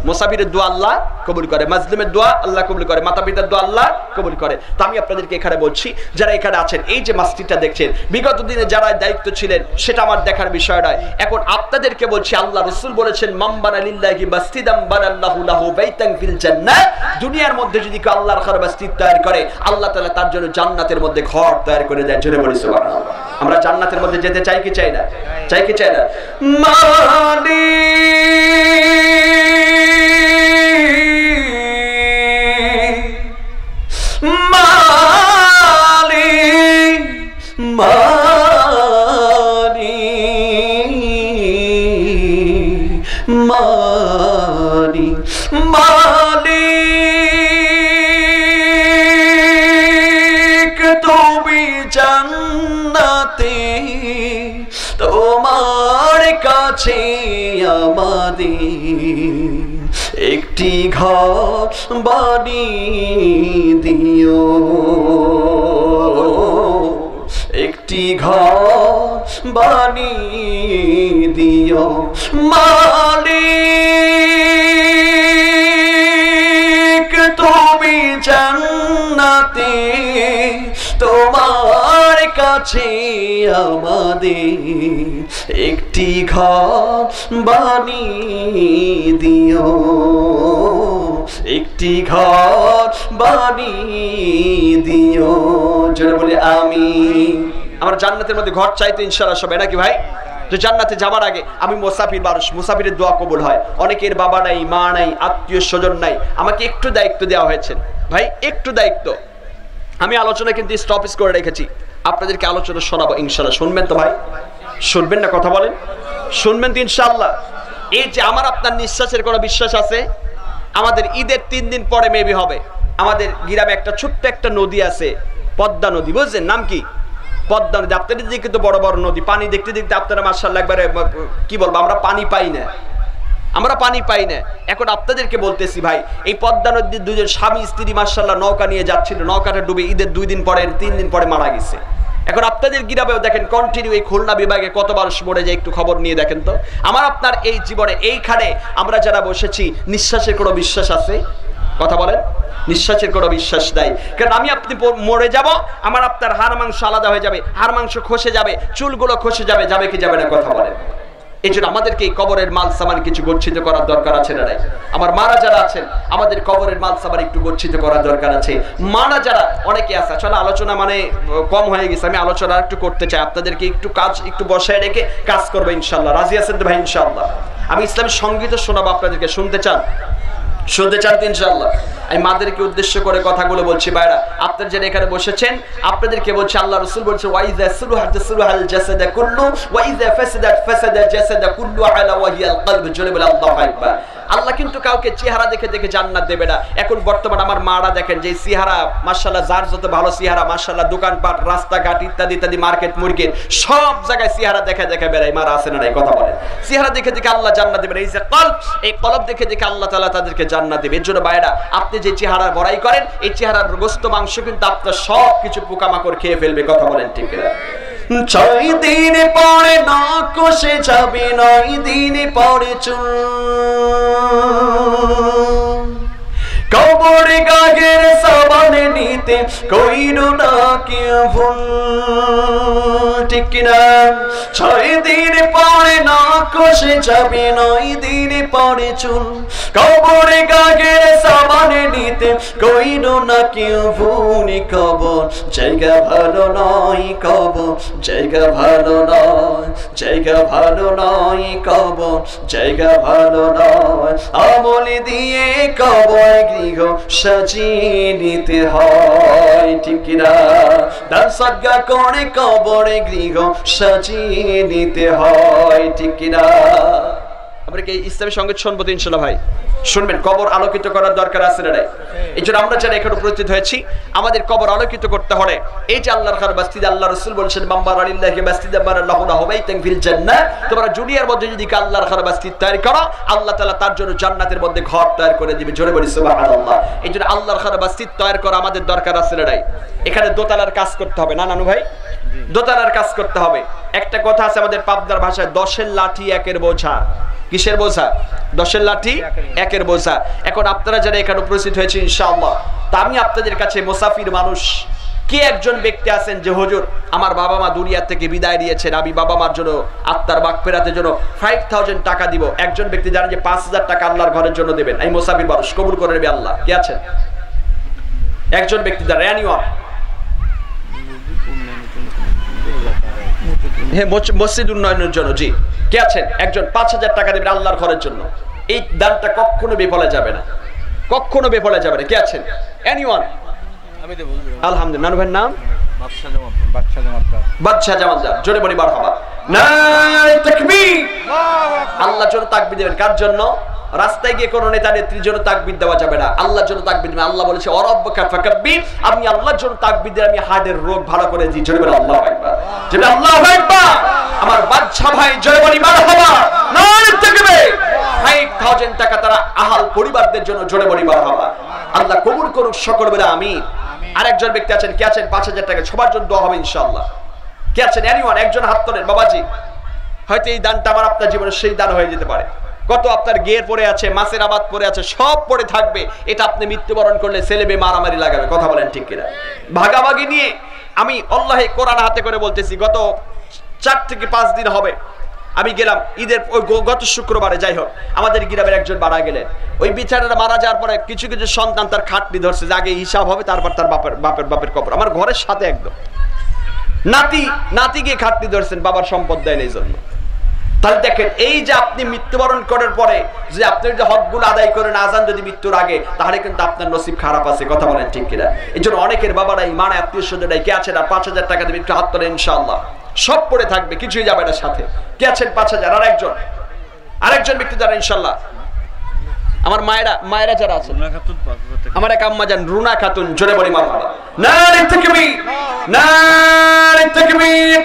মুসাফিরের দোয়া আল্লাহ কবুল করে, মাজলুমের দোয়া আল্লাহ কবুল করে, মাতা পিতার দোয়া আল্লাহ কবুল করে। তো আমি আপনাদেরকে এখানে বলছি যারা এখানে আছেন, এই যে মসজিদটা দেখছেন, বিগত দিনে যারা দায়িত্ব ছিলেন সেটা আমার দেখার বিষয় নয়। এখন আপনাদেরকে বলছি আল্লাহ রাসূল বলেছেন মান বানা লিল্লাহি মাসজিদান বানাল্লাহু লাহু বাইতান ফিল জান্নাহ। দুনিয়ার মধ্যে যদি কেউ আল্লাহর ঘর মসজিদ তৈরি করে, আল্লাহ তাআলা তার জন্য জান্নাতের মধ্যে ঘর তৈরি করে দেন। জোরে বলি সুবহানাল্লাহ। আমরা জান্নাতের মধ্যে যেতে চাই কি চাই না? চাই কি চাই না? মালিক তুমি জান্নাতে, তোমার কাছে আমাদের একটি ঘর বানিয়ে দিও, একটি ঘর বানিয়ে দিও মালিক তুমি জান্নাতে, তোমার কাছে আমাদের একটি ঘর বানিয়ে দিও, একটি ঘর বানিয়ে দিও। জোরে বলে আমিন। আমরা জান্নাতের মধ্যে ঘর চাই তো ইনশাআল্লাহ সবাই, নাকি ভাই? তো জান্নাতে যাবার আগে আমি মুসাফির মানুষ, মুসাফিরের দোয়া কবুল হয়। অনেকের বাবা নাই, মা নাই, আত্মীয় স্বজন নাই, আমাকে একটু দায়িত্ব দেওয়া হয়েছে ভাই, একটু দায়িত্ব। আমি আলোচনা কিন্তু স্টপেজ করে রেখেছি, আপনাদেরকে আলোচনা শোনাবো ইনশাআল্লাহ। শুনবেন তো ভাই? শুনবেন না? কথা বলেন, শুনবেন তো ইনশাআল্লাহ? এই যে আমার আপনার নিঃশ্বাসের কোনো বিশ্বাস আছে? আমাদের ঈদের 3 দিন পরে মেবি হবে, আমাদের গ্রামে একটা ছোট্ট একটা নদী আছে, পদ্মা নদী, বুঝছেন নাম কি? পদ্মা নদী। আপনাদের দিকে তো বড় বড় নদী, পানি দেখতে দেখতে আপনারা মাশাআল্লাহ একবারে কি বলবো, আমরা পানি পাই না, আমরা পানি পাই না। এখন আপনাদেরকে বলতেছি ভাই, এই পদ্মা নদীর দুজন স্বামী স্ত্রী মাশাআল্লাহ নৌকা নিয়ে যাচ্ছিল, নৌকাটা ডুবে ঈদের 2 দিন পরে 3 দিন পরে মারা গেছে। এখন আপনাদের গ্রামেও দেখেন কন্টিনিউ এই খুলনা বিভাগে কত মানুষ মরে যায়, একটু খবর নিয়ে দেখেন তো। আমার আপনার এই জীবনে এইখানে আমরা যারা বসেছি, নিঃশ্বাসের কোনো বিশ্বাস আছে? কথা বলেন, নিঃশ্বাসের কোনো বিশ্বাস নাই। কারণ আমি আপনি মরে যাব, আমার আপনার হাড় মাংস আলাদা হয়ে যাবে, হাড় মাংস খসে যাবে, চুলগুলো খসে যাবে, যাবে কি যাবে না? কথা বলেন। এই জন্য আমাদেরকে এই কবরের মাল সামান কিছু গচ্ছিত করার দরকার আছে না? আমার মারা যারা আছেন, আমাদের কবরের মাল সামান একটু গচ্ছিত করার দরকার আছে। মারা যারা অনেকে আছে, আসলে আলোচনা মানে কম হয়ে গেছে, আমি আলোচনা একটু করতে চাই, আপনাদেরকে একটু কাজ একটু বসায় রেখে কাজ করবো ইনশাল্লাহ। রাজি আছেন তো ভাই? ইনশাল্লাহ। আমি ইসলামের সঙ্গীত শোনাবো, আপনাদেরকে শুনতে চান? শুনতে চান তো ইনশাআল্লাহ? আমি মাদেরকে উদ্দেশ্য করে কথাগুলো বলছি। ভাইরা, আপনারা যারা এখানে বসেছেন, আপনাদেরকে বলছি, আল্লাহ রাসূল বলছে, ওয়াইযা সুলুহাত সুলুহাল জাসাদ কুল্লু ওয়াইযা ফাসাদাত ফাসাদা জাসাদ কুল্লু আলা ওয়াহিয়াল কলব। জোরে বলে আল্লাহু আকবার। আল্লাহ কিন্তু কাউকে চেহারা দেখে দেখে জান্নাত দেবে না। এখন বর্তমান আমার মারা দেখেন যে চেহারা মাশাআল্লাহ, যার যত ভালো চেহারা মাশাআল্লাহ, দোকানপাট, রাস্তাঘাট ইত্যাদি ইত্যাদি, মার্কেট মুরগির সব জায়গায় চেহারা দেখে দেখে বেড়ায়, মারা আছে না নাই? কথা বলেন। চেহারা দেখে দেখে আল্লাহ জান্নাত দেবে না। এই যে কলব, এই কলব দেখে দেখে আল্লাহ তাআলা তাদেরকে জান্নাত দেবে। এর জন্য ভাইরা, আপনি যে চেহারা বড়াই করেন, এই চেহারার গোশত মাংস কিন্তু আপনার সব কিছু পোকামাকড় খেয়ে ফেলবে। কথা বলেন ঠিক না? 6 দিন পরে না কষে যাবে, 9 দিন পরে চুল, কবরে গাগের সাবানে নিতে কইরো না কি ভুল, ঠিক কিনা? 6 দিন পরে না কষে যাবে, 9 দিন পরে চুল, কবরে গাগের সাবানে নিতে কইরো না কি ভুল। কবর জায়গা ভালো নয়, কবর জায়গা ভালো নয়, জায়গা ভালো নয়, কবর জায়গা ভালো নয়। আমল দিয়ে কবর গৃহ সাজিয়ে নিতে হয়, ঠিক কিনা? দান সদকা করে কবরে গৃহ সাজিয়ে নিতে হয়, ঠিক কিনা? আমরা কি ইসলামী সঙ্গীত শুনবো তো ইনশাআল্লাহ? ভাই শুনবেন। কবর আলোকিত করার দরকার আছে না? এই জন্য আমরা যারা এখানে উপস্থিত হয়েছি, আমাদের কবর আলোকিত করতে হলে এই যে আল্লাহর ঘর মসজিদ, আল্লাহ রাসূল বলেছেন, মাম্বার আলিল্লাহি মাসজিদান বারাল্লাহু লাহু বাইতান ফিল জান্নাহ। তোমরা দুনিয়ার মধ্যে যদি আল্লাহর ঘর মসজিদ তৈরি করো, আল্লাহ তাআলা তার জন্য জান্নাতের মধ্যে ঘর তৈরি করে দিবে। জোরে বলি সুবহানাল্লাহ। এই জন্য আল্লাহর ঘর মসজিদ তৈরি করা আমাদের দরকার আছে না? এখানে দোতলার কাজ করতে হবে না নানু ভাই? দোতলার কাজ করতে হবে। একটা কথা আছে আমাদের পাবনার ভাষায়, 10-এর লাঠি 1-এর বোঝা। কিসের বোঝা? 10-এর লাঠি 1-এর বোঝা। এখন আপনারা যারা এখানে উপস্থিত হয়েছে ইনশাআল্লাহ, তা আমি আপনাদের কাছে মুসাফির মানুষ কে একজন ব্যক্তি আছেন যে হুজুর আমার বাবা মা দুনিয়া থেকে বিদায় নিয়েছেন, আমি বাবা মার জন্য আত্মার মাগফিরাতের জন্য 5000 টাকা দিব। একজন ব্যক্তি জানেন যে 5000 টাকা আল্লাহর ঘরের জন্য দেবেন। এই মুসাফির মানুষ কবুল করে নেবে আল্লাহ। কে আছেন? একজন ব্যক্তি যারা এনিওয়ান, হ্যাঁ, মসজিদ উন্নয়নের জন্য। জি, কে আছেন? একজন 5000 টাকা দেবেন আল্লাহর ঘরের জন্য। এই দানটা কখনো বিফলে যাবে না, কখনো বিফলে যাবে না। কে আছেন? এনিওয়ান? আমি দেব। আলহামদুলিল্লাহ। নানু ভাইয়ের নাম? বাদশা জামালদার। জোরে বলি মারহাবা। নারে তাকবীর। আল্লাহর জন্য তাকবীর দেবেন। কার জন্য? রাস্তায় গিয়ে কোন নেতা নেত্রীর জন্য তাকবীর দেওয়া যাবে না, আল্লাহর জন্য তাকবীর দেবেন। আল্লাহ বলেছে ওয়ারাব্বুকা ফাকাব্বির, আমি আল্লাহর জন্য তাকবীর দিই, আমি হার্টের রোগ ভালো করে দিই। জোরে বলি আল্লাহু আকবার। জোরে আল্লাহু আকবার। আমার বাদশা ভাই জোরে বলি মারহাবা। নারে তাকবীর। 5000 টাকা তারা আহাল পরিবারদের জন্য। জোরে বলি মারহাবা। আল্লাহ কবুল করুক সকল বলে আমিন। আরেকজন ব্যক্তি আছেন, কে আছেন? 5000 টাকা সবার জন্য দোয়া হবে ইনশাআল্লাহ। কে আছেন? এনিওয়ান? একজন হাত তোলেন। বাবাজি, হয়তো এই দানটা আমার আপনার জীবনে সেই দান হয়ে যেতে পারে। কত আপনার গের পড়ে আছে, মাছের আবাদ পড়ে আছে, সব পড়ে থাকবে। এটা আপনি মৃত্যুবরণ করলে ছেলে মেয়ে মারামারি লাগাবে। কথা বলেন ঠিক কিনা? ভাগাভাগি নিয়ে আমি আল্লাহে কোরআন হাতে করে বলতেছি, গত 4 থেকে 5 দিন হবে আমি গেলাম ঈদের ওই গত শুক্রবারে। যাই হোক, আমাদের গ্রামের একজন মারা গেলেন। ওই বিচারের মারা যাওয়ার পরে কিছু কিছু সন্তান তার খাটনি ধরছে যে আগে হিসাব হবে, তারপর তার বাপের কবর। আমার ঘরের সাথে একদম নাতি গিয়ে খাটনি ধরছেন, বাবার সম্পদ দেয় এই জন্য। তাহলে দেখেন, এই যে আপনি মৃত্যুবরণ করার পরে যে আপনি যদি হকগুলো আদায় করেন আজান যদি মৃত্যুর আগে, তাহলে কিন্তু আপনার নসিব খারাপ আছে। কথা বলেন ঠিক কিনা? এই জন্য অনেকের বাবারা ইমান আত্মীয় স্বজনরাই কে আছেন? আর 5000 টাকা দেবে, একটু হাত তোলেন ইনশাআল্লাহ। সব পড়ে থাকবে, কিছুই যাবে না সাথে। কে আছেন? 5000। আরেকজন ব্যক্তি যারা ইনশাআল্লাহ আমার মায়েরা যারা আছেন, আমার এক আম্মা জান রুনা খাতুন, জোরে বলি মারহাবা। নারে তাকবীর, নারে তাকবীর।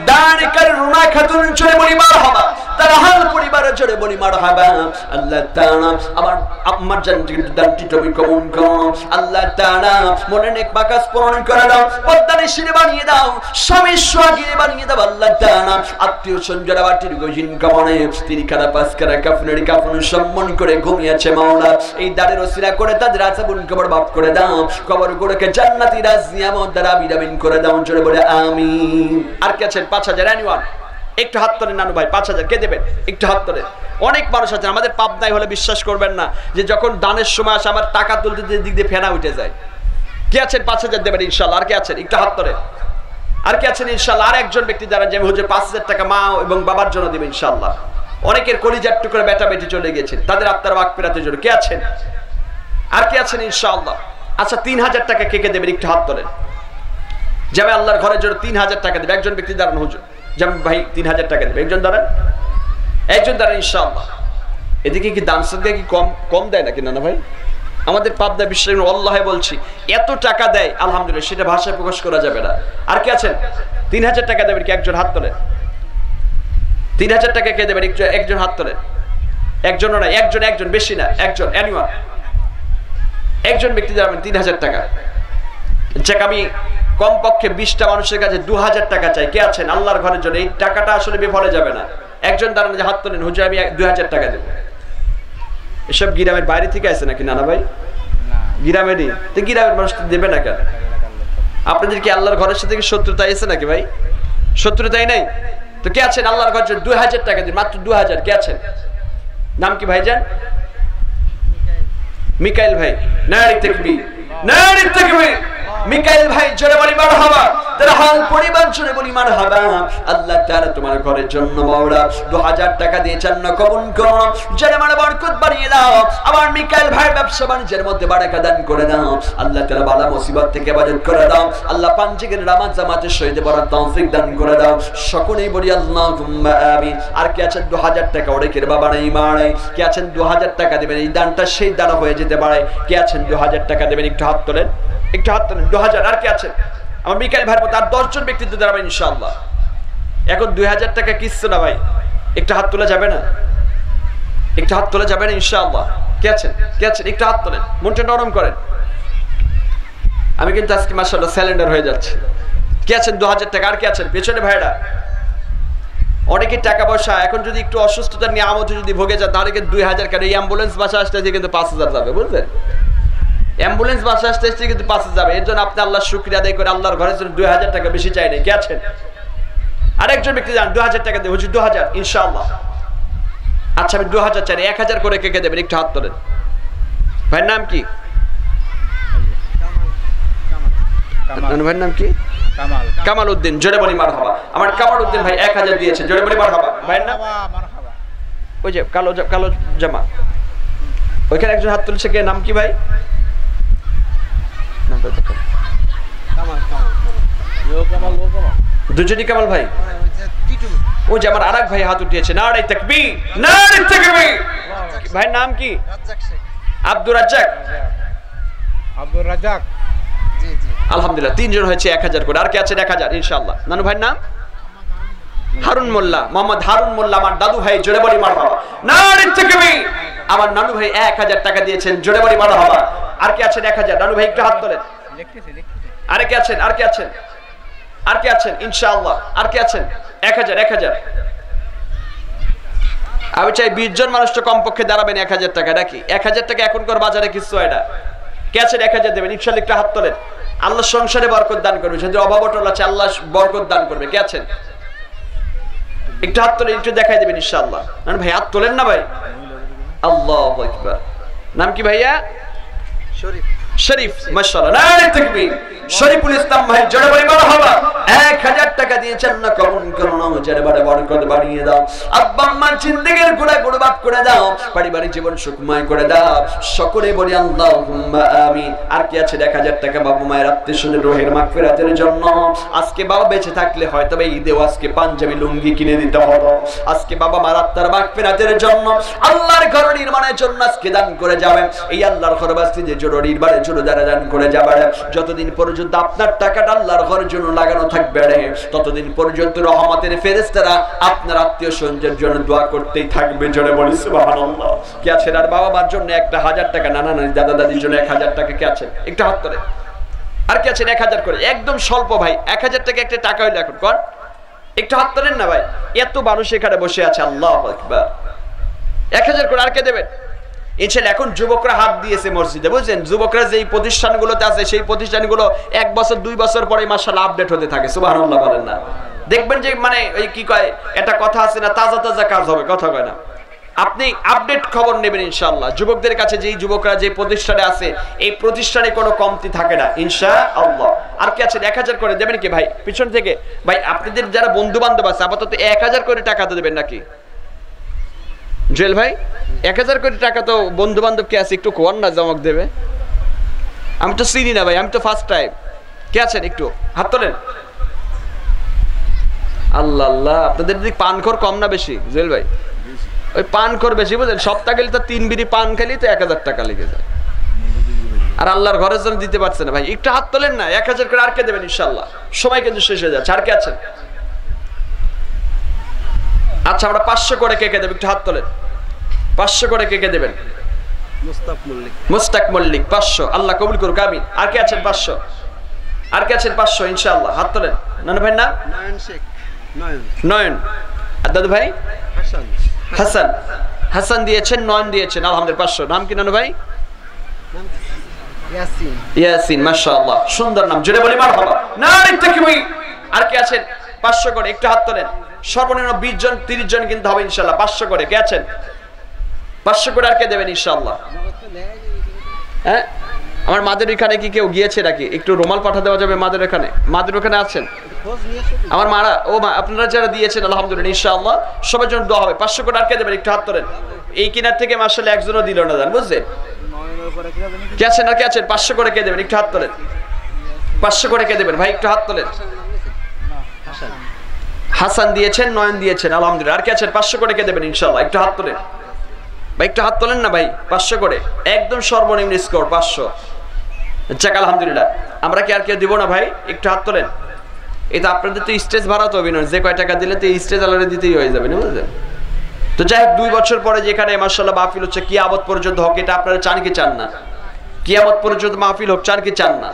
দানিকার রুনা খাতুন, জোরে বলি মারহাবা। তার হাল পরিবারে জোরে বলি মারহাবা। আল্লাহ তাআলা আমার আম্মার জান দানটি তুমি কবুল করো। আল্লাহ তাআলা মনে নেক বাকাস পূরণ করে দাও, পদ্মারে শিরে বানিয়ে দাও, স্বামী সোহাগী বানিয়ে দাও। আল্লাহ তাআলা আত্মীয় স্বজন বাটির গজিন কামনে তিনি কারা পাস করা কাফনের কাফন সম্মান করে ঘুমিয়েছে মাওলা, এই দানের ওসিলা করে তাদের আযাবুল কবর মাফ করে দাও, কবরগুলোকে জান্নাতি রাজ নিয়ামত দ্বারা বিরামিন করে দাও, জোরে বলে আমিন। আর কে আছেন 5000 এনিওয়ান? একটু হাত তোলেন নানু ভাই, 5000 কে দেবেন? একটু হাত তোলেন। অনেক মানুষ আছেন আমাদের পাবনায় হলে বিশ্বাস করবেন না যে যখন দানের সময় আসে আমার টাকা তুলতে দিক দিয়ে ফেনা উঠে যায়। কে আছেন 5000 দেবেন ইনশাআল্লাহ? আর কে আছেন? একটু হাত তোলেন। আর কে আছেন ইনশাআল্লাহ? আর একজন ব্যক্তি যারা যে হুজুর 5000 টাকা মা এবং বাবার জন্য দিবেন ইনশাআল্লাহ। অনেকের কলিজার টুকরা বেটা বেটি চলে গেছেন, তাদের আত্মার মাগফিরাতের জন্য কে আছেন? আর কে আছেন ইনশাআল্লাহ? আচ্ছা 3000 টাকা কে কে দেবেন? একটু হাত তোলেন। যাবে আল্লাহর ঘরের জন্য 3000 টাকা দেবে একজন ব্যক্তি দাঁড়ান হুজুর, যেমন ভাই 3000 টাকা দেবে একজন দাঁড়ান, একজন দাঁড়ান ইনশাআল্লাহ। এদিকে কি দান সদকা কি কম দেয় নাকি না ভাই? আমাদের পাবনা বিশ্বের আল্লাহ বলছি এত টাকা দেয় আলহামদুলিল্লাহ, সেটা ভাষায় প্রকাশ করা যাবে না। আর কে আছেন 3000 টাকা দেবেন? কি একজন হাত তোলেন। 3000 টাকা কে দেবেন? একজন হাত তোলেন। একজনও না, একজন বেশি না, একজন এনিওয়ান, একজন ব্যক্তি দেবেন 3000 টাকা। যাক আমি কমপক্ষে 20টা মানুষের কাছে 2000 টাকা চাই। কে আছেন আল্লাহর ঘরের জন্য? এই টাকাটা আসলে বিফলে যাবে না। একজন দাঁড়ান যে হাত তোলেন, হুজুর আমি 2000 টাকা দেবো। এসব গ্রামের বাইরে থেকে আছে নাকি নানা ভাই? গ্রামেরই তো, গ্রামের মানুষ দেবে না কেন? আপনাদের কি আল্লাহর ঘরের সাথে শত্রুতা আছে নাকি ভাই? শত্রুতাই নাই তো কে আছেন আল্লাহর ঘরের জন্য 2000 টাকা দিন, মাত্র 2000? কে আছেন? নাম কি ভাইজান? মিকাইল ভাই। নারে তাকবীর, নারে তাকবীর। মিকাইল ভাই জোরে বলি মারহাবা। তার হাল পরিবার জোরে বলি মারহাবা। আল্লাহ তাআলা তোমার ঘরের জন্য মাওলা 2000 টাকা দিয়ে জান্নাত কবুল করো, যারা মানে বরকত বাড়িয়ে দাও। আমার মিকাইল ভাই ব্যবসা বাণিজ্যের মধ্যে বারাকা দান করে দাও। আল্লাহ তাআলা বালা মুসিবত থেকে হেফাজত করে দাও। আল্লাহ পাঞ্জিকের নামাজ জামাতের সহিত পড়ার তৌফিক দান করে দাও। সকলেই বলি আল্লাহুম্মা আমিন। আর কে আছেন 2000 টাকা অনেকের বাবা নাই মা নাই, কে আছেন 2000 টাকা দেবেন? এই দানটা সেই দ্বারা হয়ে যেতে পারে। কে আছেন 2000 টাকা দেবেন? একটু হাত তোলেন, একটু হাত তোলেন। 2000। আর কে আছেন? আমার মিকাইল ভাইয়ের মতো আর 10 জন ব্যক্তি দাঁড়াবেন ইনশাআল্লাহ। এখন 2000 টাকা কিচ্ছু না ভাই, একটু হাত তোলা যাবে না? একটু হাত তোলা যাবে না ইনশাআল্লাহ? কে আছেন? কে আছেন? একটু হাত তোলেন, মনটা নরম করেন। আমি কিন্তু আজকে মাশাআল্লাহ স্যালেন্ডার হয়ে যাচ্ছে। কে আছেন 2000 টাকা? আর কে আছেন পেছনে ভাইরা? অনেকে টাকা পয়সা এখন যদি একটু অসুস্থতার নিয়ামত যদি ভোগে যায় তাহলে কিন্তু 2000 কেন, এই অ্যাম্বুলেন্স বাসা আসতে কিন্তু 5000 যাবে, বুঝলেন? অ্যাম্বুলেন্স বাসা আসতে কিন্তু 5000 যাবে। এর জন্য আপনি আল্লাহর শুকরিয়া আদায় করে আল্লাহর ঘরের জন্য 2000 টাকা বেশি চাই নাই। কে আছেন? আরেকজন ব্যক্তি যান 2000 টাকা দেবে হুজুর 2000 ইনশাআল্লাহ। আচ্ছা আমি 2000 চাই, 1000 করে কে কে দেবেন? একটু হাত তোলেন। ভাইয়ের নাম কি? ভাইয়ের নাম কি? কামাল উদ্দিন। জোরে বলি মারহাবা। আমার কামাল উদ্দিন ভাই 1000 দিয়েছে, জোরে বলি মারহাবা। ভাইয়ের নাম? ওই যে কালো জামা ওইখানে একজন হাত তুলছে, কে? নাম কি ভাই? দুজনই কামাল ভাই। ওই যে আমার আরেক ভাই হাত উঠিয়েছে। নারে তাকবীর, নারে তাকবীর। ভাইয়ের নাম কি? আব্দুর রাজ্জাক। আব্দুর রাজ্জাক। জি জি আলহামদুলিল্লাহ 3 জন হয়েছে 1000 করে। আর কে আছেন 1000 ইনশাআল্লাহ? নানু ভাইয়ের নাম? হারুন মোল্লা, মোহাম্মদ হারুন মোল্লা আমার দাদু ভাই। জোরে বলি মারহাবা। নারে তাকবীর। আমার নানু ভাই 1000 টাকা দিয়েছেন, জোরে বলি মারহাবা। আর কে আছেন 1000? নানু ভাই একটু হাত তোলেন। আর কে আছেন? আর কে আছেন? আর কে আছেন ইনশাআল্লাহ? আর কে আছেন? 1000। আমি চাই 20 জন মানুষ তো কমপক্ষে দাঁড়াবেন 1000 টাকা নাকি? 1000 টাকা এখনকার বাজারে কিছু হয় না। কে আছেন 1000 দেবেন ইনশাআল্লাহ? একটু হাত তোলেন। আল্লাহ সংসারে বরকত দান করবে, যদি অভাব অটল আছে আল্লাহ বরকত দান করবে। কে আছেন? একটু হাত তোলেন, একটু দেখাই দেবেন ইনশাআল্লাহ। না ভাই হাত তোলেন না ভাই। আল্লাহু আকবার। নাম কি ভাইয়া? শরীফ। শরীফ মাশাআল্লাহ। নারে তাকবীর, শরীফুল ইসলাম ভাই জোরে বলি মারহাবা 1000 টাকা দিয়েছেন না কবুল করো না জোরে বড় বরকত বাড়িয়ে দাও আব্বা আম্মার জিন্দেগির গুনাহ গুরবাত করে দাও পারিবারিক জীবন সুখময় করে দাও সকলে বলি আল্লাহুম্মা আমিন আর কি আছে 1000 টাকা বাবা মায়ের আত্মীয়স্বজনের রোহের মাগফিরাতের জন্য আজকে বাবা বেঁচে থাকলে হয়তো এই ঈদেও আজকে পাঞ্জাবি লুঙ্গি কিনে দিতে হলো আজকে বাবা মার আত্মার মাগফিরাতের জন্য আল্লাহর ঘর নির্মাণের জন্য আজকে দান করে যাবেন এই আল্লাহর ঘর বাস্তিতে জোরে নির্মাণের জন্য দান করে যাবেন যতদিন পর্যন্ত আপনার টাকাটা আল্লাহর ঘরের জন্য লাগানো থাকবে ততদিন পর্যন্ত রহমতের ফেরেশতারা আপনার আত্মীয়স্বজনদের জন্য দোয়া করতেই থাকবে জোরে বলি সুবহানাল্লাহ কি আছে আর বাবা মার জন্য একটা 1000 টাকা নানা নানি দাদা দাদির জন্য 1000 টাকা কি আছে একটু হাত তোলেন আর কি আছেন 1000 করে একদম স্বল্প ভাই 1000 টাকা একটা টাকা হইলো এখন কোন একটু হাত তোলেন না ভাই এত মানুষ এখানে বসে আছে আল্লাহু আকবার 1000 করে আর কে দেবেন ইনশাআল্লাহ এখন যুবকরা হাত দিয়েছে মসজিদে বুঝছেন যুবকরা যেই প্রতিষ্ঠানগুলোতে আছে সেই প্রতিষ্ঠানগুলো 1 বছর 2 বছর পরে মাশাআল্লাহ আপডেট হতে থাকে সুবহানাল্লাহ বলেন না দেখবেন যে মানে ওই কি কয় এটা কথা আছে না তাজা তাজা কাজ হবে কথা কয় না আপনি আপডেট খবর নেবেন ইনশাআল্লাহ যুবকদের কাছে যেই যুবকরা যে প্রতিষ্ঠানে আছে এই প্রতিষ্ঠানে কোনো কমতি থাকে না ইনশাআল্লাহ আর কি আছে 1000 করে দেবেন কি ভাই পিছন থেকে ভাই আপনাদের যারা বন্ধু বান্ধব আছে আপাতত 1000 করে টাকা দেবেন নাকি জেল ভাই 1000 কোটি টাকা তো বন্ধু বান্ধব কে আছে একটু কোন না জমক দেবে আমি তো চিনি না ভাই আমি তো ফার্স্ট টাইম কে আছেন একটু হাত তোলেন আল্লাহ আল্লাহ আপনাদের দিক পানখোর কম না বেশি জেল ভাই ওই পানখোর বেশি বুঝলেন সপ্তাহ গেলে তো 3 বিড়ি পান খেলি তো 1000 টাকা লেগে যায় আর আল্লাহর ঘরের জন্য দিতে পারছে না ভাই একটু হাত তোলেন না 1000 করে আর কে দেবেন ইনশাআল্লাহ সময় কিন্তু শেষ হয়ে যাচ্ছে আর কে আছেন আচ্ছা আমরা 500 করে কে কে দেব একটু হাত তোলেন 500 করে কে কে দেবেন মুস্তাক মল্লিক 500 আল্লাহ কবুল করুক আমিন আর কে আছেন 500 আর কে আছেন 500 ইনশাআল্লাহ হাত তোলেন নানা ভাই না নয়ন শেখ নয়ন আর দাদু ভাই হাসান হাসান হাসান দিয়েছেন নয়ন দিয়েছেন আলহামদুলিল্লাহ 500 নাম কি নানা ভাই ইয়াসিন ইয়াসিন মাশাআল্লাহ সুন্দর নাম জোরে বলি মারহাবা নারে তাকবীর আর কে আছেন 500 করে একটু হাত তোলেন সর্বনিম্ন 20 জন 30 জন কিন্তু হবে ইনশাআল্লাহ 500 করে কে আছেন 500 করে আর কে দেবেন ইনশাআল্লাহ হ্যাঁ আমার মাদের এখানে কি কেউ গিয়েছে নাকি একটু রুমাল পাঠা দেওয়া যাবে মাদের ওখানে আছেন আমার মারা ও মা আপনারা যারা দিয়েছেন আলহামদুলিল্লাহ ইনশাআল্লাহ সবার জন্য দোয়া হবে 500 করে আর কে দেবেন একটু হাত তোলেন এই কিনার থেকে মাশাআল্লাহ একজনও দিল না জান বুঝছেন কে আছেন আর কে আছেন 500 করে কে দেবেন একটু হাত তোলেন 500 করে কে দেবেন ভাই একটু হাত তোলেন হাসান দিয়েছেন নয়ন দিয়েছেন আলহামদুলিল্লাহ আর কে আছেন 500 করে কে দেবেন ইনশাআল্লাহ একটু হাত তোলেন ভাই একটু হাত তোলেন না ভাই 500 করে একদম সর্বনিম্ন স্কোর 500 যাক আলহামদুলিল্লাহ আমরা কি আর কেউ দিব না ভাই একটু হাত তোলেন এটা আপনাদের তো স্টেজ ভাড়া তো অভিনয় যে কয় টাকা দিলে তো স্টেজ আলাদা দিতেই হয়ে যাবে না বুঝলেন তো যাই হোক 2 বছর পরে যেখানে মাশাআল্লাহ মাহফিল হচ্ছে কিয়ামত পর্যন্ত হোক এটা আপনারা চান কি চান না কিয়ামত পর্যন্ত মাহফিল হোক চান কি চান না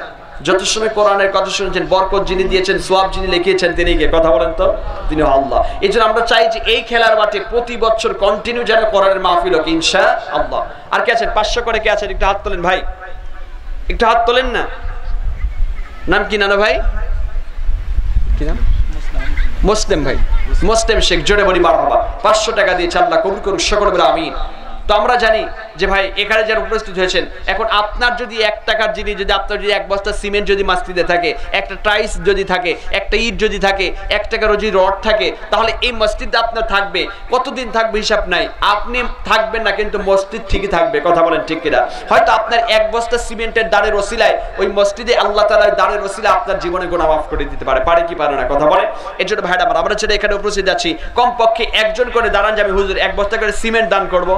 যত সময় কোরআনের কথা শুনেছেন বরকত যিনি দিয়েছেন সওয়াব যিনি লিখিয়েছেন তিনি কে কথা বলেন তো তিনি আল্লাহ এইজন্য আমরা চাই যে এই খেলার মাঠে প্রতি বছর কন্টিনিউ যেন কোরআনের মাহফিল হোক ইনশাআল্লাহ আর কে আছেন 500 করে কে আছেন একটু হাত তোলেন ভাই একটু হাত তোলেন না নাম কি নানা ভাই কি নাম মুসলিম ভাই মুসলিম শেখ জোরে বলি মারহাবা 500 টাকা দিয়েছে আল্লাহ কবুল করুক সকলে বলে আমিন তো আমরা জানি যে ভাই এখানে যারা উপস্থিত হয়েছেন এখন আপনার যদি 1 টাকার জিনিস যদি আপনার যদি 1 বস্তা সিমেন্ট যদি মসজিদে থাকে একটা টাইলস যদি থাকে একটা ইট যদি থাকে 1 টাকার যদি রড থাকে তাহলে এই মসজিদে আপনার থাকবে কতদিন থাকবে হিসাব নাই আপনি থাকবেন না কিন্তু মসজিদ ঠিকই থাকবে কথা বলেন ঠিক কিনা হয়তো আপনার 1 বস্তা সিমেন্টের দানের ওসিলায় ওই মসজিদে আল্লাহ তাআলার দানের ওসিলায় আপনার জীবনে গুনাহ মাফ করে দিতে পারে কি পারে না কথা বলে এজন্য ভাইরা আমরা যেটা এখানে উপস্থিত আছি কমপক্ষে একজন করে দাঁড়ান যে আমি হুজুর 1 বস্তা করে সিমেন্ট দান করব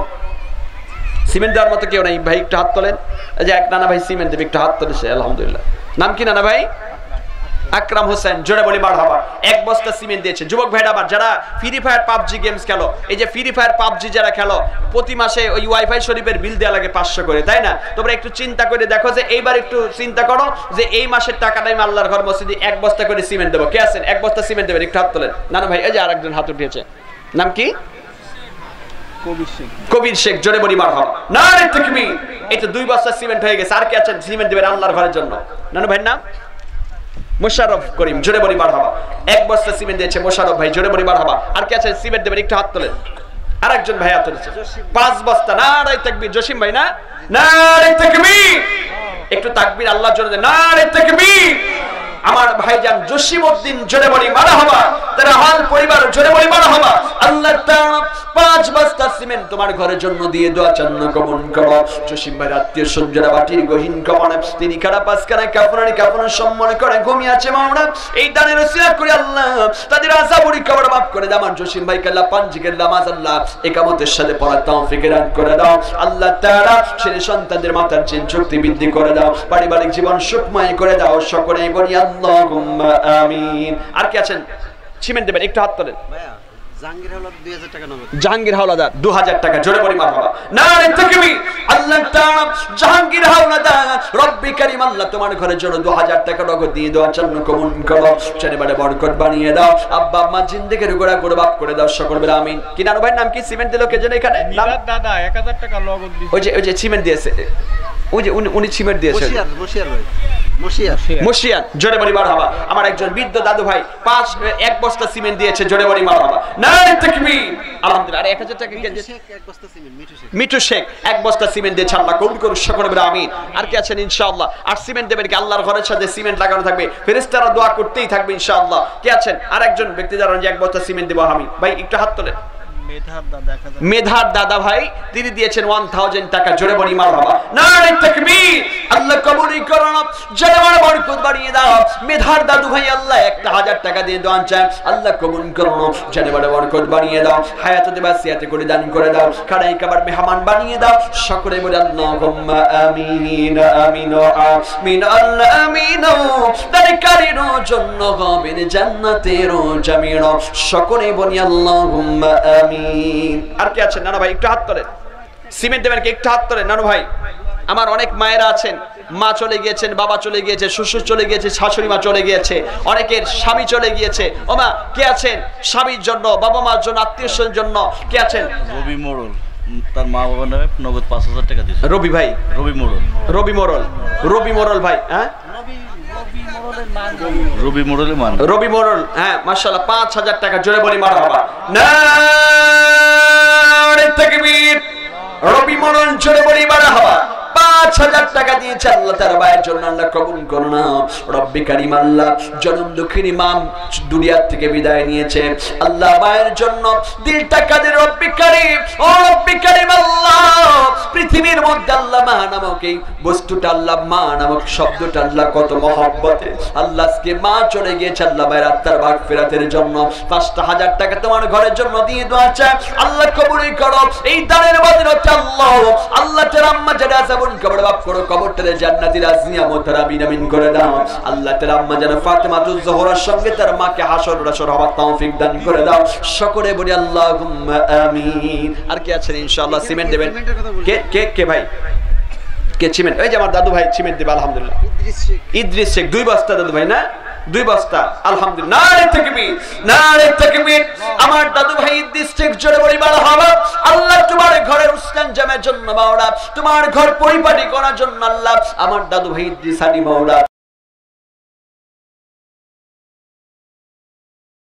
সিমেন্ট দেওয়ার মতো কেউ নাই ভাই একটু হাত তোলেন এই যে এক নানা ভাই সিমেন্ট দেবে একটু হাত তোলেছে আলহামদুলিল্লাহ নাম কি নানা ভাই আকরাম হোসেন জোরে বলি মারহাবা 1 বস্তা সিমেন্ট দিয়েছে যুবক ভাইরা আবার যারা ফ্রি ফায়ার পাবজি গেমস খেলো এই যে ফ্রি ফায়ার পাবজি যারা খেলো প্রতি মাসে ওই ওয়াইফাই শরীফের বিল দেয়া লাগে 500 করে তাই না তোমরা একটু চিন্তা করে দেখো যে এইবার একটু চিন্তা করো যে এই মাসের টাকাটা আমি আল্লাহর ঘর মসজিদে 1 বস্তা করে সিমেন্ট দেব কে আছেন 1 বস্তা সিমেন্ট দেবেন একটু হাত তোলেন নানা ভাই এই যে আরেকজন হাত উঠিয়েছে নাম কি কবির শেখ জোরে বলি মারহাবা নারে তাকবীর এটা 2 বস্তা সিমেন্ট হয়ে গেছে আর কি আছেন সিমেন্ট দিবেন আল্লাহর ঘরের জন্য নানু ভাইয়ের নাম মুশাররফ করিম জোরে বলি মারহাবা 1 বস্তা সিমেন্ট দিয়েছে মুশাররফ ভাই জোরে বলি মারহাবা আর কি আছেন সিমেন্ট দিবেন একটু হাত তোলেন আরেকজন ভাই হাত তুলেছে 5 বস্তা নারে তাকবীর জসিম ভাই না নারে তাকবীর একটু তাকবীর আল্লাহর জন্য দেন, নারে তাকবীর। আমার ভাইজান জসিমউদ্দিন জোরে বলি মারহাবা, তার হাল পরিবার জোরে বলি মারহাবা। আল্লাহ তাআলা 5 বস্তা সিমেন্ট তোমার ঘরের জন্য দিয়ে দোয়া চান্ন কবুল করো। জসিম ভাই আত্মীয় স্বজনরা বাটির গহীন কবনে তিনি খাড়া পাঁচখানা কাফন সম্মান করে ঘুমিয়ে আছে মাওলা, এই দানের ওসিলা করে আল্লাহ তাদের আযাবুরি কবর মাফ করে দাও। আমার জসিম ভাইকে আল্লাহ পাঁচজের নামাজ আল্লাহ একামতের সাথে পড়ার তৌফিক দান করে দাও। আল্লাহ তাআলা ছেলে সন্তানদের মাথার জিন শক্তি বৃদ্ধি করে দাও, পারিবারিক জীবন সুখময় করে দাও। সকলেই বলি আল্লাহুম্মা আমিন। আর কি আছেন সিমেন্ট দেবেন? একটু হাত তোলেন। জাহাঙ্গীর হাওলাদার 2000 টাকা, জোরে বলি মারহাবা, নারে তাকবীর। আল্লাহ তাআলা জাহাঙ্গীর হাওলাদার রব্বি কারীম আল্লাহ তোমার ঘরের জন্য 2000 টাকা নগদ দিয়ে দোয়া চান্ন কবুল করো, চারিবারে বরকত বানিয়ে দাও। আব্বা আম্মা জিন্দেগির গোড়া করে বাপ করে দাও, সকল বলে আমিন। কি নানু ভাই নাম কি? সিমেন্ট দিলো কে যেন এখানে? দাদা 1000 টাকা নগদ দিয়েছে। ওই যে সিমেন্ট দিয়েছে, ওই যে উনি সিমেন্ট দিয়েছে। মুশিয়ান, জোরে বলি মারহাবা। আমার একজন বৃদ্ধ দাদু ভাই 1 বস্তা সিমেন্ট দিয়েছে, জোরে বলি মারহাবা, নারে তাকবীর। আলহামদুলিল্লাহ। আর 1000 টাকা মিঠু শেখ 1 বস্তা সিমেন্ট দিয়েছে, আল্লাহ কবুল করুন, সকলে বলে আমিন। আর কি আছেন ইনশাআল্লাহ? আর সিমেন্ট দেবেন কি? আল্লাহর ঘরের সাথে সিমেন্ট লাগানো থাকবে, ফেরেশতারা দোয়া করতেই থাকবে ইনশাআল্লাহ। কি আছেন? আর একজন ব্যক্তি জানেন যে 1 বস্তা সিমেন্ট দেব আমি। ভাই একটু হাত তোলেন। মেধার দাদা ভাই তিনি দিয়েছেন 1000 টাকা, জোরে বলি মারহাবা, নারে তাকবীর। আল্লাহ কবুল করুন, জানার বরকত বাড়িয়ে দাও। মেধার দাদু ভাই আল্লাহ 1000 টাকা দিয়ে দোয়া চান, আল্লাহ কবুল করুন, জানার বরকত বাড়িয়ে দাও, হায়াতে বাসিয়াতে করে দান করে দাও, খানায় কাবার মেহমান বানিয়ে দাও। সকলে বলি আল্লাহুম্মা আমিন আমিন আমিন আল্লাহ আমিন। তারিকারির জন্য হবেন জান্নাতের জামিন, সকলে বলি আল্লাহুম্মা আমিন। আর কি আছেন? নানু ভাই একটু হাত তোলেন। সিমেন্ট দেবেন কি? একটু হাত তোলেন। নানু ভাই আমার অনেক মায়েরা আছেন, মা চলে গিয়েছেন, বাবা চলে গিয়েছে, শ্বশুর চলে গিয়েছে, শাশুড়ি মা চলে গিয়েছে, অনেকের স্বামী চলে গিয়েছে। ও মা কে আছেন? স্বামীর জন্য, বাবা মার জন্য, আত্মীয় স্বজনের জন্য কে আছেন? রবি মোড়ল, তার মা বাবা নামে নগদ 5000 টাকা দিয়েছে। রবি ভাই, রবি মোড়ল, রবি মোড়ল, রবি মোড়ল ভাই, হ্যাঁ রবি মোড়লের মান, রবি মোড়ল, হ্যাঁ মাশাআল্লাহ 5000 টাকা, জোরে বলি মারহাবা, নারে তাকবীর। রবি মোড়ল জোরে বলি মারহাবা, 5000 টাকা দিয়েছে আল্লাহ তার ভাইয়ের জন্য, আল্লাহ কবুল করো না। রব্বি কারীম আল্লাহ জনম দুঃখিনী মা দুনিয়া থেকে বিদায় নিয়েছে, আল্লাহ ভাইয়ের জন্য দিলটা কাঁদে। রব্বি কারীম, ও রব্বি কারীম আল্লাহ পৃথিবীর মধ্যে আল্লাহ মা নামক এই বস্তুটা, আল্লাহ মা নামক শব্দটা আল্লাহ কত মহব্বতে, আল্লাহ আজকে মা চলে গিয়েছে, আল্লাহ ভাইয়ের আত্মার মাগফিরাতের জন্য 5000 টাকা তোমার ঘরের জন্য দিয়ে দোয়া চাই, আল্লাহ কবুল করো। এই দানের বদলতে আল্লাহ আল্লাহ তার আম্মা যারা কবর বাপ করো, কবরটারে জান্নাতি রাজিয়া মুতারাবিন আমিন করে দাও। আল্লাহ তাআলা আম্মা জান ফাতেমাতুজ জোহরার সঙ্গে তার মাকে হাসর নাসর হওয়ার তৌফিক দান করে দাও। সকলে বলি আল্লাহুম্মা আমিন। আর কি আছেন ইনশাআল্লাহ? সিমেন্ট দেবেন কে ভাই? কে সিমেন্ট? ওই যে আমার দাদু ভাই সিমেন্ট দেবে আলহামদুলিল্লাহ। ইদ্রিস শেখ 2 বস্তা দাদু ভাই, না 2 বস্তা আলহামদুলিল্লাহ, নারে তাকবীর নারে তাকবীর। আমার দাদু ভাই ইদ্রিস শেখ জোরে বলি মারহাবা। আল্লাহ তোমার ঘরের উসলান জামের জন্য মাওলা, তোমার ঘর পরিপাটি করার জন্য আল্লাহ আমার দাদু ভাই ইদ্রিস আলী মাওলা